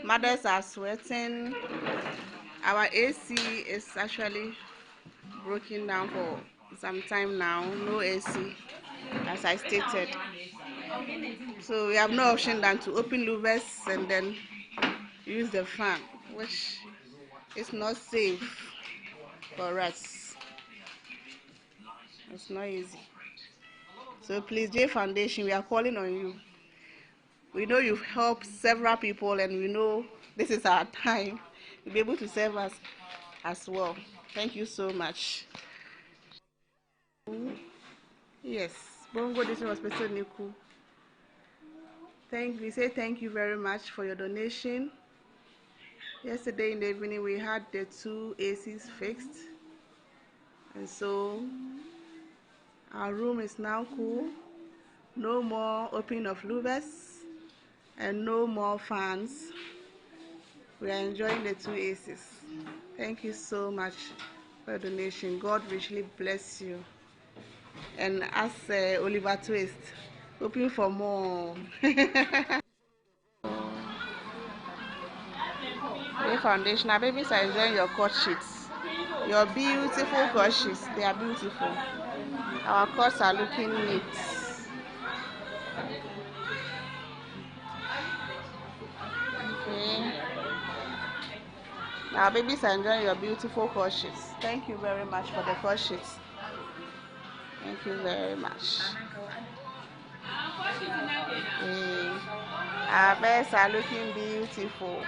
Mothers are sweating. Our AC is actually broken down for some time now. No AC, as I stated. So we have no option than to open louvers and then use the fan, which is not safe for us. It's not easy. So please, J Foundation, we are calling on you. We know you've helped several people, and we know this is our time to be able to serve us as well. Thank you so much. Yes, Bongo District Hospital Niku. We say thank you very much for your donation. Yesterday in the evening we had the 2 ACs fixed, and so our room is now cool. No more opening of louvers and no more fans. We are enjoying the 2 ACs. Thank you so much for your donation. God richly bless you. And as Oliver Twist, hoping for more. The Foundation, our babies are enjoying your cut sheets. Your beautiful cut sheets, they are beautiful. Our cuts are looking neat. Okay. Now, babies are enjoying your beautiful crushes. Thank you very much for the crushes. Thank you very much. Our bears are looking beautiful.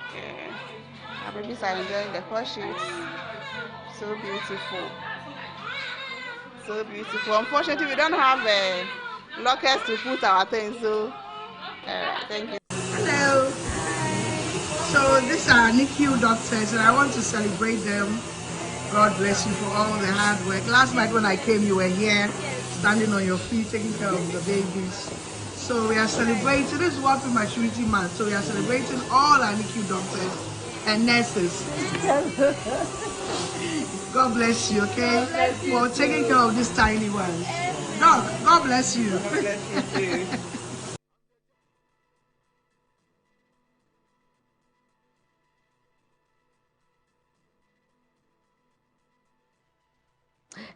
Okay. Our babies are enjoying the crushes. So beautiful. So beautiful. Unfortunately, we don't have lockers to put our things, so thank you. Hello. So these are NICU doctors, and I want to celebrate them. God bless you for all the hard work. Last night when I came, you were here, standing on your feet, taking care of the babies. So we are celebrating. This is World Prematurity Month, so we are celebrating all our NICU doctors and nurses. God bless you, okay? For taking care of these tiny ones. Doc, God bless you. God bless you too.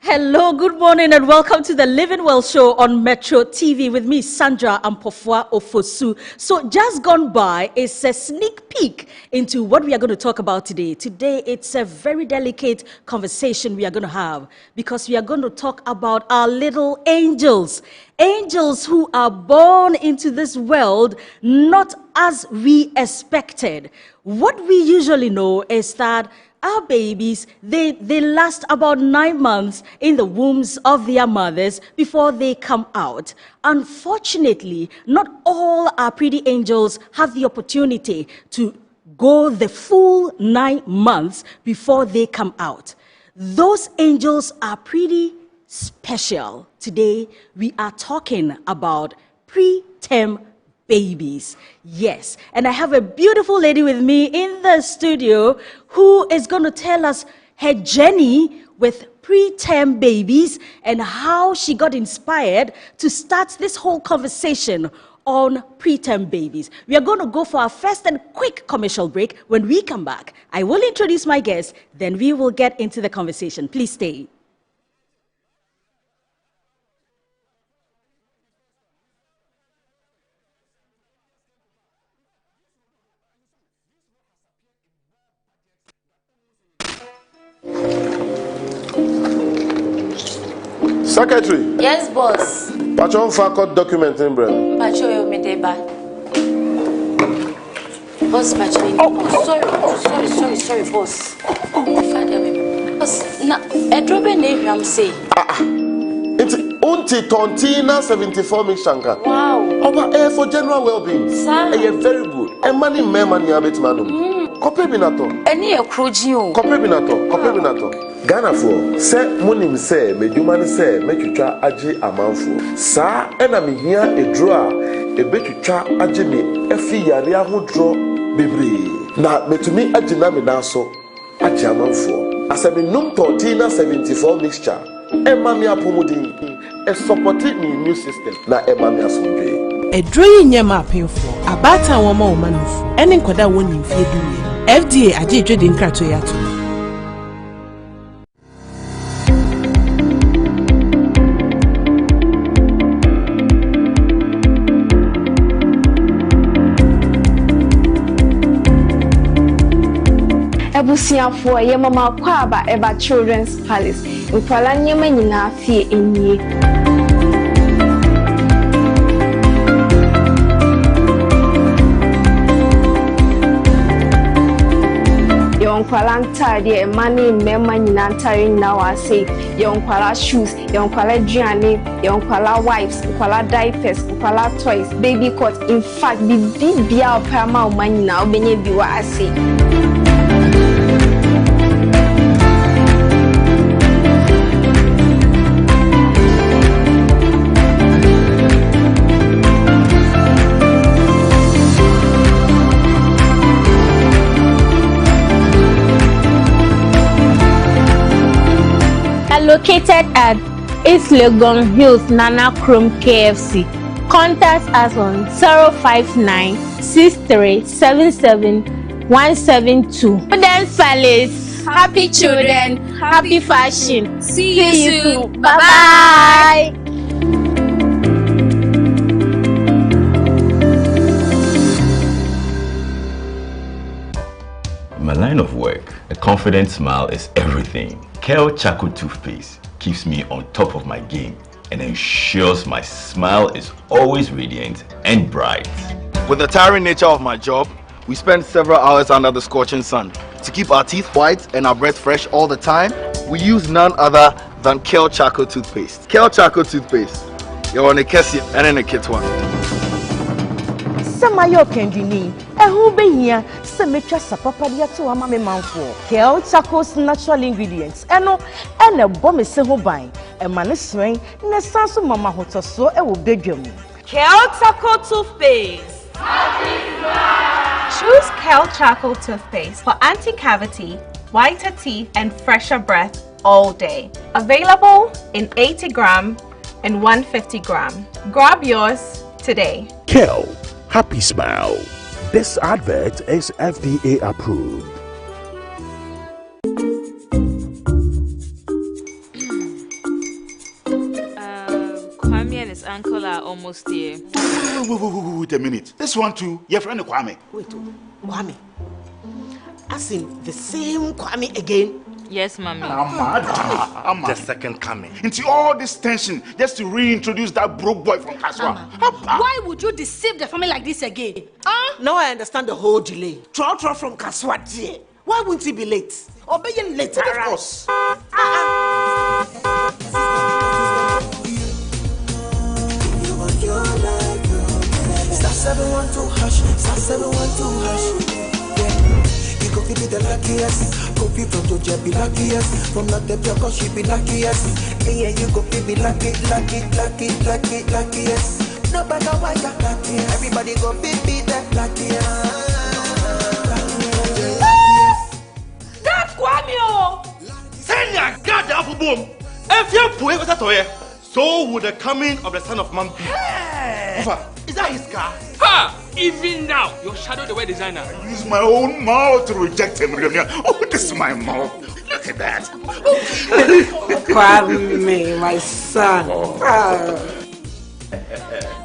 Hello, good morning, and welcome to the Living Well show on Metro TV with me, Sandra Ampofua Ofosu. So just gone by is a sneak peek into what we are going to talk about today. Today, it's a very delicate conversation we are going to have because we are going to talk about our little angels. Angels who are born into this world not as we expected. What we usually know is that our babies, they last about 9 months in the wombs of their mothers before they come out. Unfortunately, not all our pretty angels have the opportunity to go the full 9 months before they come out. Those angels are pretty special. Today, we are talking about preterm babies. Yes, and I have a beautiful lady with me in the studio who is going to tell us her journey with preterm babies and how she got inspired to start this whole conversation on preterm babies. We are going to go for our first and quick commercial break. When we come back, I will introduce my guest, then we will get into the conversation. Please stay. Secretary. Yes, boss. Patron Fakot document in Bren. Patron Medeba. Boss, Patron. Oh, sorry, boss. Father, boss. Na, Edrobe name I'm say. It's Unti Tontina 74 Mishanka. Wow. Over for general well-being. Sir. Very good. And money abet manum. Kope binato. Any a crujio. Kope binato. Ghana for say munim say medumani say metwitwa age amanfo sa ena me hia edro a ebetwitwa age me afi yare ahodro bebre na metumi agina me na so age amanfo asebe num 74 mixture ema me apomodin e supported me immune system na ema me asomdwe edro yi nyema apemfo abata won ma manufo ene nkoda woni mfie duwe FDA age dwede nkrato yato. Ebusiafo ye mama kwa aba eba Children's Palace nkwala nyema nyina fie enye yonkwala ntade mani mema nyina ntare nyina wase yonkwala shoes yonkwala duane yonkwala wipes yonkwala diapers yonkwala toys baby cot in fact bibia opama omanyina obenye biwa ase. Located at East Legon Hills, Nana Chrome KFC. Contact us on 059 6377 172. Children's Palace. Happy children, happy fashion. See you soon. Bye bye. line of work, a confident smile is everything. Kel Charcoal Toothpaste keeps me on top of my game and ensures my smile is always radiant and bright. With the tiring nature of my job, we spend several hours under the scorching sun. To keep our teeth white and our breath fresh all the time, we use none other than Kel Charcoal Toothpaste. Kel Charcoal Toothpaste. You're on a Kessie and in a kit one. Samayo Kendini, a who be here, Semetra Sapapadia to a mammy mouthful. Kel Charcoal's natural ingredients, and a bomb is several buying, a man is swing, Nesansu Mama Hotel so a will bedroom. Kel Charcoal Toothpaste. Choose Kel Charcoal Toothpaste for anti-cavity, whiter teeth, and fresher breath all day. Available in 80 gram and 150 gram. Grab yours today. Kel, happy smile. This advert is FDA approved. Kwame and his uncle are almost here. Wait a minute. This one too, your friend Kwame. Wait, Kwame. As in the same Kwame again? Yes, Mommy. The second coming. Into all this tension just to reintroduce that broke boy from Kaswa. Why would you deceive the family like this again? Now I understand the whole delay. Troll from Kaswa dear. Why wouldn't he be late? Or be late, of course. Star 712 hash, star 712 hash. You go be the luckiest. Copy from Georgia be luckiest. From not the cause she be luckiest. Yeah, you go be luckiest. No matter why you're lucky. Everybody go be that luckiest. That's Kwame! Send your God down for boom. If you're poor, what's that? So would the coming of the Son of Man be. Is that his car? Ha! Even now, your shadow the way designer. I use my own mouth to reject him. Oh, this is my mouth. Look at that. Kwame, my son.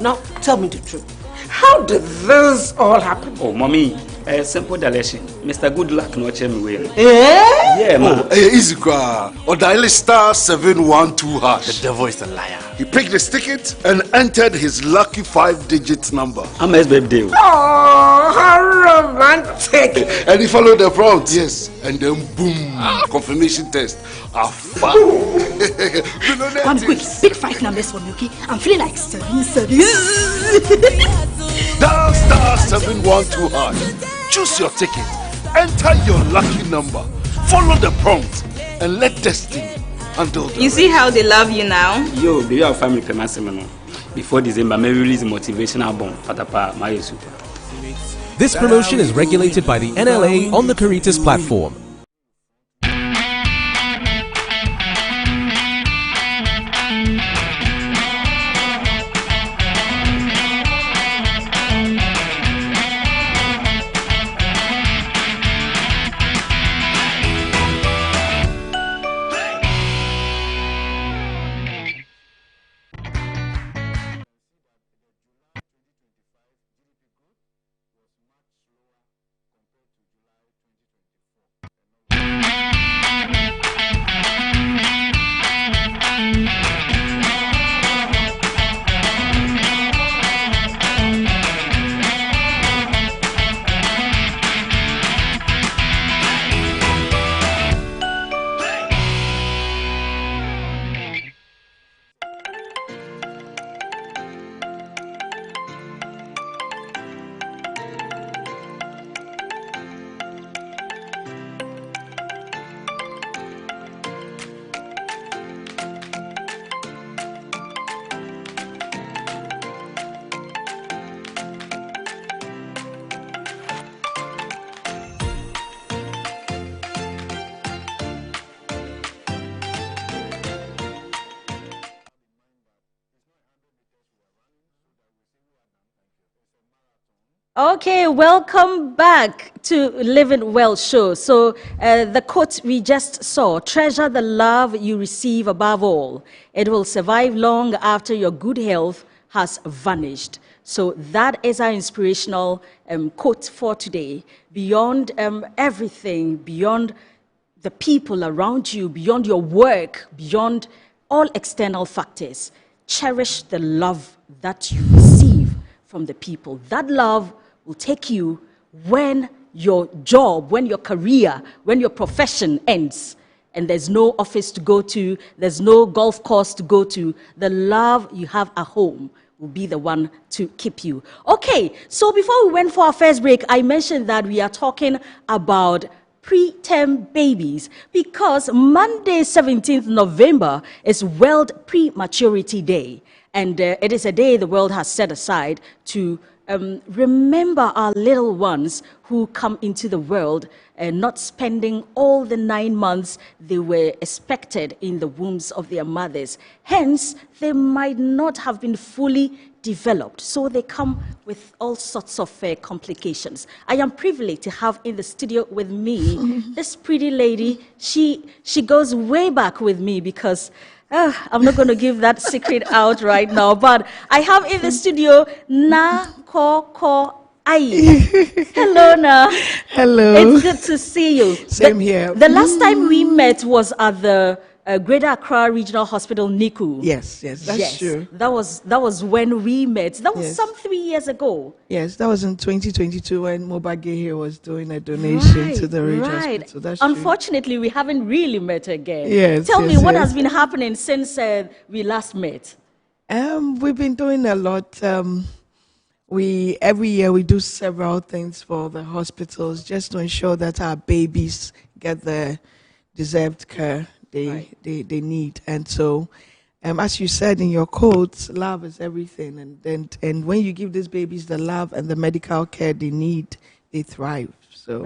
Now, tell me the truth. How did this all happen? Oh, mommy, simple direction. Mr. Good Luck no check me well. Yeah, man. Easy car. Or dial star 712 hash. The devil is a liar. He picked his ticket and entered his lucky 5-digit number. I'm his birthday. Oh, how romantic. And he followed the prompts. Yes. And then boom, confirmation test. One quick, pick 5 numbers for me, okay? I'm feeling like 7. Dial star 712 hash. Choose your ticket. Enter your lucky number. Follow the prompt and let destiny handle the You see how they love you now? Yo, baby, our family can ask me. Before December, may release a motivational album. Patapa, my super. This promotion is regulated by the NLA on the Caritas platform. Okay, welcome back to Living Well Show. So the quote we just saw, treasure the love you receive above all. It will survive long after your good health has vanished. So that is our inspirational quote for today. Beyond everything, beyond the people around you, beyond your work, beyond all external factors, cherish the love that you receive from the people. That love will take you when your job, when your career, when your profession ends, and there's no office to go to, there's no golf course to go to, the love you have at home will be the one to keep you. Okay, so before we went for our first break, I mentioned that we are talking about preterm babies because Monday, 17th November is World Prematurity Day. And it is a day the world has set aside to remember our little ones who come into the world and not spending all the 9 months they were expected in the wombs of their mothers. Hence, they might not have been fully developed, so they come with all sorts of complications. I am privileged to have in the studio with me this pretty lady. She goes way back with me because I'm not going to give that secret out right now, but I have in the studio Na Koko Ayi. Hello, Na. Hello. It's good to see you. Same here. The last time we met was at the Greater Accra Regional Hospital, NICU. Yes, that's true. That was when we met. That was some 3 years ago. Yes, that was in 2022 when Mobage here was doing a donation to the regional hospital. That's Unfortunately, we haven't really met again. Yes. Tell me what has been happening since we last met. We've been doing a lot. Every year we do several things for the hospitals just to ensure that our babies get the deserved care they need. And so, as you said in your quotes, love is everything. And when you give these babies the love and the medical care they need, they thrive. So,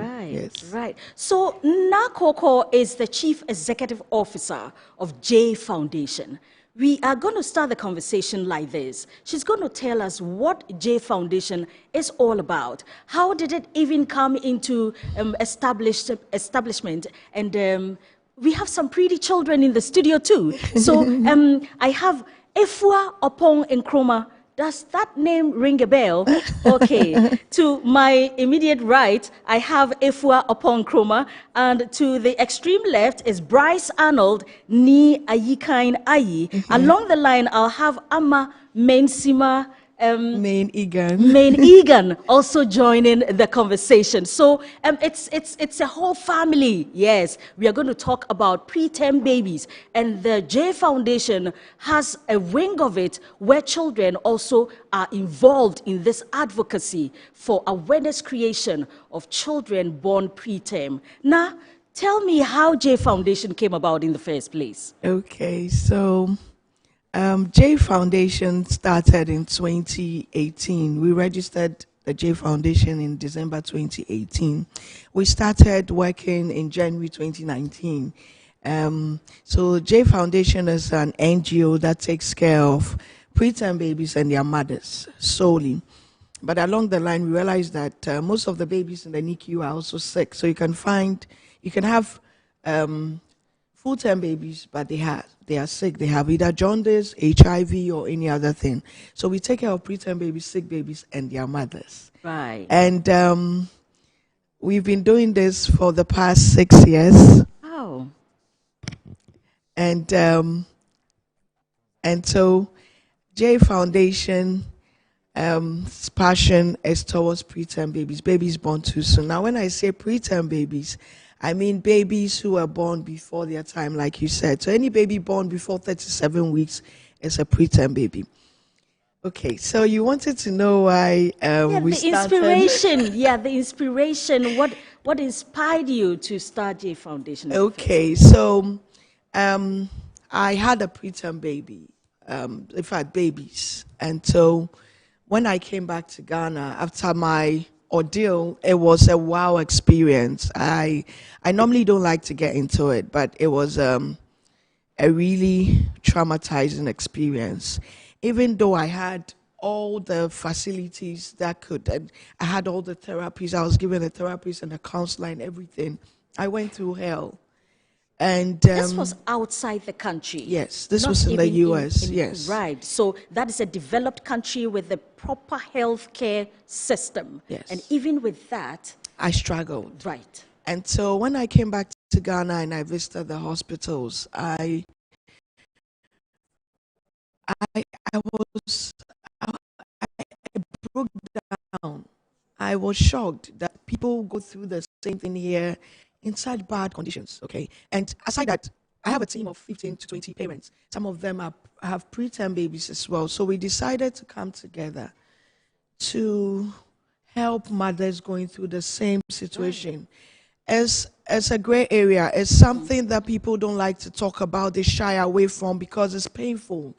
Right. So, Na Koko is the Chief Executive Officer of J Foundation. We are going to start the conversation like this. She's going to tell us what J Foundation is all about. How did it even come into establishment? And we have some pretty children in the studio too. So I have Efua Opong Nkrumah. Does that name ring a bell? Okay. To my immediate right, I have Efua Opong Nkrumah, and to the extreme left is Bryce Arnold Ni Ayikain Ayi. Along the line, I'll have Amma Mensima Main Egan. Main Egan also joining the conversation. So it's a whole family. Yes, we are going to talk about preterm babies, and the J Foundation has a wing of it where children also are involved in this advocacy for awareness creation of children born preterm. Now, tell me how J Foundation came about in the first place. Okay, so J Foundation started in 2018. We registered the J Foundation in December 2018. We started working in January 2019. So J Foundation is an NGO that takes care of preterm babies and their mothers solely. But along the line, we realized that most of the babies in the NICU are also sick. So you can have full-term babies, but they are sick. They have either jaundice, HIV, or any other thing. So we take care of preterm babies, sick babies, and their mothers. Right. And we've been doing this for the past 6 years. Oh. And so J Foundation passion is towards preterm babies born too soon. Now, when I say preterm babies, I mean babies who are born before their time, like you said. So any baby born before 37 weeks is a preterm baby. Okay, so you wanted to know why we started. The inspiration. What inspired you to start J Foundation? Okay, so I had a preterm baby. In fact, babies. And so when I came back to Ghana after my ordeal, it was a wow experience. I normally don't like to get into it, but it was a really traumatizing experience. Even though I had all the facilities that could, and I had all the therapies, I was given a therapist and a counselor and everything, I went through hell. And this was outside the country. Yes, this was in the US. Yes. Right. So that is a developed country with a proper healthcare system. Yes. And even with that, I struggled. Right. And so when I came back to Ghana and I visited the hospitals, I broke down. I was shocked that people go through the same thing here inside bad conditions, okay? And aside that, I have a team of 15 to 20 parents. Some of them have preterm babies as well. So we decided to come together to help mothers going through the same situation. As a gray area, it's something that people don't like to talk about, they shy away from because it's painful.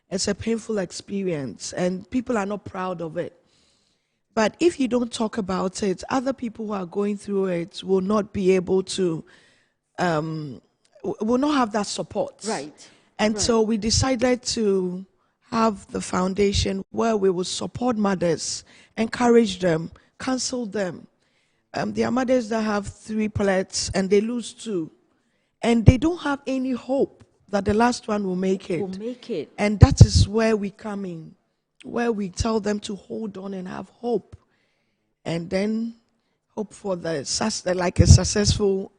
It's a painful experience and people are not proud of it. But if you don't talk about it, other people who are going through it will not be able to, will not have that support. Right. And so we decided to have the foundation where we will support mothers, encourage them, counsel them. There are mothers that have 3 plets and they lose 2. And they don't have any hope that the last one will make it. Will make it. And that is where we come in, where we tell them to hold on and have hope. And then hope for like a successful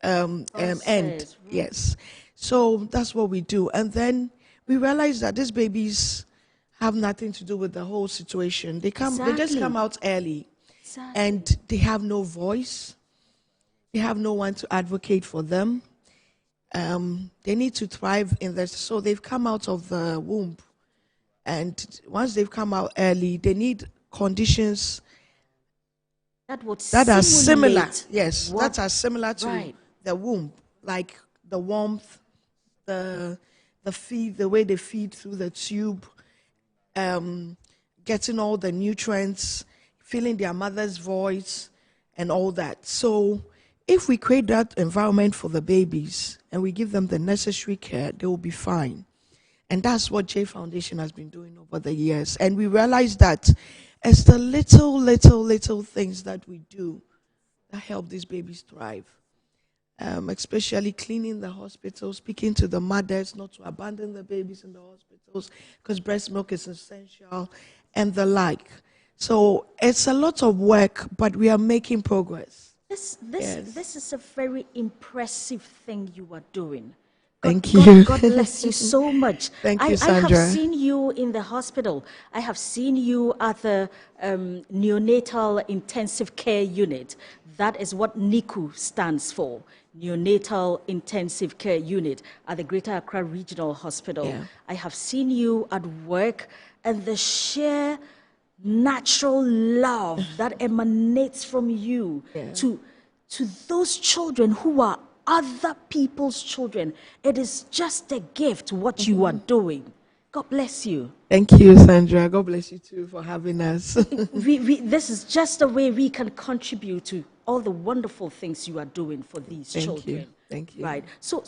end. Right. Yes. So that's what we do. And then we realize that these babies have nothing to do with the whole situation. They just come out early. Exactly. And they have no voice. They have no one to advocate for them. They need to thrive in this. So they've come out of the womb. And once they've come out early, they need conditions that are similar. Yes, that are similar to the womb, like the warmth, the feed, the way they feed through the tube, getting all the nutrients, feeling their mother's voice, and all that. So if we create that environment for the babies and we give them the necessary care, they will be fine. And that's what J Foundation has been doing over the years. And we realize that it's the little things that we do that help these babies thrive. Especially cleaning the hospitals, speaking to the mothers not to abandon the babies in the hospitals because breast milk is essential and the like. So it's a lot of work, but we are making progress. This is a very impressive thing you are doing. Thank you. God bless you so much. Thank you, Sandra. I have seen you in the hospital. I have seen you at the neonatal intensive care unit. That is what NICU stands for, Neonatal Intensive Care Unit at the Greater Accra Regional Hospital. Yeah. I have seen you at work and the sheer natural love that emanates from you to those children who are other people's children. It is just a gift what you are doing. God bless you. Thank you, Sandra. God bless you too for having us. This is just a way we can contribute to all the wonderful things you are doing for these children. Thank you. Right. So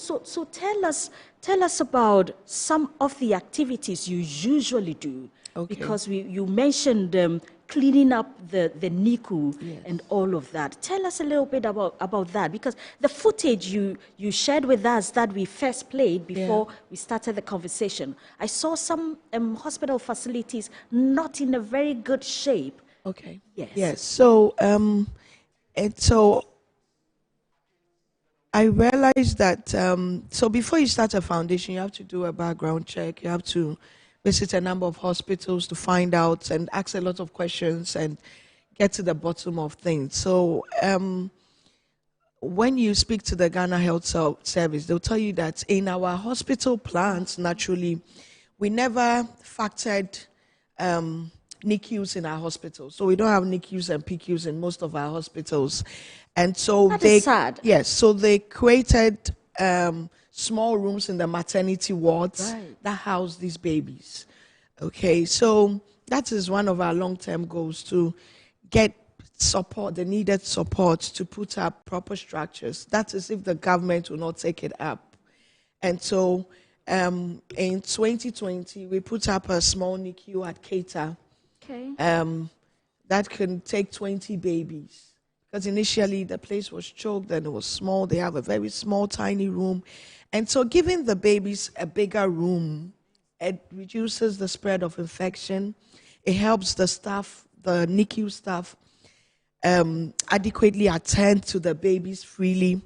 tell us about some of the activities you usually do. Okay. Because you mentioned cleaning up the NICU and all of that. Tell us a little bit about that, because the footage you shared with us that we first played before we started the conversation, I saw some hospital facilities not in a very good shape. Okay. Yes. Yes. So I realized that so before you start a foundation, you have to do a background check. You have to visit a number of hospitals to find out and ask a lot of questions and get to the bottom of things. So when you speak to the Ghana Health Service, they'll tell you that in our hospital plans, naturally, we never factored NICUs in our hospitals. So we don't have NICUs and PICUs in most of our hospitals. And so that is sad. Yes, so they created small rooms in the maternity wards that house these babies. Okay, so that is one of our long-term goals, to get support, the needed support to put up proper structures. That is if the government will not take it up. And so in 2020, we put up a small NICU at Keita. Okay. That can take 20 babies. because initially the place was choked and it was small. They have a very small, tiny room. And so giving the babies a bigger room, it reduces the spread of infection. It helps the staff, the NICU staff, adequately attend to the babies freely.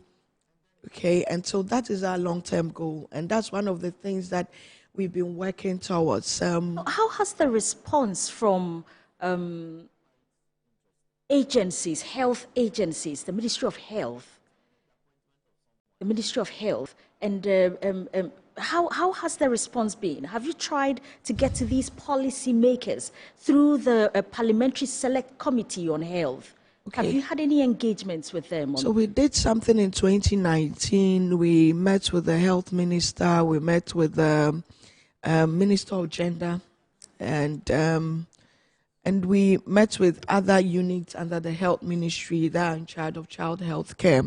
Okay, and so that is our long-term goal. And that's one of the things that we've been working towards. How has the response from agencies, health agencies, the Ministry of Health, and how has the response been? Have you tried to get to these policy makers through the Parliamentary Select Committee on Health? Okay. Have you had any engagements with them? So we did something in 2019. We met with the health minister. We met with the Minister of Gender, and we met with other units under the health ministry that are in charge of child health care.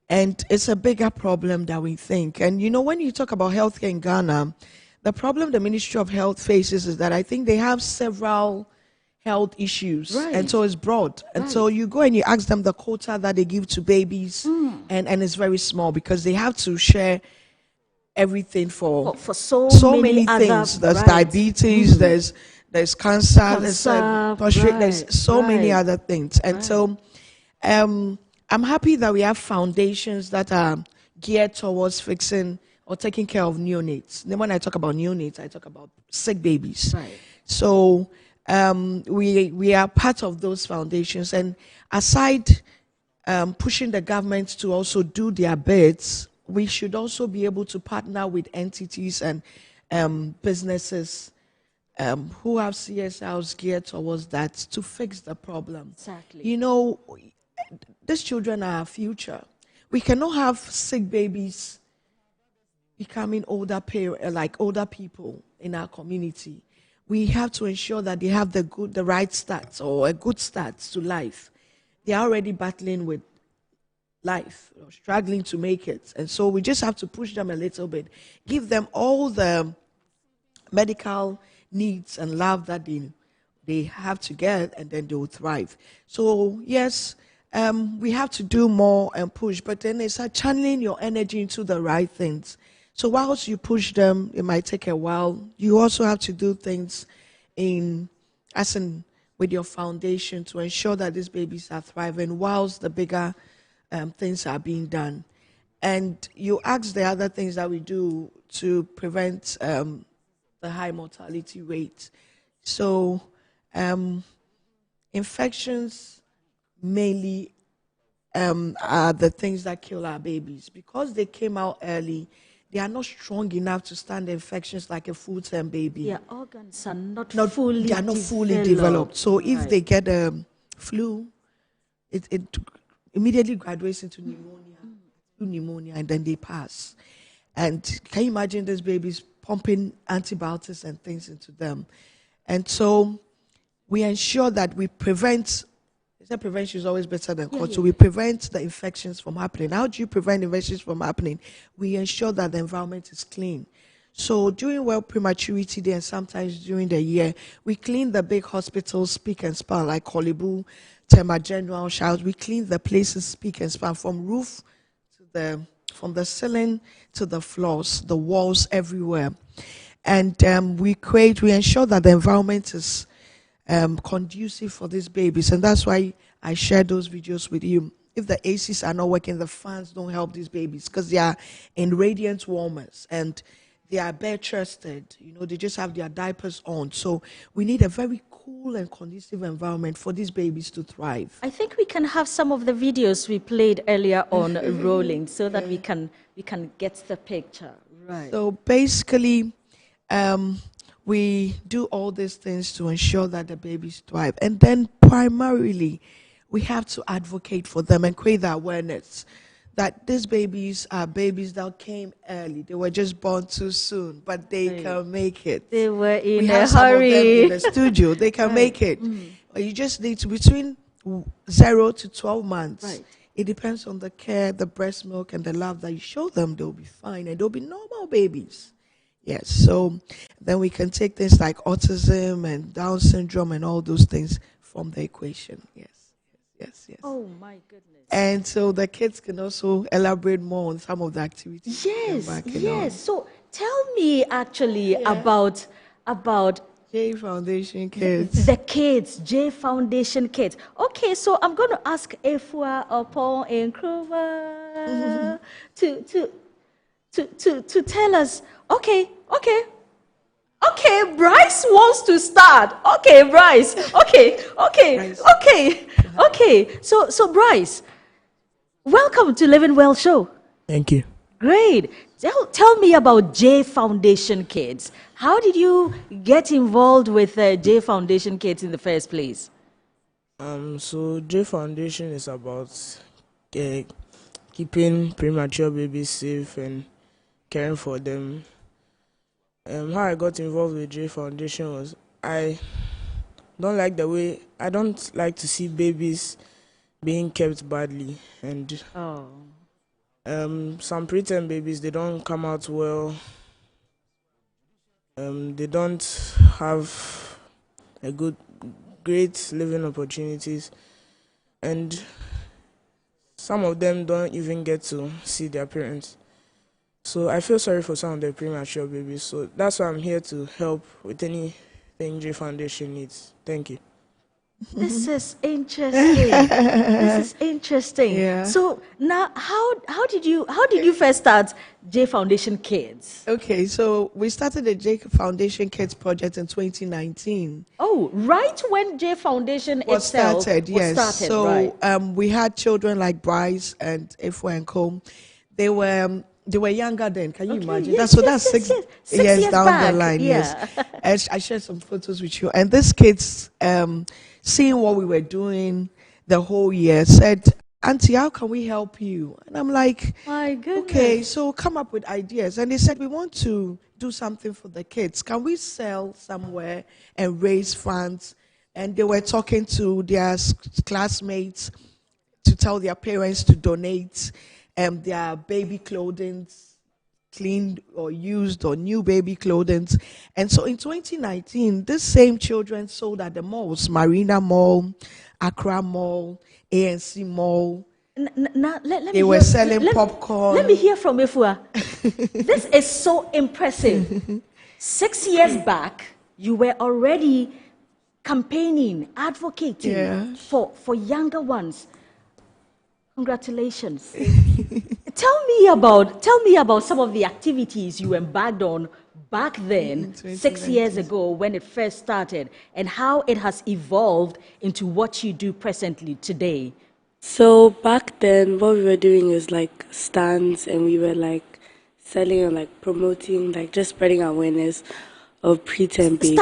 And it's a bigger problem than we think. And when you talk about healthcare in Ghana, the problem the Ministry of Health faces is that I think they have several health issues, and so it's broad, and so you go and you ask them the quota that they give to babies, and it's very small because they have to share everything for so many things. There's diabetes, there's cancer, there's there's so many other things, and so I'm happy that we have foundations that are geared towards fixing or taking care of neonates. Then when I talk about neonates, I talk about sick babies. So we are part of those foundations, and aside pushing the government to also do their bits, we should also be able to partner with entities and businesses who have CSRs geared towards that to fix the problem. Exactly. These children are our future. We cannot have sick babies becoming older people in our community. We have to ensure that they have the right stats or a good start to life. They are already battling with life or struggling to make it. And so we just have to push them a little bit, give them all the medical needs and love that they have to get, and then they will thrive. So yes, we have to do more and push, but then it's channeling your energy into the right things. So whilst you push them, it might take a while. You also have to do things with your foundation to ensure that these babies are thriving whilst the bigger things are being done. And you ask the other things that we do to prevent the high mortality rate. So infections mainly are the things that kill our babies. Because they came out early, they are not strong enough to stand infections like a full-term baby. Their organs are not fully developed. So if they get a flu, it immediately graduates into pneumonia, and then they pass. And can you imagine these babies pumping antibiotics and things into them? And so we ensure that we prevent. Prevention is always better than cure. So we prevent the infections from happening. How do you prevent infections from happening? We ensure that the environment is clean. So during Prematurity Day and sometimes during the year, we clean the big hospitals, spick and span, like Kolibu, Tema General, Charles. We clean the places, spick and span, from roof to from the ceiling to the floors, the walls, everywhere. And we ensure that the environment is conducive for these babies, and that's why I share those videos with you. If the ACs are not working, the fans don't help these babies because they are in radiant warmers and they are bare-chested. They just have their diapers on. So we need a very cool and conducive environment for these babies to thrive. I think we can have some of the videos we played earlier on rolling so that we can get the picture. Right. So basically, we do all these things to ensure that the babies thrive. And then primarily, we have to advocate for them and create the awareness that these babies are babies that came early. They were just born too soon, but they can make it. They were in we a have some hurry. of them in the studio. They can make it. But you just need to, between 0 to 12 months, it depends on the care, the breast milk, and the love that you show them. They'll be fine, and they'll be normal babies. Yes, so then we can take things like autism and Down syndrome and all those things from the equation. Yes. Yes. Oh my goodness. And so the kids can also elaborate more on some of the activities. Yes. So tell me actually about J Foundation Kids. The kids, J Foundation Kids. Okay, so I'm going to ask Efua Opon Nkrumah to tell us. Okay, Bryce wants to start. Okay, Bryce. Okay. So Bryce, welcome to Living Well Show. Thank you. Great. Tell me about J Foundation Kids. How did you get involved with J Foundation Kids in the first place? So J Foundation is about keeping premature babies safe and caring for them. How I got involved with J Foundation was I don't like to see babies being kept badly, and some preterm babies, they don't come out well. They don't have great living opportunities, and some of them don't even get to see their parents. So I feel sorry for some of the premature babies. So that's why I'm here to help with anything J Foundation needs. Thank you. This is interesting. Yeah. So now, how did you first start J Foundation Kids? Okay, so we started the J Foundation Kids project in 2019. Oh, right when J Foundation Was started. So right. We had children like Bryce and Efua and Co. They were younger then. Can you imagine? Yes, That's 6 years down back. the line. Yeah. Yes, and I shared some photos with you. And these kids, seeing what we were doing the whole year, said, "Auntie, how can we help you?" And I'm like, "My goodness. Okay, so come up with ideas." And they said, "We want to do something for the kids. Can we sell somewhere and raise funds?" And they were talking to their classmates to tell their parents to donate their baby clothing, cleaned or used or new baby clothing. And so in 2019, these same children sold at the malls, Marina Mall, Accra Mall, ANC Mall. They were selling popcorn. Let me hear from Efua. This is so impressive. 6 years back, you were already campaigning, advocating for younger ones. Congratulations. Tell me about some of the activities you embarked on back then, 6 years ago, when it first started, and how it has evolved into what you do presently today. So back then, what we were doing is like stands, and we were like selling and like promoting, like just spreading awareness of preterm babies.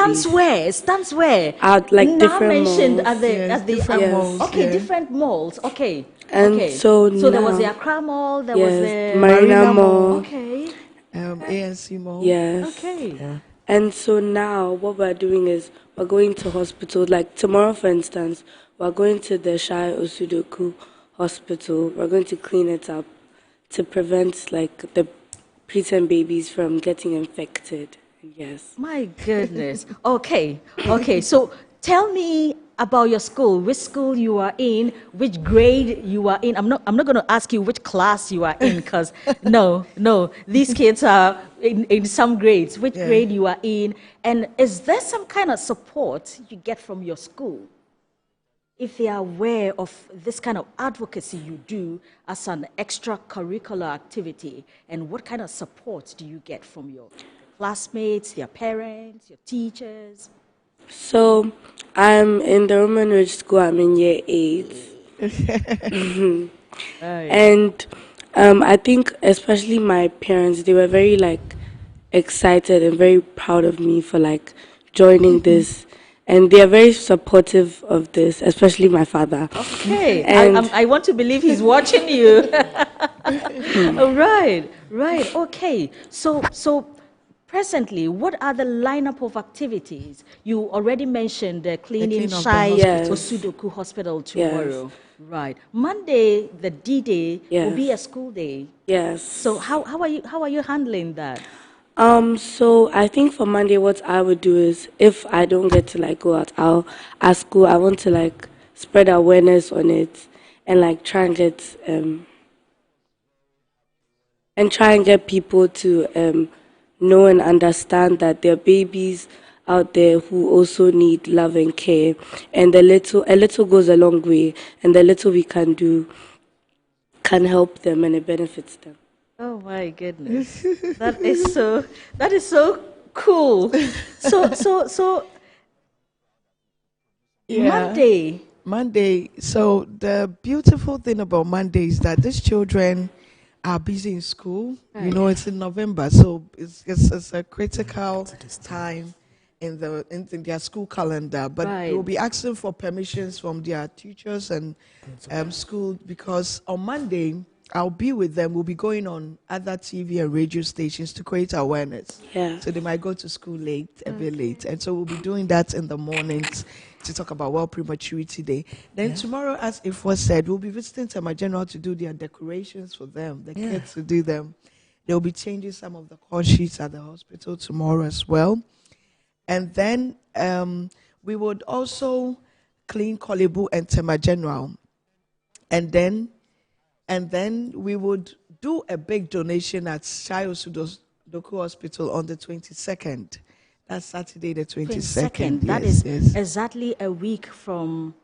Stands where? At like now different mentioned malls. at the different malls. Okay, different malls. Okay. And okay. so there was now- the Accra Mall, there was the Marina Mall. Okay. ANC Mall. Yes. Okay. Yeah. And so now what we're doing is we're going to hospitals. Like tomorrow, for instance, we're going to the Shai Osudoku Hospital. We're going to clean it up to prevent like the preterm babies from getting infected. Yes. My goodness. Okay. So tell me about your school, which school you are in, which grade you are in. I'm not going to ask you which class you are in, because no, these kids are in some grades. Which grade you are in, and is there some kind of support you get from your school if they are aware of this kind of advocacy you do as an extracurricular activity, and what kind of support do you get from your classmates, your parents, your teachers? So I'm in the Roman Ridge School. I'm in year 8. And I think especially my parents, they were very like excited and very proud of me for like joining this. And they are very supportive of this, especially my father. Okay, And I want to believe he's watching you. Right. Okay. So presently, what are the lineup of activities? You already mentioned cleaning clean of the Shai hospital. Osudoku Hospital tomorrow. Right. Monday, the D-Day, will be a school day. Yes. So how are you handling that? So I think for Monday, what I would do is, if I don't get to like go out, I'll ask school. I want to like spread awareness on it, and like try and get people to know and understand that there are babies out there who also need love and care, and a little goes a long way, and the little we can do can help them and it benefits them. Oh my goodness, that is so cool. So Yeah. Monday. So the beautiful thing about Monday is that these children are busy in school. Right. You know, it's in November, so it's a critical time in their school calendar. But they will be asking for permissions from their teachers and school, because on Monday I'll be with them. We'll be going on other TV and radio stations to create awareness. Yeah. So they might go to school late, a bit late. And so we'll be doing that in the mornings to talk about World Prematurity Day. Then tomorrow, as it was said, we'll be visiting Tema General to do their decorations for them, the kids to do them. They'll be changing some of the call sheets at the hospital tomorrow as well. And then we would also clean Kolebu and Tema General. And then we would do a big donation at Shai Osudoku Hospital on the 22nd. That's Saturday the 22nd. That is exactly a week from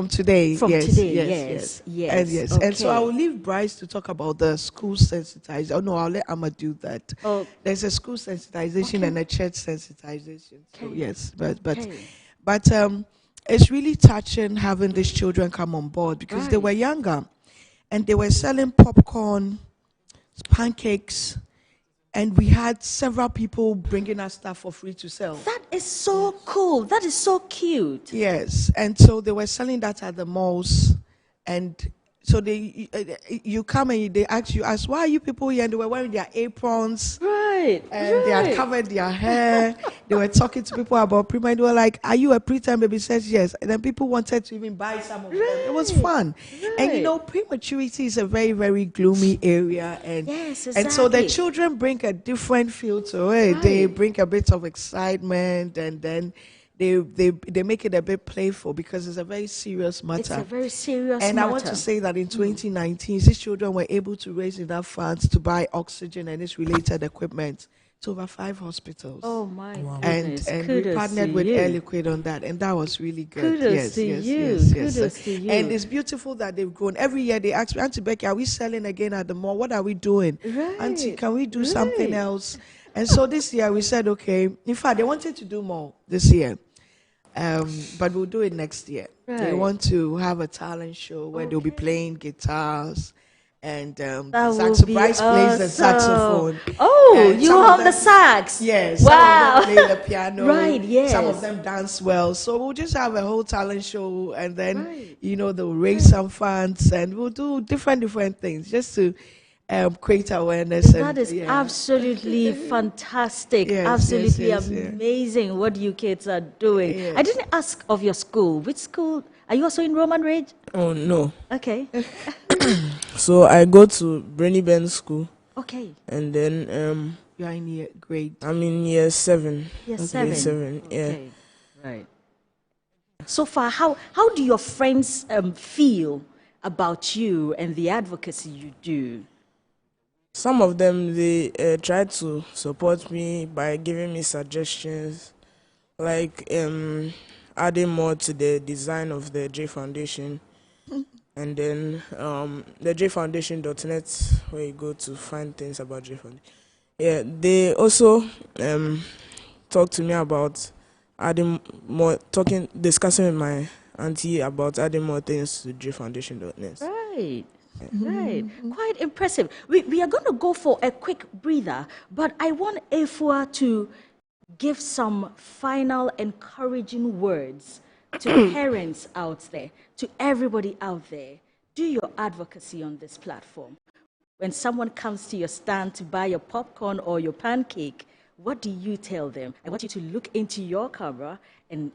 today. From yes, today, yes. yes. And so I will leave Bryce to talk about the school sensitization. Oh no, I'll let Amma do that. Oh. There's a school sensitization and a church sensitization. So yes, but it's really touching having these children come on board, because they were younger and they were selling popcorn, pancakes, and we had several people bringing us stuff for free to sell. That is so cool. That is so cute. Yes, and so they were selling that at the malls, and so you come and they ask you, why are you people here? And they were wearing their aprons, right? And they had covered their hair. They were talking to people about preterm. They were like, "Are you a preterm baby?" Says yes, and then people wanted to even buy some of them. It was fun, and you know, prematurity is a very, very gloomy area, and and so the children bring a different feel to it. Right. They bring a bit of excitement, and then they make it a bit playful, because it's a very serious matter. It's a very serious matter. And I want to say that in 2019, these children were able to raise enough funds to buy oxygen and its related equipment to over 5 hospitals. Oh my goodness. And we partnered with Air Liquid on that, and that was really good. Kudos to you. Kudos to you. And it's beautiful that they've grown. Every year they ask me, Auntie Becky, are we selling again at the mall? What are we doing? Right. Auntie, can we do something else? And so this year we said, okay. In fact, they wanted to do more this year. But we'll do it next year. Right. They want to have a talent show where they'll be playing guitars, and Bryce plays the saxophone. Oh, you hold the sax. Yes. Wow. Some of them play the piano. Right, yes. Some of them dance well. So we'll just have a whole talent show, and then they'll raise some funds, and we'll do different things just to create awareness. That is absolutely fantastic. Absolutely amazing what you kids are doing. Yes. I didn't ask of your school. Which school? Are you also in Roman Ridge? Oh, no. Okay. So I go to Brenny Ben School. Okay. And then you are in year grade. I'm in year 7. Year 7. Grade 7. Okay. Yeah. Right. So far, how do your friends feel about you and the advocacy you do? Some of them, they try to support me by giving me suggestions, like adding more to the design of the J Foundation. And then the jfoundation.net, where you go to find things about J Foundation. Yeah, they also talk to me about adding more, discussing with my auntie about adding more things to jfoundation.net. Right. Right. Quite impressive. We are going to go for a quick breather, but I want Efua to give some final encouraging words to parents out there, to everybody out there. Do your advocacy on this platform. When someone comes to your stand to buy your popcorn or your pancake, what do you tell them? I want you to look into your camera and